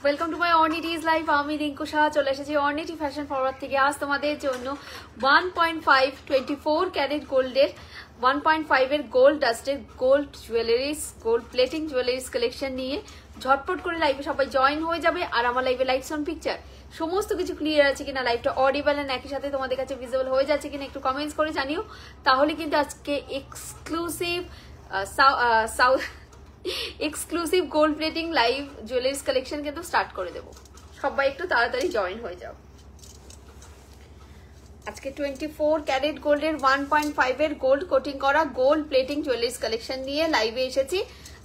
Welcome to my অর্নিটিজ life. আমি রিঙ্কু শাহ চলে এসেছি অর্নিটি ফ্যাশন ফরওয়ার্ড থেকে। আজ তোমাদের জন্য 1.5 24 ক্যারেট গোল্ডের 1.5 এর গোল্ড ডাস্টের gold jewelleries, gold plating jewelleries collection নিয়ে ঝটপট করে লাইভে সবাই জয়েন হয়ে যাবে। আর আমার লাইভে লাইটস অন পিকচার সমস্ত কিছু ক্লিয়ার আছে কিনা, লাইভটা অডিবল এন্ড একই সাথে তোমাদের কাছে ভিজিবল হয়ে যাচ্ছে কিনা একটু কমেন্টস করে জানিও। তাহলে কিন্তু আজকে exclusive gold plating live jewellers collection কিন্তু স্টার্ট করে দেবো। সবাই একটু তাড়াতাড়ি জয়েন হয়ে যাও। আজকে 24 ক্যারেট গোল্ডের 1.5 এর গোল্ড কোটিং করা গোল্ড প্লেটিং জুয়েলারিস কালেকশন নিয়ে লাইভে এসেছি।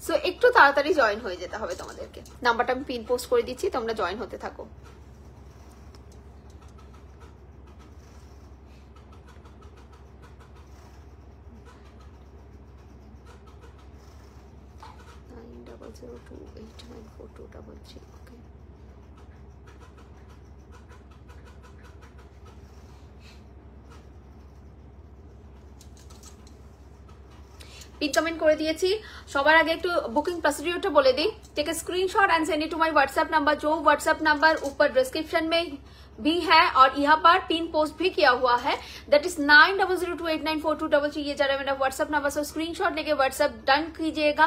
সো একটু তাড়াতাড়ি জয়েন হয়ে যেতে হবে তোমাদেরকে। নাম্বারটা আমি পিন পোস্ট করে দিচ্ছি, তোমরা জয়েন হতে থাকো। পিন কমেন্ট করে দিয়েছি। সবার আগে একটু बुकिंग प्रोसीड्यूर बोले दी। Take a screenshot and send it to my WhatsApp number, जो व्हाट्सएप नंबर ऊपर डिस्क्रिप्शन में भी है और यहाँ पर पिन पोस्ट भी किया हुआ है। That is 9002894233। ये जा रहा है मेरा व्हाट्सएप नंबर। सो स्क्रीनशॉट लेके व्हाट्सएप डन कीजिएगा।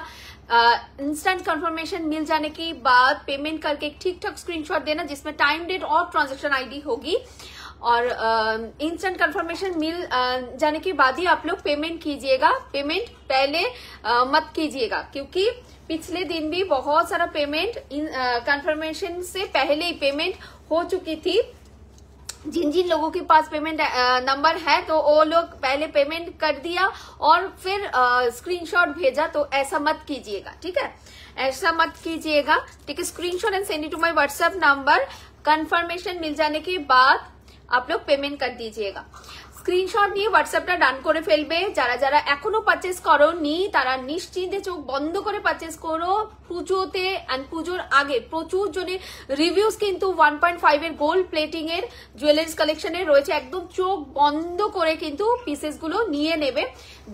इंस्टेंट कंफर्मेशन मिल जाने के बाद पेमेंट करके एक ठीक ठाक स्क्रीनशॉट देना जिसमें टाइम डेट और ट्रांजेक्शन आईडी होगी। और इंस्टेंट कंफर्मेशन मिल जाने के बाद ही आप लोग पेमेंट कीजिएगा। पेमेंट पहले मत कीजिएगा, क्योंकि पिछले दिन भी बहुत सारा पेमेंट कंफर्मेशन से पहले ही पेमेंट हो चुकी थी। जिन जिन लोगों के पास पेमेंट नंबर है तो वो लोग पहले पेमेंट कर दिया और फिर स्क्रीनशॉट भेजा, तो ऐसा मत कीजिएगा, ठीक है? ऐसा मत कीजिएगा। ठीक है, screenshot and send it to my WhatsApp number. Confirmation मिल जाने के बाद आप लोग पेमेंट कर दीजिएगा। স্ক্রিনশট নিয়ে হোয়াটসঅ্যাপটা ডান করে ফেলবে। যারা যারা এখনো পারচেজ করোনি তারা নিশ্চিন্তে চোখ বন্ধ করে পারচেজ করো। পুজোতে এন্ড পুজোর আগে প্রচুর জনের রিভিউজ কিন্তু 1.5 এর গোল্ড প্লেটিং এর জুয়েলারিস কালেকশনে রয়েছে। একদম চোখ বন্ধ করে কিন্তু পিসেস গুলো নিয়ে নেবে।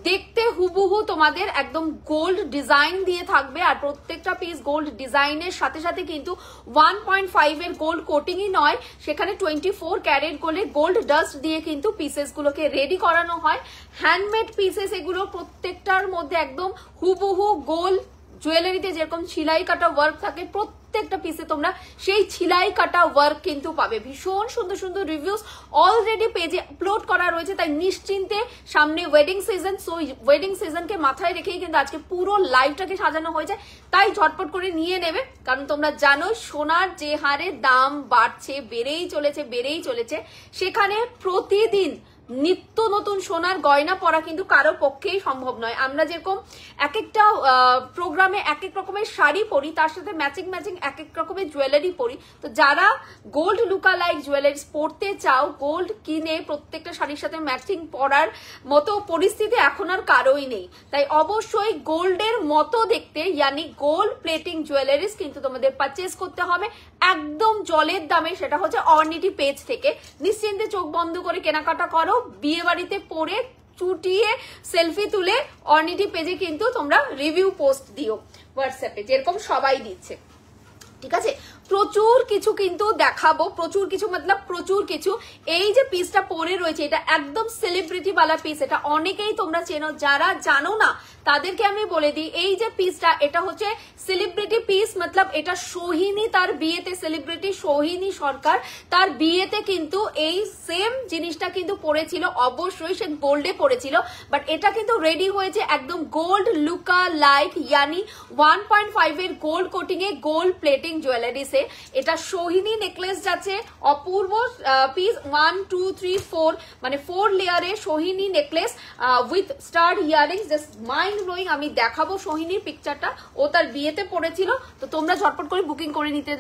দেখতে হুবহু তোমাদের একদম গোল্ড ডিজাইন দিয়ে থাকবে, আর প্রত্যেকটা পিস গোল্ড ডিজাইনের সাথে সাথে কিন্তু 1.5 এর গোল্ড কোটিংই নয়, সেখানে 24 ক্যারেট গোল্ড ডাস্ট দিয়ে কিন্তু পিসেস গুলোকে রেডি করানো হয়। হ্যান্ডমেড পিসেস এগুলো, প্রত্যেকটার মধ্যে একদম হুবহু গোল্ড জুয়েলারিতে যেরকম ছিলাই কাটা ওয়ার্ক থাকে প্রত্যেকটা পিসে তোমরা সেই ছিলাই কাটা ওয়ার্ক কিন্তু পাবে। ভীষণ সুন্দর সুন্দর রিভিউজ অলরেডি পেজে আপলোড করা রয়েছে, তাই নিশ্চিন্তে সামনে ওয়েডিং সিজন। সো ওয়েডিং সিজনকে মাথায় রেখেই কিন্তু আজকে পুরো লাইভটাকে সাজানো হয়েছে, তাই ঝটপট করে নিয়ে নেবে। কারণ তোমরা জানো সোনার যে হারে দাম বাড়ছে, বেড়েই চলেছে, সেখানে প্রতিদিন নিত্য নতুন সোনার গয়না পরা কিন্তু কারো পক্ষেই সম্ভব নয়। আমরা যেরকম এক একটা প্রোগ্রামে এক এক রকমের শাড়ি পরি, তার সাথে ম্যাচিং এক এক রকমের জুয়েলারি পরি। তো যারা গোল্ড লুকা লাইক জুয়েলারিস পরতে চাও, গোল্ড কিনে প্রত্যেকটা শাড়ির সাথে ম্যাচিং পরার মতো পরিস্থিতি এখন আর কারোই নেই। তাই অবশ্যই গোল্ডের মতো দেখতে ইয়ানি গোল্ড প্লেটিং জুয়েলারিস কিন্তু তোমাদের পারচেজ করতে হবে একদম জলের দামে। সেটা হচ্ছে অর্নিটি পেজ থেকে। নিশ্চিন্তে চোখ বন্ধ করে কেনাকাটা করো। বিয়ে বাড়িতে পরে চুটিয়ে সেলফি তুলে অর্নিটি পেজে কিন্তু তোমরা রিভিউ পোস্ট দিও হোয়াটসঅ্যাপে, যেরকম সবাই দিচ্ছে, ঠিক আছে? প্রচুর কিছু কিন্তু দেখাবো, প্রচুর কিছু। এই যে পিসটা পরে রয়েছে এটা একদম সেলিব্রিটি বালা পিস। এটা অনেকেই তোমরা চেনো, যারা জানো না তাদেরকে আমি বলে দিই। এই যে পিসটা এটা হচ্ছে সেলিব্রিটি পিস, মতলব এটা সোহিনী তার বিয়েতে, সেলিব্রিটি সোহিনী সরকার তার বিয়েতে কিন্তু এই সেম জিনিসটা কিন্তু পরেছিল। অবশ্যই সে গোল্ডে পরেছিল, বাট এটা কিন্তু রেডি হয়েছে একদম গোল্ড লুকা লাইক ইয়ানি 1.5 এর gold coating a gold plating jewellers. এটা সোহিনী নেকলেস যাচ্ছে, অপূর্ব পিস 1 2 3 4 মানে 4 লেয়ারে Sohini necklace with star earrings. Just mind blowing. আমি দেখাবো সোহিনীর পিকচারটা, ও তার বিয়েতে পড়েছিল। তো তোমরা ঝটপট করে বুকিং করে নিতে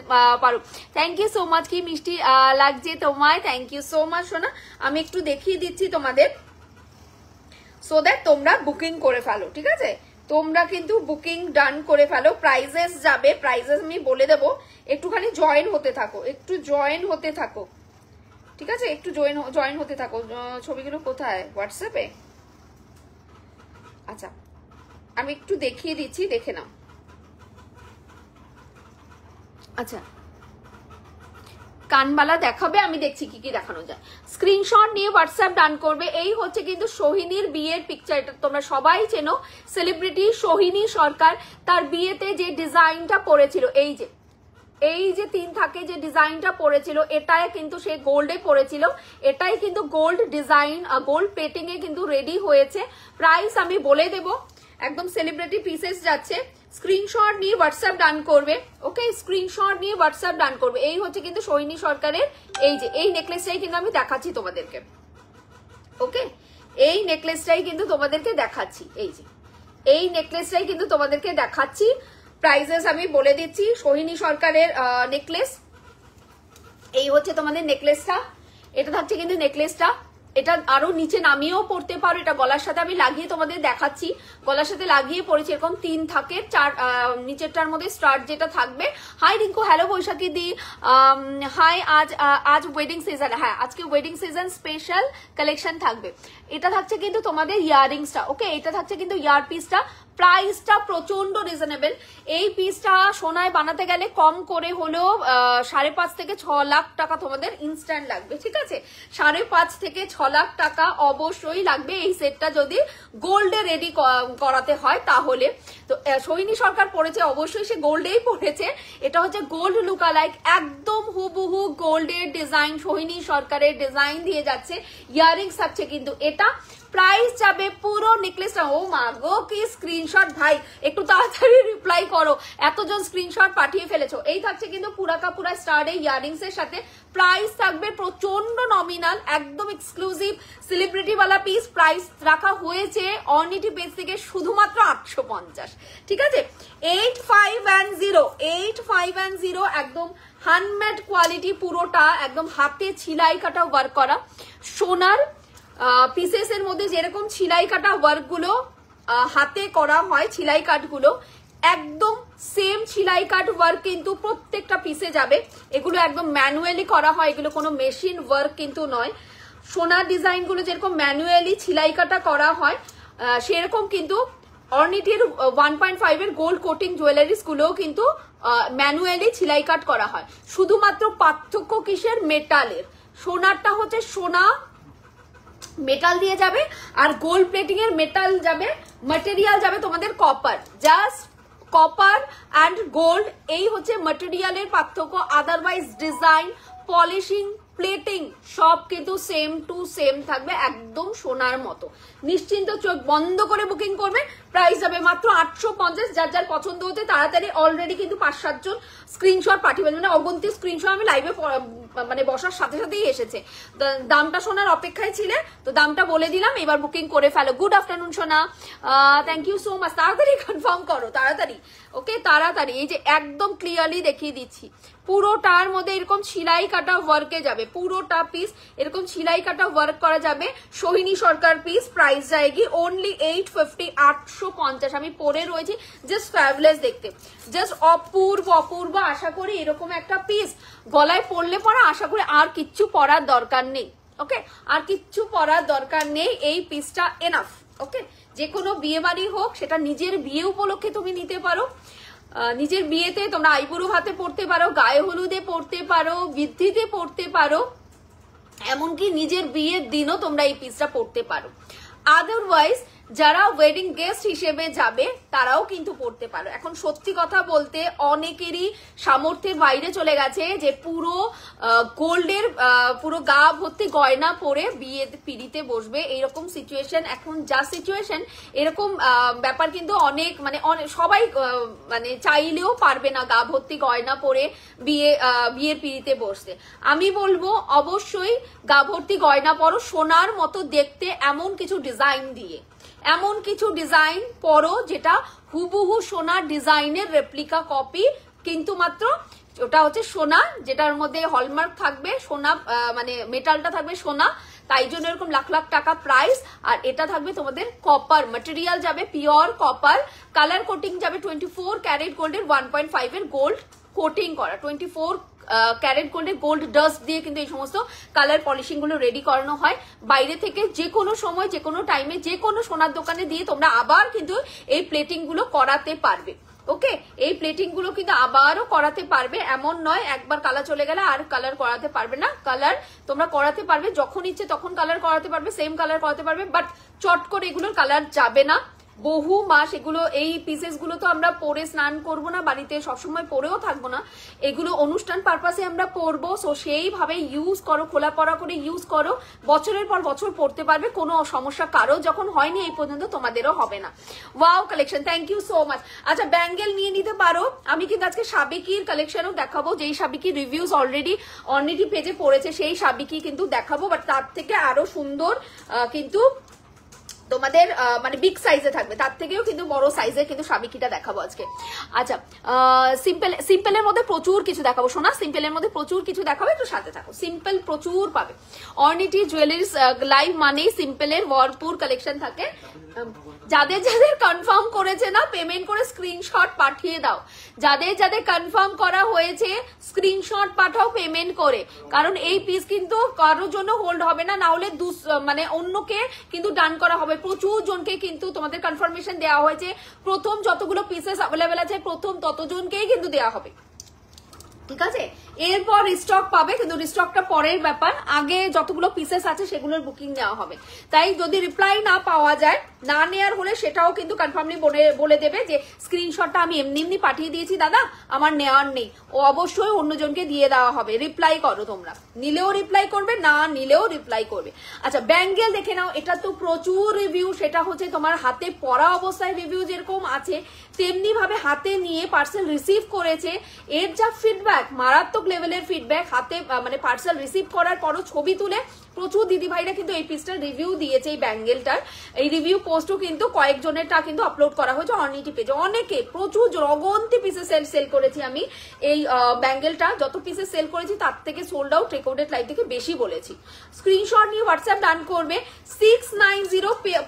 পারো। Thank you so much. কি মিষ্টি লাগছে তোমায়, থ্যাংক ইউ সো মাচ সোনা। আমি একটু দেখিয়ে দিচ্ছি তোমাদের, সো দ্যাট তোমরা বুকিং করে ফেলো, ঠিক আছে? তোমরা কিন্তু বুকিং ডান করে ফেলো। প্রাইজেস যাবে, প্রাইজেস আমি বলে দেবো। একটুখানি জয়েন হতে থাকো, ঠিক আছে? একটু জয়েন হতে থাকো। ছবিগুলো কোথায়? হোয়াটসঅ্যাপে? আচ্ছা, আমি একটু দেখিয়ে দিচ্ছি, দেখে নাও। আচ্ছা, কানবালা দেখাবে, আমি দেখছি কি কি দেখানো যায়। স্ক্রিনশট নিয়ে হোয়াটসঅ্যাপ ডান করবে। এই হচ্ছে কিন্তু সোহিনীর বিয়ের পিকচার, এটা তোমরা সবাই চেনো, সেলিব্রিটি সোহিনী সরকার। তার বিয়েতে যে ডিজাইনটা পরেছিল, এই যে 3 থাকে যে ডিজাইনটা পরেছিল, এটাই কিন্তু সে গোল্ডে পরেছিল। এটাই কিন্তু গোল্ড ডিজাইন, গোল্ড প্লেটিং এ কিন্তু রেডি হয়েছে। প্রাইস আমি বলে দেব, একদম সেলিব্রিটি পিসেস যাচ্ছে। স্ক্রিনশট নিয়ে হোয়াটসঅ্যাপ ডান করবে। ওকে, স্ক্রিনশট নিয়ে হোয়াটসঅ্যাপ ডান করবে। এই হচ্ছে কিন্তু সোহিনী সরকারের এই নেকলেসটাই কিন্তু আমি দেখাচ্ছি তোমাদেরকে। ওকে, এই নেকলেসটাই কিন্তু তোমাদেরকে দেখাচ্ছি। এই নেকলেসটাই কিন্তু তোমাদেরকে দেখাচ্ছি। প্রাইসেস আমি বলে দিচ্ছি। সোহিনী সরকারের নেকলেস, এই হচ্ছে তোমাদের নেকলেসটা। এটা থাকছে কিন্তু নেকলেসটা, এটা আরো নিচে নামিয়েও পড়তে পারো। এটা গলার সাথে আমি লাগিয়ে তোমাদের দেখাচ্ছি, গলার সাথে লাগিয়ে পড়েছি। এরকম 3 থাকে, 4 নিচেরটার মধ্যে স্টার্ট যেটা থাকবে। হাই রিঙ্কু, হ্যালো বৈশাখী দি, হাই। আজ ওয়েডিং সিজন, হ্যাঁ আজকে ওয়েডিং সিজন স্পেশাল কালেকশন থাকবে। এটা থাকছে কিন্তু তোমাদের ইয়াররিংসটা। ওকে, এটা থাকছে কিন্তু ইয়ার পিসটা। প্রাইসটা প্রচন্ড রিজনেবল। এই পিসটা সোনায় বানাতে গেলে কম করে হলেও 5.5 থেকে 6 লাখ টাকা তোমাদের ইনস্ট্যান্ট লাগবে। ঠিক আছে, 5.5 থেকে 6 লাখ টাকা অবশ্যই লাগবে এই সেটটা যদি গোল্ডে রেডি করাতে হয় তাহলে। তো সোহিনী সরকার পড়েছে, অবশ্যই সে গোল্ডেই পড়েছে। এটা হচ্ছে গোল্ড লুকালাইক, একদম হুবহু গোল্ডের ডিজাইন, সোহিনী সরকারের ডিজাইন দিয়ে যাচ্ছে। ইয়াররিংস থাকছে কিন্তু এটা। প্রাইস যাবে পুরো নেকলেসটা, ও মা গো কি স্ক্রিনশট ভাই, একটু তাড়াতাড়ি রিপ্লাই করো, এতজন স্ক্রিনশট পাঠিয়ে ফেলেছো। এই থাকছে কিন্তু পুরা স্টার্ট এই ইয়াররিংস এর সাথে। প্রাইস থাকবে প্রচন্ড নমিনাল, একদম এক্সক্লুসিভ সেলিব্রিটি ওয়ালা পিস। প্রাইস রাখা হয়েছে অর্নিটি পেজ থেকে শুধুমাত্র 850। ঠিক আছে, 8510 একদম হ্যান্ডমেড কোয়ালিটি, পুরোটা একদম হাতে ছিলাই কাটা ওয়ার্ক করা। সোনার পিসেস এর মধ্যে যেরকম ছিলাই কাটা ওয়ার্ক গুলো হাতে করা হয়, ছিলাই কাট গুলো একদম সেম ছিলাই কাট ওয়ার্ক কিন্তু প্রত্যেকটা পিসে যাবে। এগুলো একদম ম্যানুয়ালি করা হয়, এগুলো কোনো মেশিন ওয়ার্ক কিন্তু নয়। সোনার ডিজাইন গুলো যেরকম ম্যানুয়ালি ছিলাই কাটা করা হয়, সেরকম কিন্তু অর্নিটির 1.5 এর গোল্ড কোটিং জুয়েলারিস গুলোও কিন্তু ম্যানুয়ালি ছিলাই কাট করা হয়। শুধুমাত্র পার্থক্য কিসের? মেটালের। সোনারটা হচ্ছে সোনা মেটাল দিয়ে যাবে, আর গোল্ড প্লেটিং এর মেটাল যাবে, ম্যাটেরিয়াল যাবে তোমাদের copper. Just copper and gold, এই হচ্ছে ম্যাটেরিয়ালের পার্থক্য। আদারওয়াইজ ডিজাইন, পলিশিং, প্লেটিং সব কিন্তু সেম টু সেম থাকবে, একদম সোনার মতো। নিশ্চিন্ত চোখ বন্ধ করে বুকিং করবে। প্রাইস যাবে মাত্র 850। যার যার পছন্দ হতে তাড়াতাড়ি, অলরেডি কিন্তু 5-7 জন স্ক্রিনশট পাঠিয়ে, মানে অগন্তি স্ক্রিনশট আমি লাইভে মানে বসার সাথে সাথেই এসেছে। দামটা শোনার অপেক্ষায় ছিলে, তো দামটা বলে দিলাম, এবার বুকিং করে ফেলো। গুড আফটারনুন সোনা, থ্যাংক ইউ সো মাচ। তাড়াতাড়ি কনফার্ম করো, তাড়াতাড়ি। ওকে, তাড়াতাড়ি। এই যে একদম ক্লিয়ারলি দেখিয়ে দিচ্ছি, পুরোটার মধ্যে এরকম সিলাই কাটা ওয়ার্কে যাবে, পুরোটা পিস এরকম সিলাই কাটা ওয়ার্ক করা যাবে। সোহিনী সরকার পিস। প্রাইস যায়গি অনলি 850, 850। আমি পরে রয়েছি, জাস্ট ফ্যাবুলাস দেখতে, জাস্ট অপূর্ব অপূর্ব। আশা করি এরকম একটা পিস গলায় পরলে পরে আশা করি আর কিচ্ছু পরার দরকার নেই। ওকে, আর কিচ্ছু পরার দরকার নেই, এই পিসটা এনাফ। ওকে, যে কোনো বিয়ে বাড়ি হোক, সেটা নিজের বিয়ে উপলক্ষে তুমি নিতে পারো, নিজের বিয়েতে তোমরা আইবুড়ো ভাতে পড়তে পারো, গায়ে হলুদে পড়তে পারো, বৃদ্ধিতে পড়তে পারো, এমনকি নিজের বিয়ের দিনও তোমরা এই পিসটা পড়তে পারো। আদারওয়াইজ যারা ওয়েডিং গেস্ট হিসেবে যাবে তারাও কিন্তু পড়তে পারো। এখন সত্যি কথা বলতে অনেকেরই সামর্থ্যের বাইরে চলে গেছে যে পুরো গোল্ডের পুরো গা ভর্তি গয়না পরে বিয়ে পিড়িতে বসবে, এইরকম সিচুয়েশন এখন যা সিচুয়েশন, এরকম ব্যাপার কিন্তু অনেক মানে সবাই মানে চাইলেও পারবে না গা ভর্তি গয়না পরে বিয়ের পিড়িতে বসতে। আমি বলবো অবশ্যই গা ভর্তি গয়না পরো, সোনার মতো দেখতে এমন কিছু ডিজাইন দিয়ে, এমন কিছু ডিজাইন পরো যেটা হুবহু সোনার ডিজাইনের রেপ্লিকা কপি, কিন্তু মাত্র ওটা হচ্ছে সোনা, যেটার মধ্যে হলমার্ক থাকবে সোনা, মানে মেটালটা থাকবে সোনা, তাই জন্য এরকম লাখ লাখ টাকা প্রাইস। আর এটা থাকবে তোমাদের কপার, ম্যাটেরিয়াল যাবে পিওর কপার, কালার কোটিং যাবে 24 ক্যারেট গোল্ডের 1.5 এর গোল্ড কোটিং করা, 24 ক্যারেট গোল্ডের গোল্ড ডাস্ট দিয়ে কিন্তু এই সমস্ত কালার পলিশিং গুলো রেডি করানো হয়। বাইরে থেকে যে কোনো সময়, যে কোনো টাইমে, যে কোনো সোনার দোকানে দিয়ে তোমরা আবার কিন্তু এই প্লেটিং গুলো করাতে পারবে। ওকে, এই প্লেটিং গুলো কিন্তু আবারও করাতে পারবে, এমন নয় একবার কালার চলে গেলে আর কালার করাতে পারবে না। কালার তোমরা করাতে পারবে, যখন ইচ্ছে তখন কালার করাতে পারবে, সেম কালার করাতে পারবে, বাট চট করে এগুলোর কালার যাবে না। বহু মাস এগুলো, এই পিসেস গুলো তো আমরা পরে স্নান করবো না, বাড়িতে সবসময় পরেও থাকবো না, এগুলো অনুষ্ঠান পারপাসে আমরা পরবো। সো সেইভাবে ইউজ করো, খোলা পড়া করে ইউজ করো, বছরের পর বছর পরতে পারবে, কোনো সমস্যা কারো যখন হয়নি এই পর্যন্ত তোমাদেরও হবে না। Wow collection, thank you so much. আচ্ছা ব্যাঙ্গেল নিয়ে নিতে পারো। আমি কিন্তু আজকে সাবিকির কালেকশনও দেখাবো, যেই সাবিকির রিভিউজ অলরেডি পেজে পড়েছে, সেই সাবিকি কিন্তু দেখাবো, বাট তার থেকে আরো সুন্দর কিন্তু তোমাদের মানে বিগ সাইজে থাকবে, তার থেকেও কিন্তু বড় সাইজে কিন্তু সাবিকিটা দেখাবো আজকে। আচ্ছা সিম্পলের মধ্যে প্রচুর কিছু দেখাবো সোনা, সিম্পলের মধ্যে প্রচুর কিছু দেখাবো, একটু সাথে থাকো। সিম্পল প্রচুর পাবে, অর্নিটি জুয়েলারিজ লাইভ মানেই সিম্পলের ভরপুর কালেকশন থাকে। যাদের যাদের কনফার্ম করেছে না, পেমেন্ট করে স্ক্রিনশট পাঠিয়ে দাও। যাদের যাদের কনফার্ম করা হয়েছে স্ক্রিনশট পাঠাও পেমেন্ট করে, কারণ এই পিস কিন্তু কারোর জন্য হোল্ড হবে না, না হলে মানে অন্যকে কিন্তু ডান করা হবে। প্রচুর জনকে কিন্তু তোমাদের কনফার্মেশন দেওয়া হয়েছে, প্রথম যতগুলো পিসেস অ্যাভেলেবেল আছে প্রথম ততজনকেই কিন্তু দেওয়া হবে, ঠিক আছে? এরপর রিস্টক পাবে, কিন্তু রিস্টকটা পরের ব্যাপার, আগে যতগুলো পিসেস আছে সেগুলোর বুকিং নেওয়া হবে। তাই যদি রিপ্লাই না পাওয়া যায়, না নেয়ার হলে সেটাও কিন্তু কনফার্মলি বলে দেবে যে স্ক্রিনশটটা আমি এমনি পাঠিয়ে দিয়েছি দাদা, আমার নেওয়ার নেই, ও অবশ্যই অন্যজনকে দিয়ে দেওয়া হবে। রিপ্লাই করো, তোমরা নিলেও রিপ্লাই করবে, না নিলেও রিপ্লাই করবে। আচ্ছা ব্যাঙ্গেল দেখে নাও, এটা তো প্রচুর রিভিউ, সেটা হচ্ছে তোমার হাতে পড়া অবস্থায় রিভিউ যেরকম আছে তেমনি ভাবে হাতে নিয়ে পার্সেল রিসিভ করেছে, এর যা ফিডব্যাক, মারাত্মক লেভেলের ফিডব্যাক। হাতে মানে পার্সেল রিসিভ করার পরও ছবি তুলে প্রচুর দিদিভাইরা কিন্তু এই পিসটার রিভিউ দিয়েছে, এই ব্যাঙ্গেলটার। এই রিভিউ পোস্টও কিন্তু কয়েকজনেরটা কিন্তু আপলোড করা হয়েছে অর্নিটি পেজে। অনেকে প্রচুর অগন্তি পিসে সেল করেছি আমি এই ব্যাঙ্গেলটা, যত পিসে সেল করেছি তার থেকে সোল্ড আউট রেকর্ডেড লাইভ থেকে বেশি বলেছি। স্ক্রিনশট নিয়ে হোয়াটসঅ্যাপ ডান করবে, 690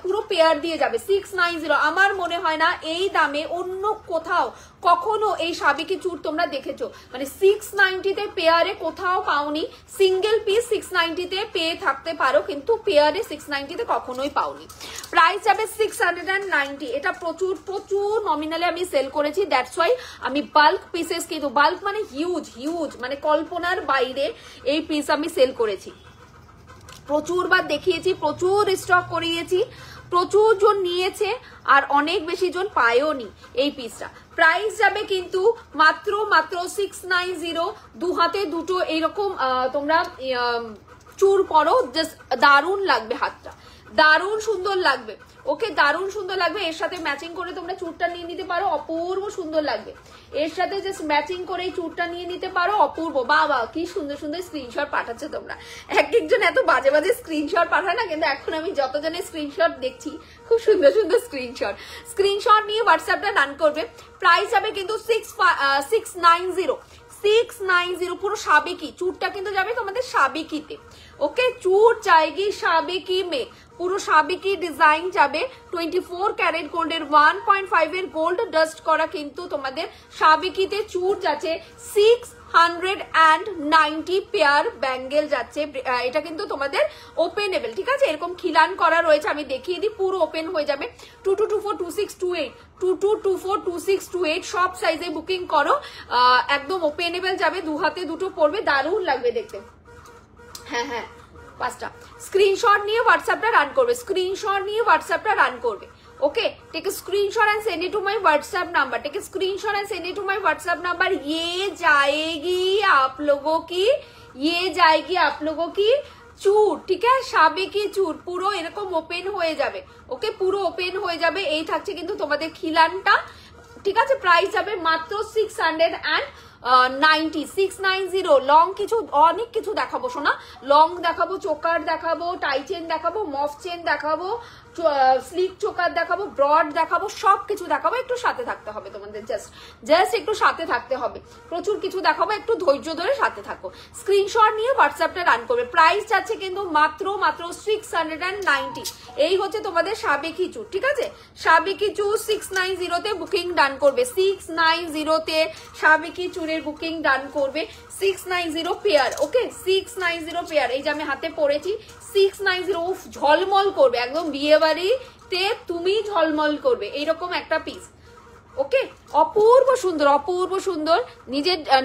পুরো পেয়ার দিয়ে যাবে। 690 আমার মনে হয় না এই দামে অন্য কোথাও কখনো এই সাবিকি চুর তোমরা দেখেছো, মানে 690 পেয়ারে কোথাও পাওনি। সিঙ্গেল পিস 690 পেয়ে থাকতে পারো, কিন্তু পেয়ারে 690 কখনোই পাওনি। প্রাইস যাবে 690। এটা প্রচুর প্রচুর নমিনালে আমি সেল করেছি, দ্যাটস ওয়াই আমি বাল্ক পিসেস, কিন্তু বাল্ক মানে হিউজ মানে কল্পনার বাইরে এই পিস আমি সেল করেছি। প্রচুর বার দেখিয়েছি, প্রচুর স্টক করিয়েছি, প্রচুর জন নিয়েছে, আর অনেক বেশি জন পায়ওনি এই পিসটা। প্রাইস যাবে কিন্তু মাত্র 690। দু হাতে দুটো এইরকম তোমরা চুর পরো, জাস্ট দারুণ লাগবে, হাতটা দারুণ সুন্দর লাগবে। ওকে দারুণ সুন্দর লাগবে, এর সাথে ম্যাচিং করে তোমরা চুরটা নিয়ে নিতে পারো, অপূর্ব সুন্দর লাগবে। এর সাথে জাস্ট ম্যাচিং করে এই চুরটা নিয়ে নিতে পারো, অপূর্ব। বাবা কি সুন্দর সুন্দর স্ক্রিনশট পাঠাচ্ছে তোমরা, একজন এত বাজে বাজে স্ক্রিনশট পাঠায় না, কিন্তু এখন আমি যতজনের স্ক্রিনশট দেখছি খুব সুন্দর সুন্দর স্ক্রিনশট নিয়ে হোয়াটসঅ্যাপটা রান করবে। প্রাইস হবে কিন্তু 690 পুরো সাবেকি চুরটা কিন্তু যাবে তোমাদের সাবেকিতে। ওকে চুর চাইগি সাবেকি মে, পুরো সাবেকি ডিজাইন যাবে। 24 ক্যারেট গোল্ডের 1.5 এর গোল্ড ডাস্ট করা কিন্তু তোমাদের সাবেকিতে চুর যাচ্ছে। 690 পেয়ার ব্যাঙ্গেল যাচ্ছে। এটা কিন্তু তোমাদের ওপেনেবল, ঠিক আছে? এরকম খিলান করা রয়েছে, আমি দেখিয়ে দিই, পুরো ওপেন হয়ে যাবে। 22242628 22242628 সব সাইজে বুকিং করো, একদম ওপেনেবল যাবে, দু হাতে দুটো পড়বে, দারুণ লাগবে দেখতে। হ্যাঁ 5টা স্ক্রিনশট নিয়ে হোয়াটসঅ্যাপটা রান করবে, okay take a screenshot and send it to my WhatsApp number, take a screenshot and send it to my WhatsApp number। ये जाएगी आप लोगों की চুর, ঠিক আছে? সাবেকি চুর পুরো এরকম ওপেন হয়ে যাবে। ওকে পুরো ওপেন হয়ে যাবে, এই থাকছে কিন্তু তোমাদের খিলানটা, ঠিক আছে? প্রাইস যাবে মাত্র 690। লং কিছু অনেক কিছু দেখাবো সোনা, লং দেখাবো, চোকার দেখাবো, টাই চেন দেখাবো, মফ চেন দেখাবো, স্লিক চোকার দেখাবো, ব্রড দেখাবো, সবকিছু দেখাবো। একটু সাথে থাকতে হবে তোমাদের, জাস্ট একটু সাথে থাকতে হবে, প্রচুর কিছু দেখাবো, একটু ধৈর্য ধরে সাথে থাকো। স্ক্রিনশট নিয়ে হোয়াটসঅ্যাপটা রান করবে। প্রাইস যাচ্ছে কিন্তু মাত্র 690। এই হচ্ছে তোমাদের সাবেকি চুর, ঠিক আছে? সাবেকি চুর 690 বুকিং ডান করবে, 690 সাবেকি চুরের বুকিং ডান করবে। 690 পেয়ার, ওকে 690 পেয়ার, এই যে আমি হাতে পড়েছি 690। উফ ঝলমল করবে, একদম বিয়ে বাড়িতে তুমি ঝলমল করবে এইরকম একটা পিস। ওকে, অপূর্ব সুন্দর, অপূর্ব সুন্দর।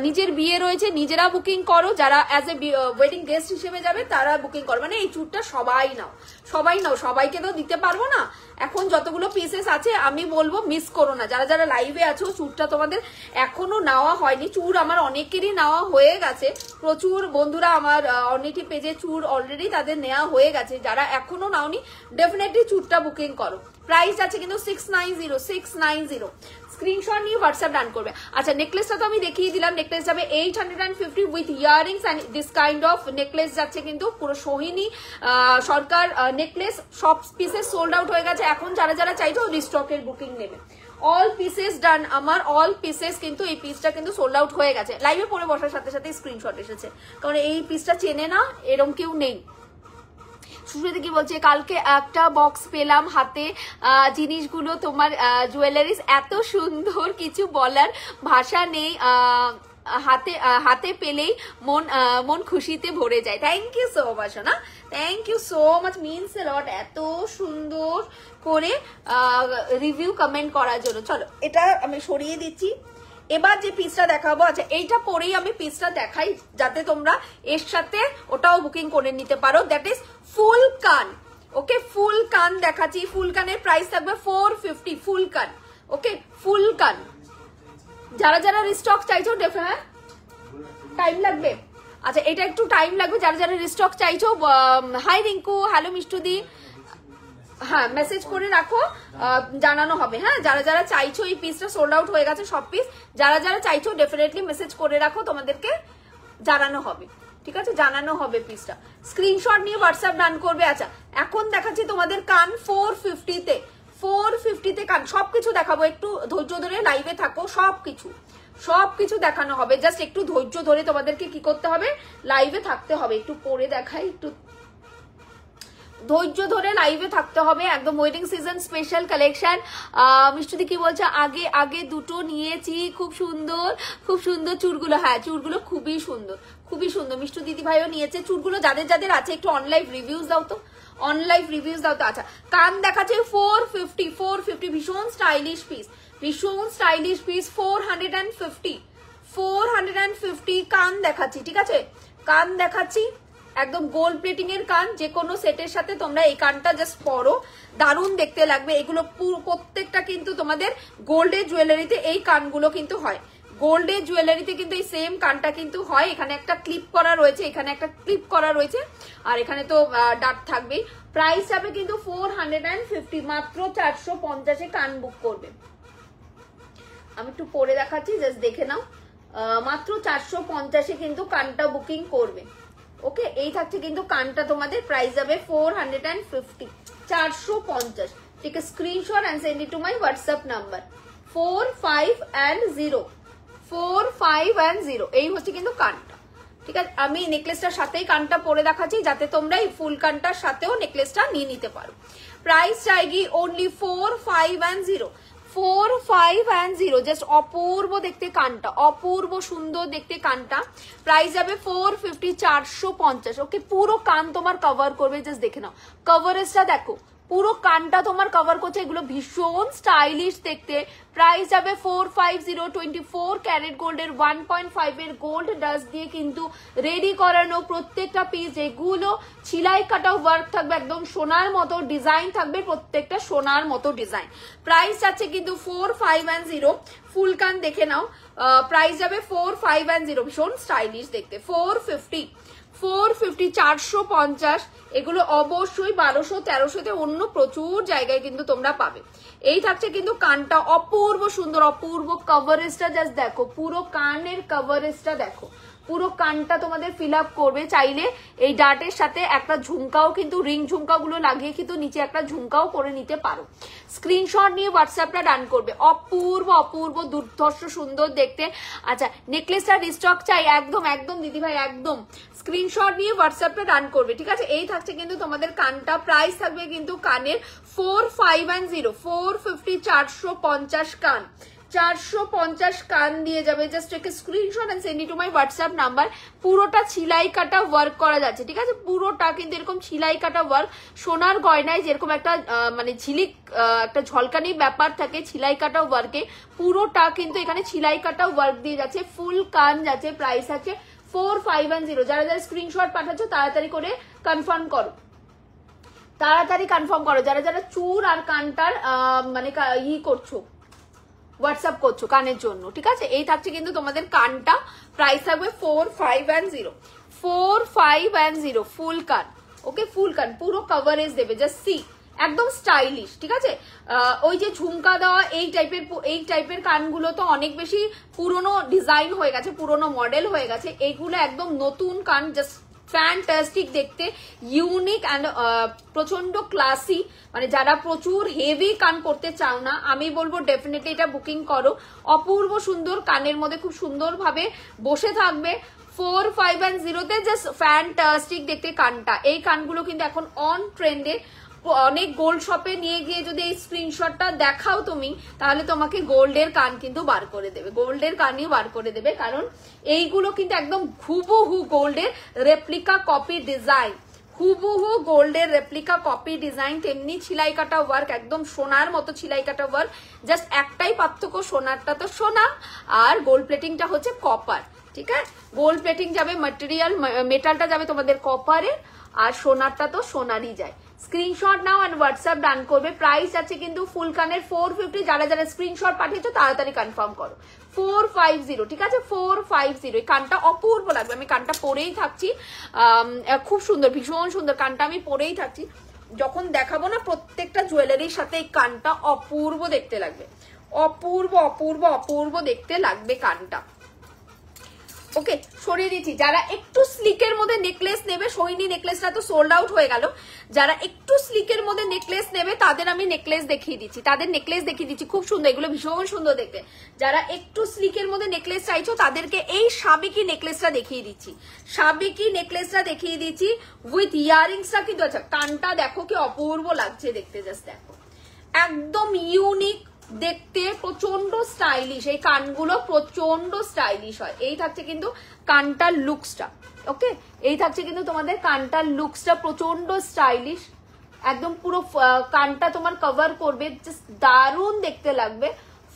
নিজের বিয়ে রয়েছে, নিজেরা বুকিং করো, যারা অ্যাজ এ ওয়েডিং গেস্ট হিসেবে যাবে তারা বুকিং করো। মানে এই চুরটা সবাই নাও, সবাই নাও, সবাইকে তো দিতে পারবো না। এখন যতগুলো পিসেস আছে আমি বলবো মিস করো না। যারা যারা লাইভে আছো, চুরটা তোমাদের এখনো নেওয়া হয়নি। চুর আমার অনেকেরই নেওয়া হয়ে গেছে, প্রচুর বন্ধুরা আমার অনেকটি পেজে চুর অলরেডি তাদের নেওয়া হয়ে গেছে। যারা এখনো নাওনি ডেফিনেটলি চুরটা বুকিং করো। প্রাইস আছে কিন্তু 690 স্ক্রিনশট নিয়ে হোয়াটসঅ্যাপ ডান করবে। আচ্ছা, নেকলেসটা তো আমি দেখিয়ে দিলাম। নেকলেস যাবে 850 with earrings and this kind of necklace যাচ্ছে কিন্তু পুরো সোহিনী সরকার নেকলেস। সব পিসেস সোল্ড আউট হয়ে গেছে। এখন যারা যারা চাইছো রিস্টকের বুকিং নেবে। অল পিসেস ডান, আমার অল পিসেস কিন্তু এই পিসটা কিন্তু সোল্ড আউট হয়ে গেছে। লাইভে পরে বসার সাথে সাথে স্ক্রিনশট এসেছে, কারণ এই পিসটা চেনে না এরকম কেউ নেই। সুশ্রুতি কি বলছে, কালকে একটা বক্স পেলাম হাতে, জিনিসগুলো তোমার জুয়েলারিস এত সুন্দর, কিছু বলার ভাষা নেই। হাতে পেলেই মন খুশিতে ভরে যায়। থ্যাংক ইউ সো মাচ না, thank you so much, means a lot এত সুন্দর করে রিভিউ কমেন্ট করার জন্য। চলো এটা আমি সরিয়ে দিচ্ছি। এবার যে পিসটা দেখাবো, আচ্ছা এইটা পরেই আমি পিসটা দেখাই যাতে তোমরা এর সাথে ওটাও বুকিং করে নিতে পারো। দ্যাট ইজ ফুল কান। ওকে, ফুল কান দেখাচ্ছি। ফুল কানের প্রাইস থাকবে 450 ফুল কান। ওকে, ফুল কান। যারা যারা রিস্টক চাইছো হ্যাঁ টাইম লাগবে। আচ্ছা, এটা একটু টাইম লাগবে। যারা যারা রিস্টক চাইছো, হাই রিঙ্কু, হ্যালো মিষ্টুদি, হ্যাঁ মেসেজ করে রাখো, জানানো হবে। হ্যাঁ, যারা যারা চাইছো, এই পিসটা সোল্ড আউট হয়ে গেছে সব পিস। যারা যারা চাইছো ডেফিনেটলি মেসেজ করে রাখো, তোমাদেরকে জানানো হবে। ঠিক আছে, জানানো হবে পিসটা। স্ক্রিনশট নিয়ে হোয়াটসঅ্যাপ ডান করবে। আচ্ছা, এখন দেখাচ্ছি তোমাদের কান 450 কান। সবকিছু দেখাবো, একটু ধৈর্য ধরে লাইভে থাকো। সবকিছু দেখানো হবে। জাস্ট একটু ধৈর্য ধরে তোমাদেরকে কি করতে হবে, লাইভে থাকতে হবে। একটু পরে দেখাই, একটু ধৈর্য ধরে লাইভে থাকতে হবে। একদম ওয়েডিং সিজন স্পেশাল কালেকশন। মিষ্টুদি কি বলছে, আগে দুটো নিয়েছি, খুব সুন্দর চুরগুলো। হ্যাঁ, চুরগুলো খুবই সুন্দর। মিষ্টু দিদি ভাইও নিয়েছে চুরগুলো। যাদের যাদের আছে একটু অনলাইভ রিভিউজ দাও তো, আচ্ছা, কান দেখাচ্ছে 450 ভীষণ স্টাইলিশ পিস, 450 কান দেখাচ্ছি। ঠিক আছে, কান দেখাচ্ছি একদম গোল্ড প্লেটিং এর কান। যে কোনো সেটের সাথে তোমরা এই কানটা জাস্ট পরো, দারুণ দেখতে লাগবে। এগুলো প্রত্যেকটা কিন্তু তোমাদের গোল্ডের জুয়েলারিতে এই কানগুলো কিন্তু হয়। গোল্ডের জুয়েলারিতে কিন্তু এই সেম কানটা কিন্তু হয়। এখানে একটা ক্লিপ করা রয়েছে, এখানে একটা ক্লিপ করা রয়েছে, আর এখানে তো ডাট থাকবেই। প্রাইস যাবে কিন্তু 450, মাত্র 450 কান বুক করবে। আমি একটু পরে দেখাচ্ছি, জাস্ট দেখে নাও। মাত্র 450 কিন্তু কানটা বুকিং করবে। ওকে, এই থাকছে কিন্তু কানটা তোমাদের। প্রাইস যাবে 450, 450। ঠিক আছে, screenshot and send it to my WhatsApp number 4510। এই হচ্ছে কিন্তু কানটা। ঠিক আছে, আমি নেকলেসটার সাথেই কানটা পরে দেখাচ্ছি যাতে তোমরা এই ফুল কানটার সাথেও নেকলেসটা নিয়ে নিতে পারো। প্রাইস চাইগি অনলি 4510। জাস্ট অপূর্ব দেখতে কানটা, অপূর্ব সুন্দর দেখতে কানটা। প্রাইস যাবে 450, 450। ওকে, পুরো কান তোমার কভার করবে। জাস্ট দেখে নাও, কভারেজটা দেখো, পুরো কানটা তোমার কভার করছে। এগুলো ভীষণ স্টাইলিশ দেখতে। প্রাইস যাবে 450। 24 ক্যারেট গোল্ডের 1.5 এর গোল্ড ডাস্ট দিয়ে কিন্তু রেডি করানো প্রত্যেকটা পিস। এগুলো ছিলাই কাটাও ওয়ার্ক থাকবে, একদম সোনার মতো ডিজাইন থাকবে, প্রত্যেকটা সোনার মতো ডিজাইন। প্রাইস আছে কিন্তু 4510। ফুল কান দেখে নাও। প্রাইস যাবে 4510, ভীষণ স্টাইলিশ দেখতে। 450, 450। এগুলো অবশ্যই 1200-1300-তে অন্য প্রচুর জায়গায় কিন্তু তোমরা পাবে। এই থাকছে কিন্তু কানটা, অপূর্ব সুন্দর, অপূর্ব কভারেজটা জাস্ট দেখো, পুরো কানের কভারেজটা দেখো। পুরো কানটা তোমাদের ফিল আপ করবে। চাইলে এই ডাটের সাথে একটা ঝুমকাও কিন্তু, রিং ঝুমকাগুলো লাগিয়ে কিন্তু নিচে একটা ঝুমকাও করে নিতে পারো। স্ক্রিনশট নিয়ে হোয়াটসঅ্যাপটা ডান করবে। অপূর্ব দুর্ধর্ষ সুন্দর দেখতে। আচ্ছা, নেকলেসটা রিস্টক চাই একদম দিদিভাই, একদম স্ক্রিনশট নিয়ে হোয়াটসঅ্যাপটা ডান করবে। ঠিক আছে, এই থাকছে কিন্তু তোমাদের কানটা। প্রাইস থাকবে কিন্তু কানের 4510, 450, 450 কান। 450 কান দিয়ে যাবে। Just take a screenshot and send it to my WhatsApp number. পুরোটা ছিলাই কাটা ওয়ার্ক করা যাচ্ছে, ঠিক আছে? পুরোটা কিন্তু এরকম ছিলাই কাটা ওয়ার্ক, সোনার গয়নায় যেরকম একটা মানে ঝিলিক একটা ঝলকানি ব্যাপার থাকে ছিলাই কাটা ওয়ার্কে, পুরোটা কিন্তু এখানে ছিলাই কাটা ওয়ার্ক দিয়ে যাচ্ছে। ফুল কান যাচ্ছে। প্রাইস আছে 4510। যারা যারা স্ক্রিনশট পাঠাচ্ছ তাড়াতাড়ি করে কনফার্ম করো, তাড়াতাড়ি কনফার্ম করো। যারা যারা চুর আর কানটার মানে করছো, হোয়াটসঅ্যাপ করছো কানের জন্য, ঠিক আছে? এই থাকছে কিন্তু তোমাদের কানটা। প্রাইস থাকবে 4510, 4510 ফুল কান। ওকে, ফুল কান পুরো কভারেজ দেবে। জাস্ট সি, একদম স্টাইলিশ, ঠিক আছে? ওই যে ঝুমকা দেওয়া এই টাইপের কানগুলো তো অনেক বেশি পুরনো ডিজাইন হয়ে গেছে, পুরনো মডেল হয়ে গেছে। এইগুলো একদম নতুন কান, জাস্ট ফ্যান্টাস্টিক দেখতে, ইউনিক অ্যান্ড প্রচন্ড ক্লাসি। মানে যারা প্রচুর হেভি কান করতে চাও না, আমি বলবো ডেফিনেটলি এটা বুকিং করো। অপূর্ব সুন্দর কানের মধ্যে খুব সুন্দর ভাবে বসে থাকবে। 4510 জাস্ট ফ্যান্টাস্টিক দেখতে কানটা। এই কানগুলো কিন্তু এখন অন ট্রেন্ডে। অনেক গোল্ড শপে নিয়ে গিয়ে যদি এই স্ক্রিনশটটা দেখাও তুমি, তাহলে তোমাকে গোল্ডের কান কিন্তু বার করে দেবে, গোল্ডের কানই বার করে দেবে। কারণ এইগুলো কিন্তু একদম হুবহু গোল্ডের রেপ্লিকা কপি ডিজাইন, হুবহু গোল্ডের রেপ্লিকা কপি ডিজাইন, তেমনি ছিলাই কাটা ওয়ার্ক, একদম সোনার মতো ছিলাই কাটা ওয়ার্ক। জাস্ট একটাই পার্থক্য, সোনারটা তো সোনা আর গোল্ড প্লেটিংটা হচ্ছে কপার, ঠিক আছে? গোল্ড প্লেটিং যাবে ম্যাটেরিয়াল, মেটালটা যাবে তোমাদের কপারের, আর সোনারটা তো সোনারই যায়। স্ক্রিনশট নাও এন্ড হোয়াটসঅ্যাপ ডান করবে। প্রাইস আছে কিন্তু ফুল কানের 450। যারা যারা স্ক্রিনশট পাঠিয়েছো তাড়াতাড়ি কনফার্ম করো। 450, ঠিক আছে? 450। এই কানটা অপূর্ব লাগবে, আমি কানটা পরেই থাকছি। খুব সুন্দর, ভীষণ সুন্দর কানটা আমি পরেই থাকছি। যখন দেখাবো না প্রত্যেকটা জুয়েলারির সাথে এই কানটা অপূর্ব দেখতে লাগবে, অপূর্ব অপূর্ব অপূর্ব দেখতে লাগবে কানটা। ওকে, সরিয়ে দিচ্ছি। যারা একটু স্লিকের মধ্যে নেকলেস নেবে, সোহিনী নেকলেসটা তো সোল্ড আউট হয়ে গেল। যারা একটু স্লিকের মধ্যে নেকলেস নেবে তাদের আমি নেকলেস দেখিয়ে দিচ্ছি, তাদের নেকলেস দেখিয়ে দিচ্ছি। খুব সুন্দর, এগুলো ভীষণ সুন্দর দেখতে। যারা একটু স্লিকের মধ্যে নেকলেস চাইছো তাদেরকে এই সাবেকি নেকলেসটা দেখিয়ে দিচ্ছি, সাবেকি নেকলেসটা দেখিয়ে দিচ্ছি উইথ ইয়ারিংসটা কিন্তু আচ্ছা। কানটা দেখো কি অপূর্ব লাগছে দেখতে, জাস্ট দেখো, একদম ইউনিক দেখতে, প্রচন্ড স্টাইলিশ। এই কানগুলো প্রচন্ড স্টাইলিশ হয়। এই থাকছে কিন্তু কানটার লুকসটা। ওকে, এই থাকছে কিন্তু তোমাদের কানটার লুকসটা প্রচন্ড স্টাইলিশ, একদম পুরো কানটা তোমার কভার করবে, জাস্ট দারুণ দেখতে লাগবে।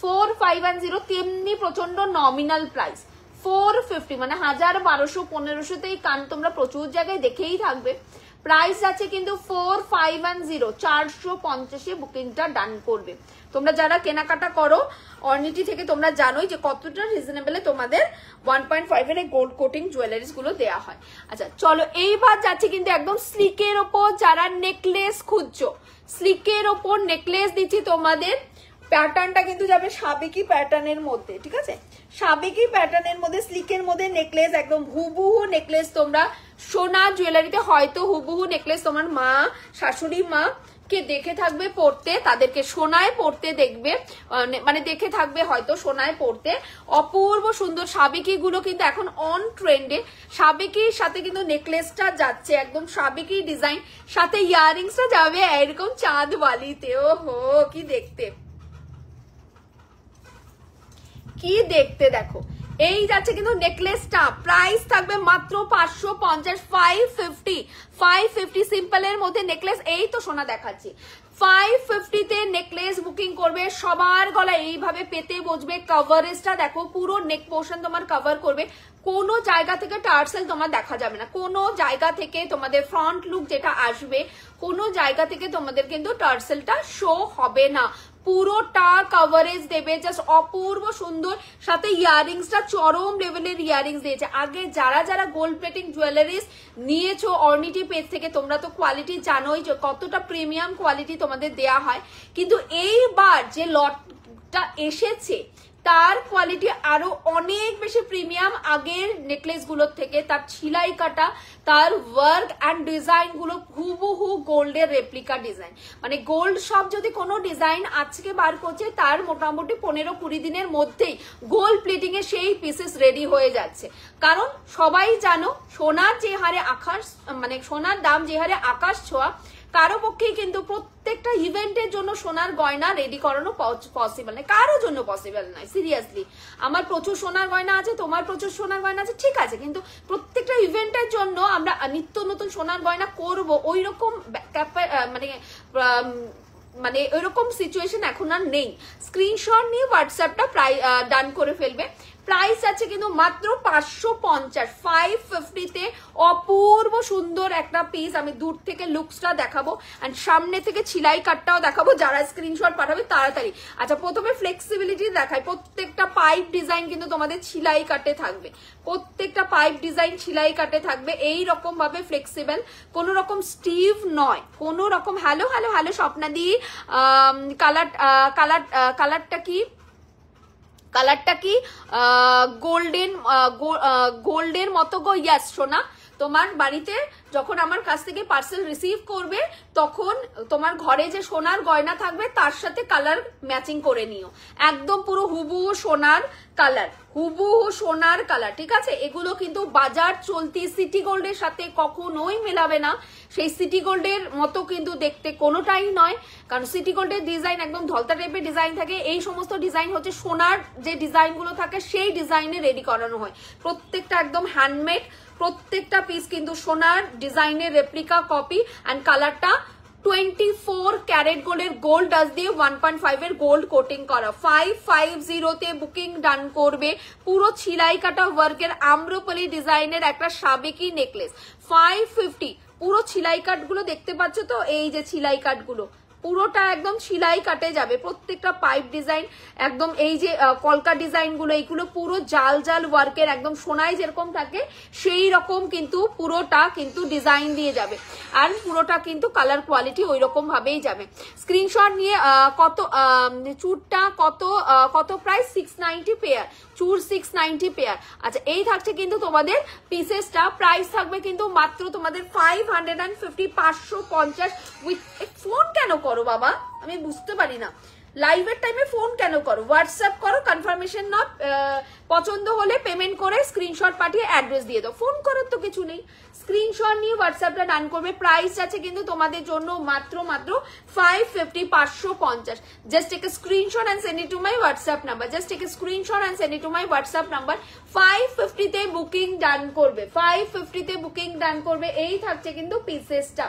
4510, তেমনি প্রচন্ড নমিনাল প্রাইস 450, মানে 1000, 1200, 1500 এই কান তোমরা প্রচুর জায়গায় দেখেই থাকবে। প্রাইস আছে কিন্তু 4510, 450 বুকিংটা ডান করবে। তোমরা যারা কেনাকাটা করো অর্নিটি থেকে তোমরা জানোই যে কতটা রিজনেবলে তোমাদের 1.5 এর গোল্ড কোটিং জুয়েলারিজ গুলো দেওয়া হয়। আচ্ছা চলো, এইবার যাচ্ছে কিন্তু একদম স্লিকের ওপর। যারা নেকলেস খুঁজছো, স্লিকের ওপর নেকলেস দিচ্ছি তোমাদের। প্যাটার্নটা কিন্তু যাবে সাবেকি প্যাটার্নের মধ্যে, ঠিক আছে? সাবেকি প্যাটার্নের মধ্যে স্লিকের মধ্যে নেকলেস, একদম হুবহু নেকলেস। তোমরা সোনা জুয়েলারিতে হয়তো হুবহু নেকলেস তোমার মা, শাশুড়ি মা কে দেখে থাকবে পড়তে, তাদেরকে সোনায় পড়তে দেখবে, মানে দেখে থাকবে হয়তো সোনায় পড়তে। অপূর্ব সুন্দর সাবেকি গুলো কিন্তু এখন অন ট্রেন্ডে। সাবেকির সাথে কিন্তু নেকলেসটা যাচ্ছে একদম সাবেকি ডিজাইন, সাথে ইয়ারিংসটা যাবে এরকম চাঁদ বালিতে। ও হো, কি দেখতে, কি দেখতে দেখো। এই যাচ্ছে কিন্তু নেকলেসটা। প্রাইস থাকবে মাত্র 550, 550 সিম্পলের মধ্যে নেকলেস। এই তো সোনা দেখাচ্ছি, 550 তে নেকলেস বুকিং করবে। সবার গলা এইভাবে পেতে বসবে। কভারেজটা দেখো, পুরো নেক পোর্শন তোমার কভার করবে। কোনো জায়গা থেকে টার্সেল তোমার দেখা যাবে না, কোনো জায়গা থেকে তোমাদের ফ্রন্ট লুক যেটা আসবে, কোনো জায়গা থেকে তোমাদের কিন্তু টার্সেলটা শো হবে না। পুরোটা কভারেজ দেবে, জাস্ট অপূর্ব সুন্দর। সাথে ইয়ারিংসটা চরম লেভেলের ইয়ারিংস দিয়েছে। আগে যারা যারা গোল্ড প্লেটিং জুয়েলারিজ নিয়েছো অর্নিটি পেজ থেকে, তোমরা তো কোয়ালিটি জানোই যে কতটা প্রিমিয়াম কোয়ালিটি তোমাদের দেয়া হয়। কিন্তু এইবার যে লটটা এসেছে তার কোয়ালিটি আরো অনেক বেশি প্রিমিয়াম আগের নেকলেস গুলোর থেকে। তার ছিলাই কাটা, তার ওয়ার্ক অ্যান্ড ডিজাইন গুলো হুবহু গোল্ডের রেপ্লিকা ডিজাইন। মানে গোল্ড সব যদি কোনো ডিজাইন আজকে বার করছে, তার মোটামুটি 15-20 দিনের মধ্যেই গোল্ড প্লেটিং এ সেই পিসেস রেডি হয়ে যাচ্ছে। কারণ সবাই জানো সোনার যে হারে আকাশ, মানে সোনার দাম যে হারে আকাশ ছোঁয়া, কারো পক্ষেই কিন্তু প্রত্যেকটা ইভেন্টের জন্য সোনার গয়না রেডি করানো পসিবল নয়, কারোর জন্য পসিবল নয়। সিরিয়াসলি, আমার প্রচুর সোনার গয়না আছে, তোমার প্রচুর সোনার গয়না আছে, ঠিক আছে, কিন্তু প্রত্যেকটা ইভেন্টের জন্য আমরা নিত্য নতুন সোনার গয়না করব ওই রকম মানে ওইরকম সিচুয়েশন এখন আর নেই। স্ক্রিনশট নিয়ে হোয়াটসঅ্যাপটা প্রায় ডান করে ফেলবে। প্রাইস আছে কিন্তু মাত্র 550, 550-তে অপূর্ব সুন্দর একটা পিস। আমি দূর থেকে লুকসটা দেখাবো এন্ড সামনে থেকে ছিলাই কাটটাও দেখাবো, যারা স্ক্রিনশট পাঠাবে তাড়াতাড়ি। আচ্ছা, প্রথমে ফ্লেক্সিবিলিটি দেখাই। প্রত্যেকটা পাইপ ডিজাইন কিন্তু তোমাদের ছিলাই কাটে থাকবে, প্রত্যেকটা পাইপ ডিজাইন ছিলাই কাটে থাকবে এই রকম ভাবে ফ্লেক্সিবল, কোন রকম স্টিভ নয়, কোন রকম। হ্যালো হ্যালো হ্যালো স্বপ্নাদি, কালারটা কি গোল্ডের মতো গো। ইয়াস সোনা, তোমার বাড়িতে যখন আমার কাছ থেকে পার্সেল রিসিভ করবে তখন তোমার ঘরে যে সোনার গয়না থাকবে তার সাথে কালার ম্যাচিং করে নিও, একদম পুরো হুবহু সোনার কালার, হুবহু সোনার কালার, ঠিক আছে। এগুলো কিন্তু বাজার চলতি সিটি গোল্ডের সাথে কখনোই মেলাবে না, সেই সিটি গোল্ডের মতো কিন্তু দেখতে কোনোটাই নয়, কারণ সিটি গোল্ডের ডিজাইন একদম ধলতা টাইপের ডিজাইন থাকে। এই সমস্ত ডিজাইন হচ্ছে সোনার যে ডিজাইনগুলো থাকে সেই ডিজাইনে রেডি করানো হয়, প্রত্যেকটা একদম হ্যান্ডমেড, প্রত্যেকটা পিস কিন্তু সোনার ডিজাইনের রেপ্লিকা কপি। অ্যান্ড কালারটা 24 ক্যারেট গোল্ডের গোল্ড ডাস্ট দিয়ে 1.5 এর গোল্ড কোটিং করা। 550-তে বুকিং ডান করবে। পুরো ছিলাই কাটা ওয়ার্কের আম্রপলি ডিজাইনের একটা সাবেকি নেকলেস। 550, পুরো ছিলাই কাটগুলো দেখতে পাচ্ছ তো, এই যে ছিলাই কাটগুলো পুরোটা একদম ছিলাই কাটে যাবে। প্রত্যেকটা পাইপ ডিজাইন একদম, এই যে কলকা ডিজাইন গুলো, এইগুলো পুরো জাল জাল ওয়ার্কের, একদম সোনায় যেরকম থাকে সেই রকম কিন্তু পুরোটা কিন্তু ডিজাইন দিয়ে যাবে। আর পুরোটা কিন্তু কালার কোয়ালিটি ওই রকম ভাবেই যাবে। স্ক্রিনশট নিয়ে কত চুরটা কত প্রাইস? 690 পেয়ার, চুর 690 পেয়ার। আচ্ছা, এই থাকছে কিন্তু তোমাদের পিসেসটা, প্রাইস থাকবে কিন্তু মাত্র তোমাদের 550, 550 উইথ। ফোন কেন করো বাবা, আমি বুঝতে পারি না, লাইভের টাইমে ফোন কেন করো? হোয়াটসঅ্যাপ করো, কনফার্মেশন না, পছন্দ হলে পেমেন্ট করে স্ক্রিনশট পাঠিয়ে অ্যাড্রেস দিয়ে দাও। ফোন করার তো কিছু নেই, স্ক্রিনশট নিয়ে হোয়াটসঅ্যাপটা ডান করবে। প্রাইস আছে কিন্তু তোমাদের জন্য মাত্র 550, 550। Just take a screenshot and send it to my WhatsApp number, just take a screenshot and send it to my WhatsApp number. 550-তে বুকিং ডান করবে, 550-তে বুকিং ডান করবে। এই থাকছে কিন্তু পিসেসটা,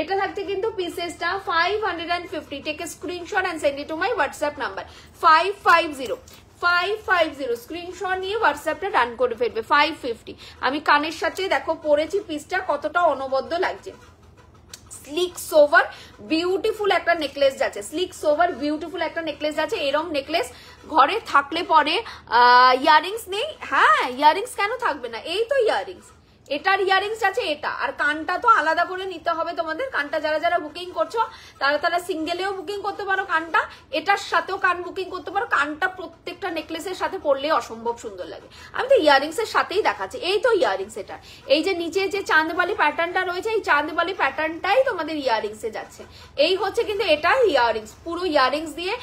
এটা থাকছে কিন্তু পিসেসটা 550। Take a screenshot and send it to my WhatsApp number 550 screenshot নিয়ে হোয়াটসঅ্যাপটা রান করে ফেলবে। 550। আমি কানের সাথে দেখো পরেছি, পিসটা কতটা অনবদ্য লাগছে। স্লিক সোভার বিউটিফুল একটা নেকলেস যাচ্ছে, স্লিক সোভার বিউটিফুল একটা নেকলেস যাচ্ছে। এরকম নেকলেস ঘরে থাকলে পরে ইয়ারিংস নেই, হ্যাঁ ইয়ারিংস কেন থাকবে না, এই তো ইয়ারিংস, এটার ইয়ারিংস আছে এটা, আর কানটা তো আলাদা করে নিতে হবে তোমাদের। কানটা যারা যারা বুকিং করছো তারা সিঙ্গেলেও বুকিং করতে পারো, কানটা এটার সাথেও কান বুকিং করতে পারো। কানটা প্রত্যেকটা নেকলেসের সাথে পরলে অসম্ভব সুন্দর লাগে। আমি তো ইয়ারিংস এর সাথেই দেখাচ্ছি, এই তো ইয়ারিংস এটা। এই যে নিচে যে চাঁদবালি প্যাটার্নটা রয়েছে, এই চাঁদবালি প্যাটার্নটাই তোমাদের ইয়ারিংস এ যাচ্ছে। এই হচ্ছে কিন্তু এটা ইয়ারিংস, পুরো ইয়ারিংস দিয়ে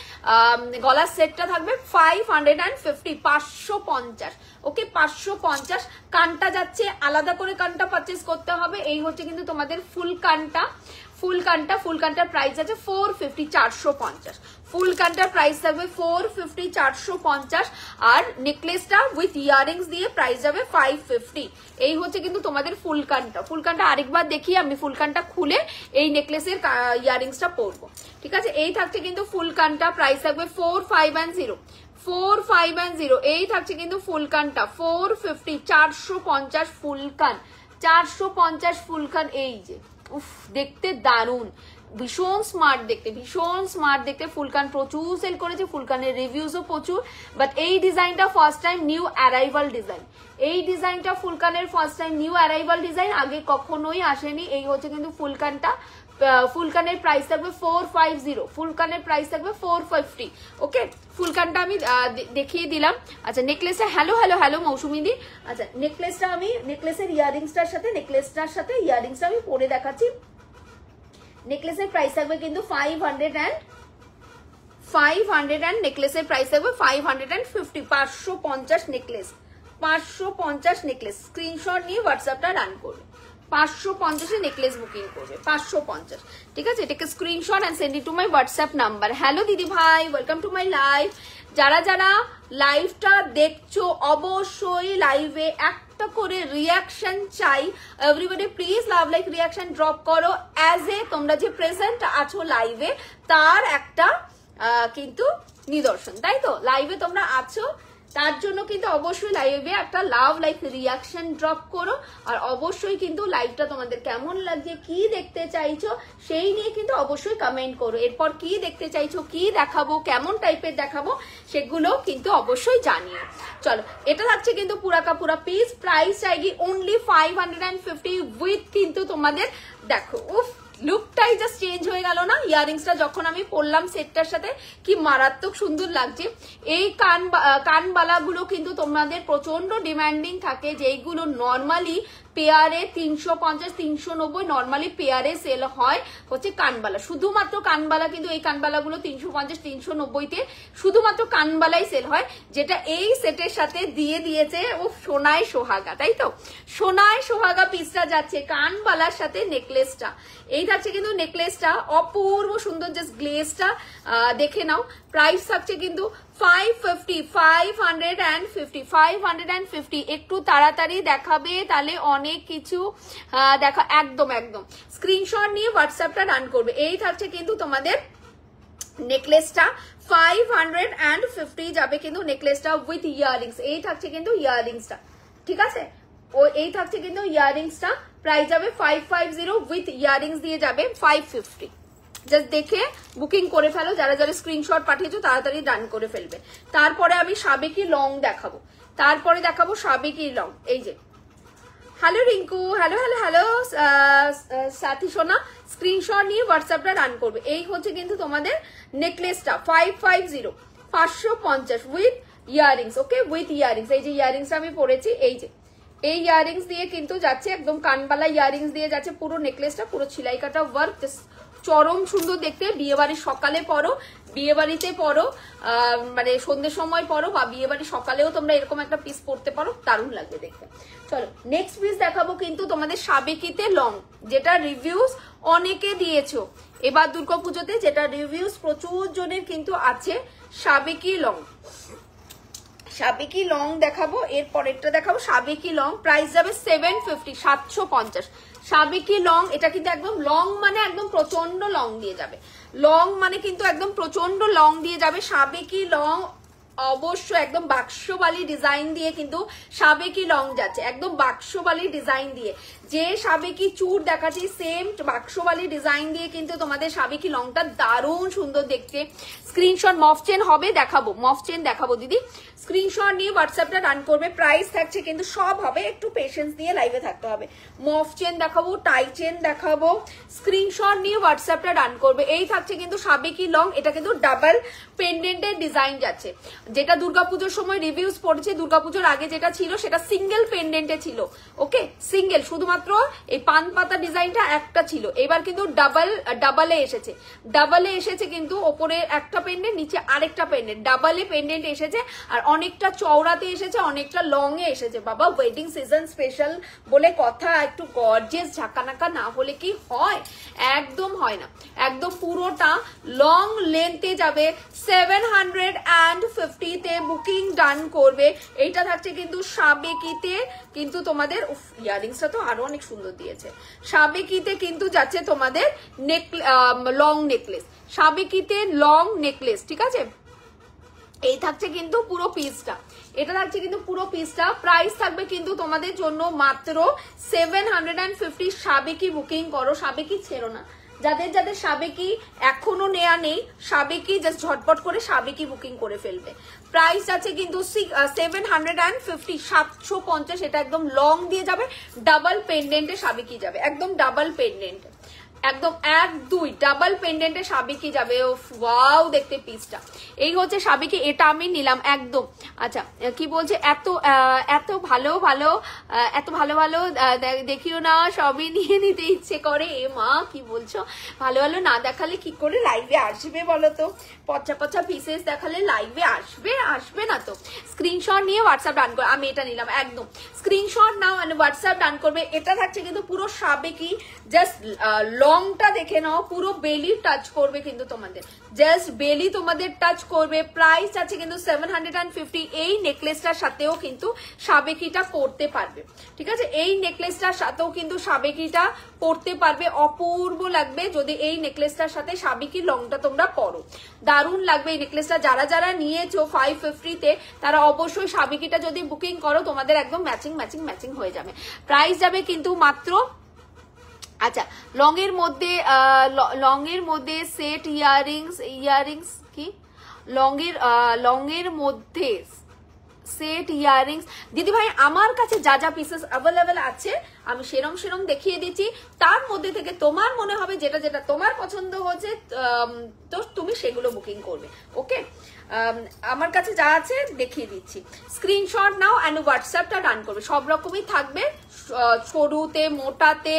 গলার সেটটা থাকবে 550, 550। ওকে, 550। কানটা যাচ্ছে আলাদা করে, কানটা পারচেস করতে হবে। এই হচ্ছে কিন্তু তোমাদের ফুল কানটা, ফুল কানটার প্রাইস আছে 450, 450। ফুল কানটার প্রাইস থাকবে 450, 450। আর নেকলেসটা উইথ ইয়ারিংস দিয়ে প্রাইস যাবে 550। এই হচ্ছে কিন্তু তোমাদের ফুল কানটা। ফুল কানটা আরেকবার দেখি আমি, ফুল কানটা খুলে এই নেকলেসের ইয়ারিংসটা পরবো, ঠিক আছে। এই থাকছে কিন্তু ফুল কানটা, প্রাইস থাকবে 450, 450। এই থাকছে কিন্তু ফুল কানটা 450, 450 ফুল কান, 450 ফুল কান। এই যে উফ, দেখতে দারুন, ভীষণ স্মার্ট দেখতে, ভীষণ স্মার্ট দেখতে। ফুলকান প্রচুর সেল করেছে, ফুলকানের রিভিউজও প্রচুর। বাট এই ডিজাইনটা first time new arrival design, এই ডিজাইনটা ফুলকানের first time new arrival design, আগে কখনোই আসেনি। এই হচ্ছে কিন্তু ফুলকানটা, ফুলকানের প্রাইস থাকবে 450, ফুলকানের প্রাইস থাকবে 450। ওকে, ফুলকানটা আমি দেখিয়ে দিলাম। আচ্ছা, নেকলেসটা হ্যালো হ্যালো হ্যালো মৌসুমিদি। আচ্ছা, নেকলেসটা আমি নেকলেসের ইয়ারিংসটার সাথে ইয়ারিংসটা আমি পরে দেখাচ্ছি। নেকলেসের প্রাইস থাকবে কিন্তু 500 and নেকলেসের প্রাইস থাকবে 550, 550 নেকলেস, 550 নেকলেস। স্ক্রিনশট নিয়ে হোয়াটসঅ্যাপটা রান করবে। 550 নেকলেস বুকিং করবে, 550। ঠিক আছে, এটাকে screenshot and send it to my WhatsApp number. Hello দিদি ভাই, ওয়েলকাম টু মাই লাইভ। যারা যারা লাইভটা দেখছো অবশ্যই লাইভে একটা করে রিয়াকশন চাই। Everybody please love like reaction drop করো, অ্যাজ এ তোমরা যে প্রেজেন্ট আছো লাইভে তার একটা কিন্তু নিদর্শন, তাই তো? লাইভে তোমরা আছো তার জন্য কিন্তু অবশ্যই লাইভে একটা লাভ লাইক রিয়াকশন ড্রপ করো। আর অবশ্যই কিন্তু লাইভটা তোমাদের কেমন লাগছে, কি দেখতে চাইছো সেই নিয়ে কিন্তু অবশ্যই কমেন্ট করো। এরপর কি দেখতে চাইছো, কি দেখাবো, কেমন টাইপের দেখাবো সেগুলো কিন্তু অবশ্যই জানিও। চলো, এটা থাকছে কিন্তু পুরা কা পুরা পিস, প্রাইস চাইগি অনলি 550 উইথ কিন্তু তোমাদের দেখো উফ লুকটাই জাস্ট চেঞ্জ হয়ে গেল না? ইয়ারিংসটা যখন আমি পরলাম সেটটার সাথে কি মারাত্মক সুন্দর লাগছে। এই কানবালাগুলো কিন্তু তোমাদের প্রচন্ড ডিমান্ডিং থাকে, যেইগুলো নর্মালি পেয়ারে 350 390 নর্মালি পেয়ারে সেল হয় হচ্ছে কানবালা, শুধুমাত্র কানবালা। কিন্তু এই কানবালাগুলো 350 390-তে শুধুমাত্র কানবালাই সেল হয়, যেটা এই সেটের সাথে দিয়ে দিয়েছে ও সোনায় সোহাগা, তাই তো? সোনায় সোহাগা পিসটা যাচ্ছে কানবালার সাথে নেকলেসটা। এই থাকছে কিন্তু নেকলেসটা অপূর্ব সুন্দর, জাস্ট গ্লেজটা দেখে নাও। প্রাইস থাকছে কিন্তু 550 একটু তাড়াতাড়ি দেখাবে, তাহলে অনেক কিছু দেখা। একদম একদম স্ক্রিনশট নিয়ে হোয়াটসঅ্যাপটা রান করবে। এই থাকছে কিন্তু তোমাদের নেকলেসটা 550 যাবে কিন্তু নেকলেসটা উইথ ইয়াররিংস। এই থাকছে কিন্তু ইয়াররিংসটা, ঠিক আছে? ও এই থাকছে কিন্তু ইয়াররিংসটা, প্রাইস যাবে 550 উইথ ইয়াররিংস দিয়ে যাবে 550। জাস্ট দেখে বুকিং করে ফেলো, যারা যারা স্ক্রিনশট পাঠিয়েছো তাড়াতাড়ি ডান করে ফেলবে। তারপরে আমি সাবেকি লং দেখাবো, তারপরে দেখাবো সাবেকি লং। এই যে hello Rinku, hello hello hello সাথী সোনা, স্ক্রিনশট নিয়ে হোয়াটসঅ্যাপটা রান করবে। এই হচ্ছে কিন্তু তোমাদের নেকলেসটা 550 with earrings. Okay, with earrings. এই যে ইয়াররিংসটা আমি পরেছি, এই যে এই ইয়াররিংস দিয়ে কিন্তু যাচ্ছে, একদম কানবালা ইয়াররিংস দিয়ে যাচ্ছে পুরো নেকলেসটা, পুরো ছিলাই কাটা ওয়ার্ক, চরম সুন্দর দেখতে। বিয়ে বাড়ির সকালে পরো, বিয়ে বাড়িতে পরো, মানে সন্ধ্যের সময় পরো, বা বিয়ে বাড়ির সকালেও তোমরা এরকম একটা পিস পরতে পারো, দারুণ লাগবে দেখতে। চলো নেক্সট পিস দেখাবো কিন্তু তোমাদের সাবেকিতে লং, যেটা রিভিউস অনেকে দিয়েছো এবার দুর্গাপুজোতে, যেটা রিভিউস প্রচুর জনের কিন্তু আছে। সাবেকি লং, সাবেকি লং দেখাবো, এর পরেরটা দেখাবো সাবেকি লং। প্রাইস যাবে 750। সাবেকি লং, এটা কিন্তু একদম লং মানে একদম প্রচন্ড লং দিয়ে যাবে, লং মানে কিন্তু একদম প্রচন্ড লং দিয়ে যাবে। সাবেকি লং অবশ্য একদম বাক্সবালি ডিজাইন দিয়ে কিন্তু সাবেকি লং যাচ্ছে, একদম বাক্সবালি ডিজাইন দিয়ে। যে সাবেকি চুর দেখাচ্ছি সেম বাক্সবালি ডিজাইন দিয়ে কিন্তু তোমাদের সাবেকি লংটা দারুণ সুন্দর দেখতে। স্ক্রিনশট মফ চেন হবে, দেখাবো মফ চেন দেখাবো দিদি, স্ক্রিনশট নিয়ে হোয়াটসঅ্যাপটা রান করবে। প্রাইস থাকছে কিন্তু সব হবে, একটু পেশেন্স নিয়ে লাইভে থাকতে হবে। মফ চেন দেখাবো, টাই চেন দেখাবো, স্ক্রিনশট নিয়ে হোয়াটসঅ্যাপটা রান করবে। এই থাকছে কিন্তু সাবেকি লং, এটা কিন্তু ডাবল পেন্ডেন্টের ডিজাইন যাচ্ছে, যেটা দুর্গাপুজোর সময় রিভিউস পড়েছে। দুর্গাপুজোর আগে যেটা ছিল সেটা সিঙ্গেল পেন্ডেন্টে ছিল, ওকে সিঙ্গেল, শুধুমাত্র এই পান পাতা ডিজাইনটা একটা ছিল। এবার কিন্তু ডাবলে এসেছে, ডাবলে এসেছে কিন্তু ওপরে একটা পেন্ডেন্ট, নিচে আরেকটা পেন্ডেন্ট, ডাবলে পেন্ডেন্ট এসেছে। আর অনেকটা চওড়াতে এসেছে, অনেকটা লং এ এসেছে। বাবা ওয়েডিং সিজন স্পেশাল বলে কথা, একটু গর্জিয়াস ঝাঁকানাকা না হলে কি হয়? একদম হয় না, একদম পুরোটা লং লেন্থে যাবে। 750-তে বুকিং ডান করবে। এইটা থাকছে কিন্তু সাবেকিতে, কিন্তু তোমাদের ইয়ারিংসটা তো আরো অনেক সুন্দর দিয়েছে। সাবেকিতে কিন্তু যাচ্ছে তোমাদের লং নেকলেস, সাবেকিতে লং নেকলেস, ঠিক আছে? এই থাকছে কিন্তু পুরো পিসটা, এটা থাকছে কিন্তু পুরো পিসটা। প্রাইস থাকবে কিন্তু তোমাদের জন্য মাত্র 750। সাবেকি বুকিং করো, সাবেকি ছেড়ো না। যাদের যাদের সাবেকি এখনো নেয়া নেই, সাবেকি জাস্ট ঝটপট করে সাবেকি বুকিং করে ফেলবে। প্রাইস আছে কিন্তু 750, 750। এটা একদম লং দিয়ে যাবে, ডাবল পেন্ডেন্টে সাবেকি যাবে, একদম ডাবল পেন্ডেন্ট। একদম 1 2 ডাবল পেন্ডেন্টে সাবিকি যাবে। ওয়াও দেখতে পিসটা, এই হচ্ছে সাবিকি, এটা আমি নিলাম একদম। আচ্ছা কি বলছে, এত ভালো ভালো এত ভালো ভালো দেখিও না, সবই নিয়ে নিতে ইচ্ছে করে। এ মা কি বলছো, ভালো ভালো না দেখালে কি করে লাইভে আসবে বলো তো? পচা পচা পিসেস দেখালে লাইভে আসবে না তো। স্ক্রিনশট নিয়ে হোয়াটসঅ্যাপ ডান করবে, আমি এটা নিলাম একদম। স্ক্রিনশট নাও আর হোয়াটসঅ্যাপ ডান করবে। এটা থাকছে কিন্তু পুরো সাবেকি, জাস্ট লংটা দেখে নাও, পুরো বেলি টাচ করবে কিন্তু তোমাদের, জাস্ট বেলি তোমাদের টাচ করবে। প্রাইস আছে কিন্তু 750। এই নেকলেসটার সাথেও কিন্তু সাবেকিটা পরতে পারবে, ঠিক আছে? এই নেকলেসটার সাথেও কিন্তু সাবেকিটা পরতে পারবে, অপূর্ব লাগবে যদি এই নেকলেসটার সাথে সাবেকি লংটা তোমরা পরো, দারুণ লাগবে এই নেকলেসটা। যারা যারা নিয়েছো 550-তে তারা অবশ্যই সাবেকিটা যদি বুকিং করো তোমাদের একদম ম্যাচিং ম্যাচিং ম্যাচিং হয়ে যাবে। প্রাইস যাবে কিন্তু মাত্র, আচ্ছা লংয়ের মধ্যে সেট ইয়ারিংস কি লংয়ের মধ্যে সেট ইয়ারিংস দিদি ভাই আমার কাছে যা যা পিসেস অ্যাভেলেবেল আছে আমি সেরম দেখিয়ে দিচ্ছি। তার মধ্যে থেকে তোমার মনে হবে যেটা যেটা তোমার পছন্দ হচ্ছে তো তুমি সেগুলো বুকিং করবে। ওকে, আমার কাছে যা আছে দেখিয়ে দিচ্ছি। স্ক্রিনশট নাও অ্যান্ড হোয়াটসঅ্যাপটা ডান করবে। সব রকমই থাকবে, সরুতে, মোটাতে,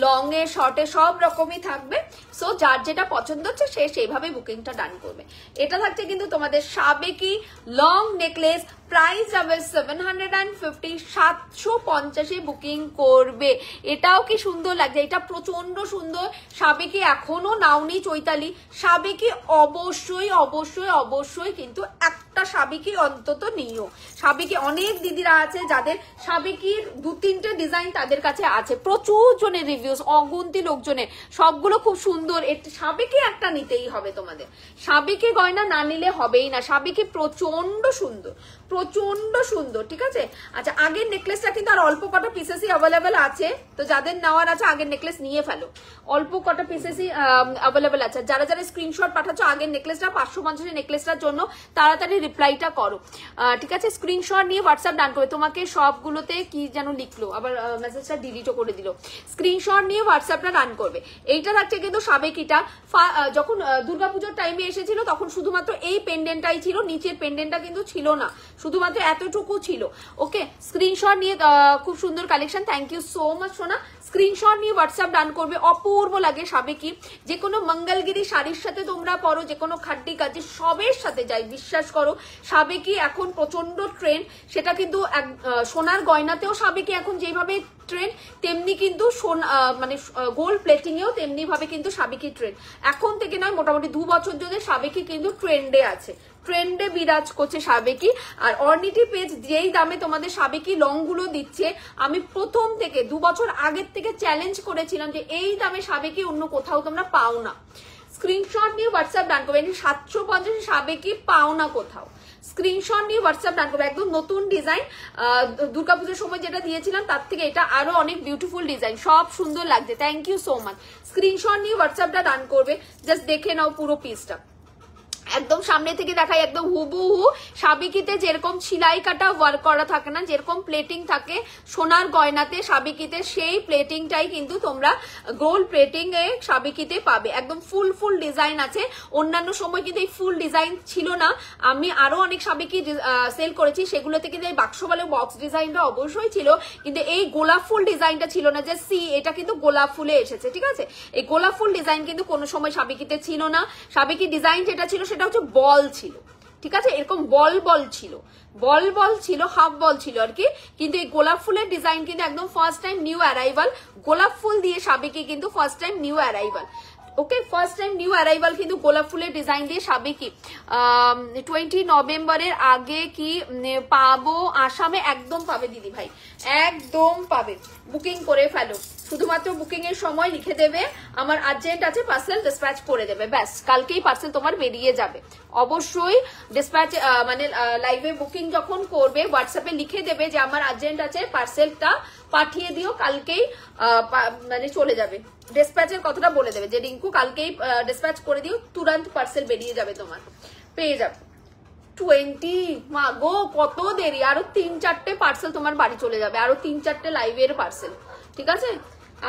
লং এ, শর্টে, সব রকমই থাকবে। সো যার যেটা পছন্দ হচ্ছে সে সেইভাবে বুকিংটা ডান করবে। এটা থাকছে কিন্তু তোমাদের সাবেকি লং নেকলেস, প্রাইস যাবে 750, 750 বুকিং করবে। এটাও কি সুন্দর লাগছে, এটা প্রচন্ড সুন্দর। সাবেকি এখনো নাওনি চৈতালি, সাবেকি অবশ্যই অবশ্যই অবশ্যই কিন্তু একটা সাবেকি অন্তত নিও। সাবেকি অনেক দিদিরা আছে যাদের সাবেকির 2-3টে ডিজাইন তাদের কাছে আছে, প্রচুর জনের রিভিউস, অগুন্তি লোকজনের, সবগুলো খুব সুন্দর। সাবেকি একটা নিতেই হবে তোমাদের, সাবেকি গয়না না নিলে হবেই না। সাবেকি প্রচন্ড সুন্দর, প্রচন্ড সুন্দর, ঠিক আছে? আচ্ছা আগের নেকলেসটা কিন্তু আর অল্প কটা পিসেসই অ্যাভেলেবেল আছে, তো যাদের নেওয়ার আছে আগের নেকলেস নিয়ে ফেলো, অল্প কটা পিসেসই অ্যাভেলেবেল আছে। যারা যারা স্ক্রিনশট পাঠাচ্ছ আগের নেকলেসটা 550 নেকলেসটার জন্য তাড়াতাড়ি রিপ্লাইটা করো, ঠিক আছে? স্ক্রিনশট নিয়ে হোয়াটসঅ্যাপ ডান করবে। তোমাকে সবগুলোতে কি যেন লিখলো, আবার মেসেজটা ডিলিটও করে দিল। স্ক্রিনশট নিয়ে হোয়াটসঅ্যাপটা ডান করবে। এইটা থাকছে কিন্তু সাবেকিটা, যখন দুর্গাপুজোর টাইমে এসেছিল তখন শুধুমাত্র এই পেন্ডেন্টটাই ছিল, নিচের পেন্ডেন্টটা কিন্তু ছিল না, শুধুমাত্র এতটুকু ছিল। ওকে, স্ক্রিনশট নিয়ে খুব সুন্দর collection, thank you so much সোনা। স্ক্রিনশট নিয়ে হোয়াটসঅ্যাপ ডান করবে। অপূর্ব লাগে সাবেকি, যে কোনো মঙ্গলগিরি শাড়ির সাথে তোমরা পরো, যে কোনো খাড্ডি কাজে সবের সাথে যাই, বিশ্বাস করো সাবেকি এখন প্রচন্ড ট্রেন্ড। সেটা কিন্তু সোনার গয়নাতেও সাবেকি এখন যেভাবে ট্রেন্ড, তেমনি কিন্তু মানে গোল্ড প্লেটিং এও তেমনি ভাবে কিন্তু সাবেকি ট্রেন্ড। এখন থেকে নয়, মোটামুটি 2 বছর ধরে সাবেকি কিন্তু ট্রেন্ডে আছে, ট্রেন্ডে বিরাজ করছে সাবেকি। আর অর্নিটি পেজ যেই দামে তোমাদের সাবেকি লং গুলো দিচ্ছে, আমি প্রথম থেকে 2 বছর আগের থেকে চ্যালেঞ্জ করেছিলাম যে এই দামে সাবেকি অন্য কোথাও তোমরা পাও না। স্ক্রিনশট নিয়ে হোয়াটসঅ্যাপ ডান করবে, 750 সাবেকি পাও না কোথাও। স্ক্রিনশট নিয়ে হোয়াটসঅ্যাপ ডান করবে। একদম নতুন ডিজাইন, দুর্গাপুজোর সময় যেটা দিয়েছিলাম তার থেকে এটা আরো অনেক বিউটিফুল ডিজাইন, সব সুন্দর লাগছে। Thank you so much. Screenshot নিয়ে হোয়াটসঅ্যাপটা ডান করবে, জাস্ট দেখে নাও পুরো পিসটা। একদম সামনে থেকে দেখাই, একদম হুবহু সাবেকিতে যেরকম সেলাই কাটা ওয়ার্ক করা থাকে না, যেরকম প্লেটিং থাকে সোনার গয়নাতে সাবেকিতে, সেই প্লেটিংটাই কিন্তু তোমরা গোল্ড প্লেটিং এ সাবেকিতে পাবে। একদম ফুল ডিজাইন আছে। অন্যান্য সময় কিন্তু এই ফুল ডিজাইন ছিল না, আমি আরো অনেক সাবেকি সেল করেছি, সেগুলোতে কিন্তু এই বাক্স বলে বক্স ডিজাইনটা অবশ্যই ছিল, কিন্তু এই গোলাপ ফুল ডিজাইনটা ছিল না। যে এটা কিন্তু গোলাপ ফুলে এসেছে, ঠিক আছে? এই গোলাপ ফুল ডিজাইন কিন্তু কোনো সময় সাবেকিতে ছিল না। সাবেকি ডিজাইন যেটা ছিল সেটা হচ্ছে বল ছিল, ঠিক আছে? এরকম বল ছিল, হাফ বল ছিল আর কি। কিন্তু এই গোলাপ ফুলের ডিজাইন কিন্তু একদম ফার্স্ট টাইম নিউ অ্যারাইভাল, গোলাপ ফুল দিয়ে সাবেকি কিন্তু ফার্স্ট টাইম নিউ অ্যারাইভাল। ওকে, ফার্স্ট টাইম নিউ অ্যারাইভাল কিন্তু গোলাপ ফুলের ডিজাইন দিয়ে সাবেকি। 20 নভেম্বরের আগে কি পাবো? আসামে একদম পাবে দিদি ভাই, একদম পাবে। বুকিং করে ফেলো, শুধুমাত্র বুকিং এর সময় লিখে দেবে আমার আর্জেন্ট আছে, পার্সেল ডিসপ্যাচ করে দেবে, ব্যাস কালকেই পার্সেল তোমার বেরিয়ে যাবে। অবশ্যই ডিসপ্যাচ মানে লাইভে বুকিং যখন করবে হোয়াটসঅ্যাপে লিখে দেবে যে আমার আর্জেন্ট আছে, পার্সেলটা পাঠিয়ে দিও, কালকেই মানে চলে যাবে। ডিসপ্যাচের কথাটা বলে দেবে যে রিঙ্কু কালকেই ডিসপ্যাচ করে দিও, তুরন্ত পার্সেল বেরিয়ে যাবে, তোমার পেয়ে যাবে। 20 মা গো, কত দেরি, আরো 3-4টে পার্সেল তোমার বাড়ি চলে যাবে, আরো 3-4টে লাইভের পার্সেল, ঠিক আছে?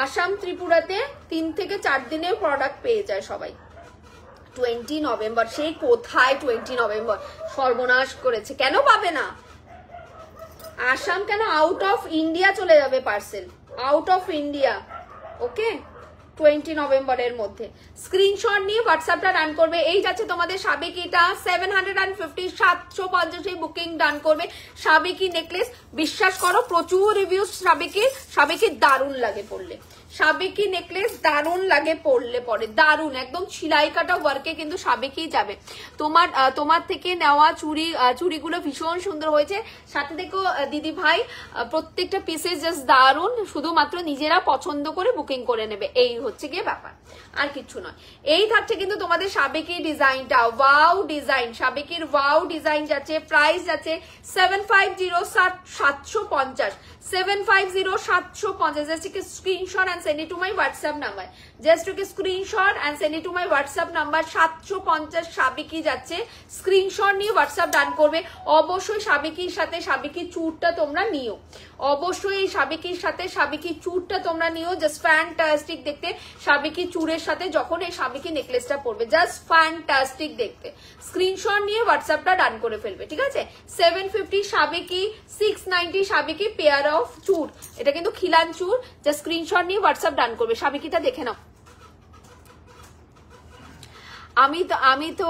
আসাম ত্রিপুরাতে 3 থেকে 4 দিনেও প্রোডাক্ট পেয়ে যায় সবাই। 20 নভেম্বর, সেই কোথায় 20 নভেম্বর, সর্বনাশ করেছে। কেন পাবে না? আসাম কেন, আউট অফ ইন্ডিয়া চলে যাবে পার্সেল, আউট অফ ইন্ডিয়া। ওকে, 20 নভেম্বরের মধ্যে স্ক্রিনশট নিয়ে হোয়াটসঅ্যাপটা রান করবে। এই যাচ্ছে তোমাদের সাবেকিটা 750, 750 বুকিং ডান করবে। সাবেকি নেকলেস, বিশ্বাস করো প্রচুর রিভিউজ সাবেকি দারুণ লাগে পড়লে, সাবেকি নেকলেস দারুণ লাগে পড়লে পরে, দারুণ একদম ছিলাই কাটা ওয়ার্কে কিন্তু সাবেকি যাবে। তোমার থেকে নেওয়া চুড়িগুলো ভীষণ সুন্দর হয়েছে। সাথে দেখো দিদি ভাই প্রত্যেকটা পিসেস জাস্ট দারুণ, শুধুমাত্র নিজেরা পছন্দ করে বুকিং করে নেবে, এই হচ্ছে গিয়ে ব্যাপার, আর কিছু নয়। এই থাকছে কিন্তু তোমাদের সাবেকি ডিজাইনটা, ওয়াও ডিজাইন, সাবেকির ওয়াও ডিজাইন যাচ্ছে। প্রাইস যাচ্ছে 750, 750, 750, just take a screenshot and send it to my WhatsApp number. Just take a screenshot and send it to my WhatsApp number. 750 সাবেকি যাচ্ছে, স্ক্রিনশট নিয়ে হোয়াটসঅ্যাপ ডান করবে। অবশ্যই সাবেকির সাথে সাবেকি চুরটা তোমরা নিও, অবশ্যই এই সাবেকির সাথে সাবেকি চুরটা তোমরা নিও, জাস্ট ফ্যান্টাস্টিক দেখতে। সাবেকি চুরের সাথে যখন এই সাবেকি নেকলেসটা পরবে, জাস্ট ফ্যান্টাস্টিক দেখতে। স্ক্রিনশট নিয়ে হোয়াটসঅ্যাপটা ডান করে ফেলবে, ঠিক আছে। 750 সাবেকি, 690 সাবেকি পেয়ার অফ চুর, এটা কিন্তু খিলান চুর। জাস্ট স্ক্রিনশট নিয়ে হোয়াটসঅ্যাপ ডান করবে। সাবেকিটা দেখে নাও। আমি তো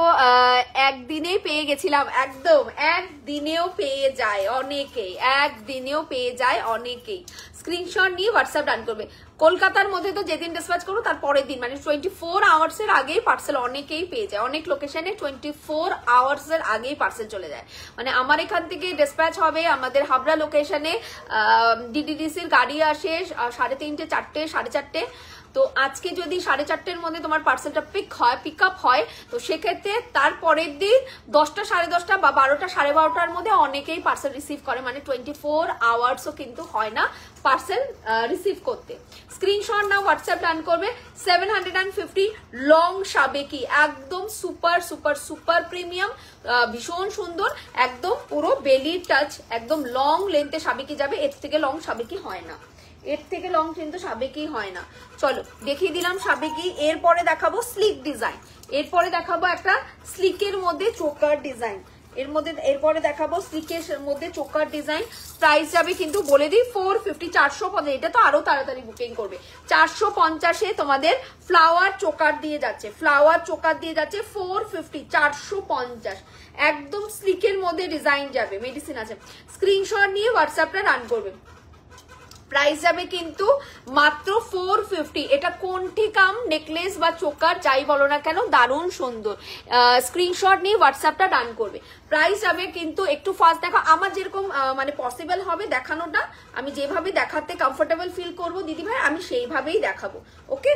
একদিনেই পেয়ে গেছিলাম, একদম একদিনেও পেয়ে যায় অনেকেই, একদিনেও পেয়ে যায় অনেকেই। স্ক্রিনশট নিয়ে হোয়াটসঅ্যাপ ডান করবে। কলকাতার মধ্যে তো যেদিন ডিসপ্যাচ করবো তার পরের দিন, মানে 24 আওয়ার্স এর আগেই পার্সেল অনেকেই পেয়ে যায়। অনেক লোকেশনে 24 আওয়ার্স এর আগেই পার্সেল চলে যায়। মানে আমার এখান থেকে ডিসপ্যাচ হবে, আমাদের হাবড়া লোকেশনে ডিডিডিসির গাড়ি আসে 3:30, 4টে, 4:30। তো আজকে যদি 4:30-র মধ্যে তোমার পার্সেলটা পিক আপ হয়, তো সেক্ষেত্রে তার পরের দিন 10টা, 10:30 বা 12টা, 12:30টার মধ্যে অনেকেই পার্সেল রিসিভ করে। মানে 24 আওয়ার্সও কিন্তু হয় না পার্সেল রিসিভ করতে। স্ক্রিনশট নাও, হোয়াটসঅ্যাপ ডান করবে। 750 লং সাবেকি, একদম সুপার সুপার সুপার প্রিমিয়াম, ভীষণ সুন্দর, একদম পুরো বেলির টাচ, একদম লং লেন্থে সাবেকি যাবে। এর থেকে লং সাবেকি হয় না, এর থেকে লং কিন্তু সাবেকি হয় না। চলো দেখিয়ে দিলাম সাবেকি। এরপরে দেখাবো স্লিক ডিজাইন, এরপরে দেখাবো একটা স্লিকের মধ্যে চোকার ডিজাইন, এরপরে দেখাবো স্লিকের মধ্যে চোকার ডিজাইন। প্রাইস যাবে কিন্তু বলে দিই 450, 450। এটা তো আরো তাড়াতাড়ি বুকিং করবে। 450-এ তোমাদের ফ্লাওয়ার চোকার দিয়ে যাচ্ছে, ফ্লাওয়ার চোকার দিয়ে যাচ্ছে 450, 450। একদম স্লিকের মধ্যে ডিজাইন যাবে, মেডিসিন আছে। স্ক্রিনশট নিয়ে হোয়াটসঅ্যাপটা রান করবে। প্রাইস যাবে কিন্তু মাত্র 450। এটা কোনটি কাম নেকলেস বা চোকার যাই বলো না কেন, দারুণ সুন্দর। স্ক্রিনশট নিয়ে হোয়াটসঅ্যাপটা ডান করবে। প্রাইস যাবে কিন্তু একটু ফাস্ট দেখো, আমার যেরকম মানে পসিবল হবে দেখানোটা, আমি যেভাবে দেখাতে কমফোর্টেবল ফিল করবো দিদি ভাই, আমি সেইভাবেই দেখাবো। ওকে,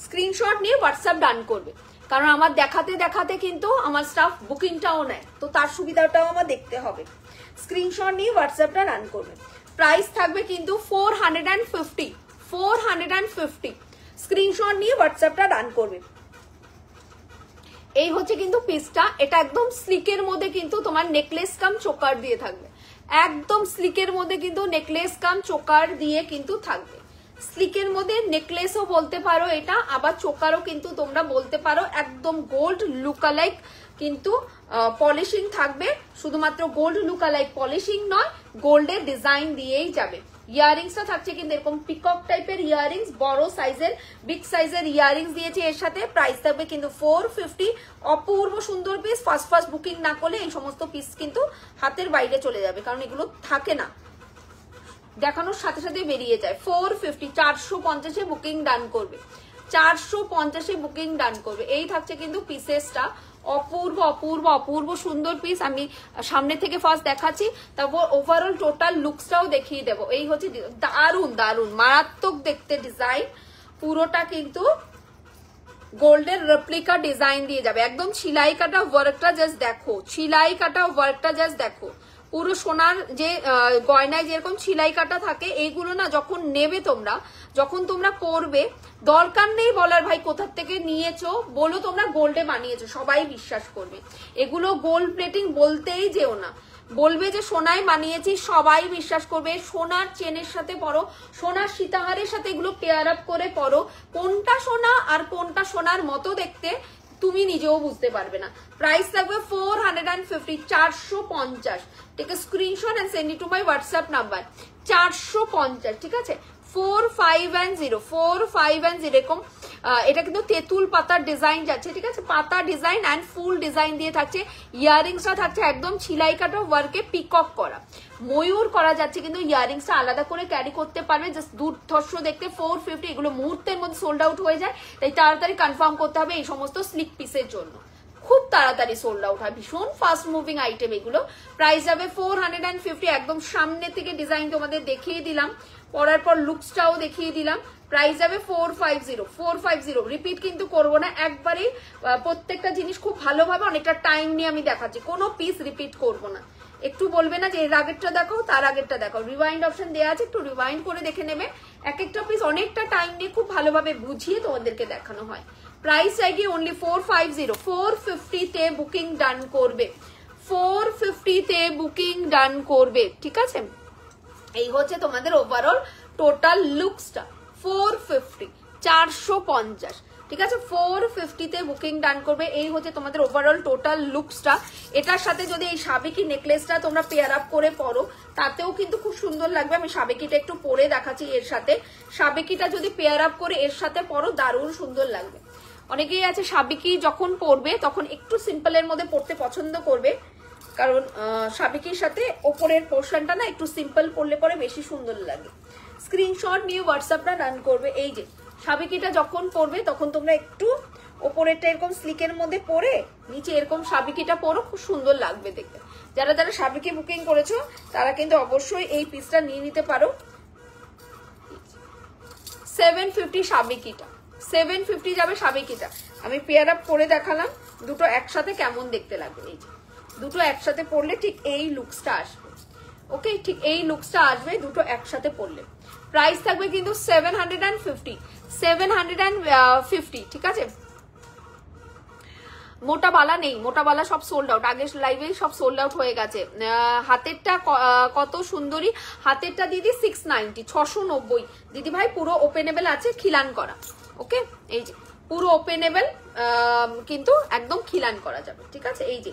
স্ক্রিনশট নিয়ে হোয়াটসঅ্যাপ ডান করবে, কারণ আমার দেখাতে দেখাতে কিন্তু আমার স্টাফ বুকিংটাও নেয়, তো তার সুবিধাটাও আমার দেখতে হবে। স্ক্রিনশট নিয়ে হোয়াটসঅ্যাপটা রান করবে। প্রাইস থাকবে কিন্তু 450, 450। স্ক্রিনশট নিয়ে হোয়াটসঅ্যাপটা রান করবে। এই হচ্ছে কিন্তু পিসটা, এটা একদম স্লিকের মধ্যে কিন্তু তোমার নেকলেস কাম চোকার দিয়ে থাকবে, একদম স্লিকের মধ্যে কিন্তু নেকলেস কাম চোকার দিয়ে কিন্তু থাকবে। স্লিকের মধ্যে নেকলেসও বলতে পারো এটা, আবার চোকারও কিন্তু তোমরা বলতে পারো। একদম গোল্ড লুকালাইক কিন্তু পলিশিং থাকবে, শুধুমাত্র গোল্ড লুকালাইক পলিশিং নয়, গোল্ডের ডিজাইন দিয়েই যাবে। ইয়ারিংসটা থাকছে কিন্তু এরকম পিকক টাইপের ইয়ারিংস, বড় সাইজের, বিগ সাইজের ইয়ারিংস দিয়েছে এর সাথে। প্রাইস থাকবে কিন্তু 450। অপূর্ব সুন্দর পিস, ফার্স্ট বুকিং না করলে এই সমস্ত পিস কিন্তু হাতের বাইরে চলে যাবে, কারণ এগুলো থাকে না, দেখানোর সাথে সাথে বেরিয়ে যায়। 450, 450-এ বুকিং ডান করবে, 450-এ বুকিং ডান করবে। এই থাকছে কিন্তু পিসেসটা, অপূর্ব অপূর্ব অপূর্ব সুন্দর পিস। আমি সামনে থেকে ফার্স্ট দেখাচ্ছি, তারপর ওভারঅল টোটাল লুকসটাও দেখিয়ে দেবো। এই হচ্ছে দারুণ দারুণ মারাত্মক দেখতে ডিজাইন, পুরোটা কিন্তু গোল্ডের রেপ্লিকা ডিজাইন দিয়ে যাবে। একদম ছিলাই কাটা ওয়ার্কটা জাস্ট দেখো, ছিলাই কাটা ওয়ার্কটা জাস্ট দেখো, পুরো সোনার যে গয়নায় যেরকম ছিলাই কাটা থাকে এইগুলো না যখন নেবে তোমরা, যখন তোমরা পরবে, দরকার নেই বলার ভাই কোথা থেকে নিয়েছো, বলো তোমরা গোল্ডে বানিয়েছো, সবাই বিশ্বাস করবে। এগুলো গোল্ড প্লেটিং বলতেই যেও না, বলবে যে সোনায় বানিয়েছি, সবাই বিশ্বাস করবে। সোনার চেনের সাথে পরো, সোনার সীতাহারের সাথে এগুলো পেয়ার আপ করে পরো, কোনটা সোনা আর কোনটা সোনার মতো দেখতে তুমি নিজেও বুঝতে পারবে না। প্রাইস থাকবে 450, 450। Take a screenshot and send it to my WhatsApp number, 450, ঠিক আছে। 4510 এরকম। এটা কিন্তু তেঁতুল পাতার ডিজাইন যাচ্ছে, ঠিক আছে, পাতা ডিজাইন অ্যান্ড ফুল ডিজাইন দিয়ে থাকছে। ইয়ারিংসটা থাকছে একদম ছিলাই কাটা ওয়ার্কে পিকক করা, ময়ূর করা যাচ্ছে, কিন্তু ইয়ারিংসটা আলাদা করে ক্যারি করতে পারবে। জাস্ট দুর্ধর্ষ দেখতে। 450, এগুলো মুহূর্তের মধ্যে সোল্ড আউট হয়ে যায়, তাই তাড়াতাড়ি কনফার্ম করতে হবে এই সমস্ত স্লিক পিসের জন্য। খুব তাড়াতাড়ি সোল্ড আউট হয়, ভীষণ ফাস্ট মুভিং আইটেম এগুলো। প্রাইস যাবে 450। একদম সামনে থেকে ডিজাইন তোমাদের দেখিয়ে দিলাম, পরার পর লুকসটাও দেখিয়ে দিলাম। প্রাইস যাবে 450। রিপিট কিন্তু করবো না, একবারেই প্রত্যেকটা জিনিস খুব ভালোভাবে অনেকটা টাইম নিয়ে আমি দেখাচ্ছি, কোনো পিস রিপিট করবো না। একটু বলবে না যে এর আগেরটা দেখাও, তার আগেরটা দেখাও, রিওয়াইন্ড অপশন দেওয়া আছে, একটু রিওয়াইন্ড করে দেখে নেবে। এক একটা পিস অনেকটা টাইম নিয়ে খুব ভালোভাবে বুঝিয়ে তোমাদেরকে দেখানো হয়। প্রাইস চাইকি অনলি 450। 450-তে বুকিং ডান করবে, 450-তে বুকিং ডান করবে, ঠিক আছে। এই হচ্ছে তোমাদের ওভারঅল টোটাল লুকসটা। 450, 450, ঠিক আছে। 450-তে বুকিং ডান করবে। এই হচ্ছে তোমাদের ওভারঅল টোটাল লুকসটা। এটার সাথে যদি এই সাবেকি নেকলেসটা তোমরা পেয়ার আপ করে পরো, তাতেও কিন্তু খুব সুন্দর লাগবে। আমি সাবেকিটা একটু পরে দেখাচ্ছি এর সাথে। সাবেকিটা যদি পেয়ার আপ করে এর সাথে পরো, দারুণ সুন্দর লাগবে। অনেকেই আছে সাবেকি যখন পরবে তখন একটু সিম্পলের মধ্যে পরতে পছন্দ করবে, কারণ সাবেকির সাথে ওপরের পোর্শনটা না একটু সিম্পল পরলে পরে বেশি সুন্দর লাগে। স্ক্রিনশট নিয়ে হোয়াটসঅ্যাপটা রান করবে। এই যে সাবেকিটা যখন পরবে তখন তোমরা একটু ওপরেরটা এরকম স্লিকের মধ্যে পরে নিচে এরকম সাবেকিটা পরো, খুব সুন্দর লাগবে দেখতে। যারা যারা সাবেকি বুকিং করেছো তারা কিন্তু অবশ্যই এই পিসটা নিয়ে নিতে পারো। 750 সাবেকিটা, 750 যাবে সাবেকিটা। আমি পেয়ার আপ করে দেখালাম দুটো একসাথে কেমন দেখতে লাগবে। এই যে দুটো একসাথে পরলে ঠিক এই লুকসটা আসবে, ওকে, ঠিক এই লুকসটা আসবে দুটো একসাথে পরলে। প্রাইস থাকবে কিন্তু 750, ঠিক আছে। মোটা বালা নেই, মোটা বালা সব সোল্ড আউট, আগের লাইভে সব সোল্ড আউট হয়ে গেছে। হাতেরটা কত সুন্দরী, হাতেরটা দিদি 690, 690 দিদি ভাই, পুরো ওপেনেবল আছে, খিলান করা, ওকে। এই যে পুরো ওপেনেবল, কিন্তু একদম খিলান করা যাবে, ঠিক আছে। এই যে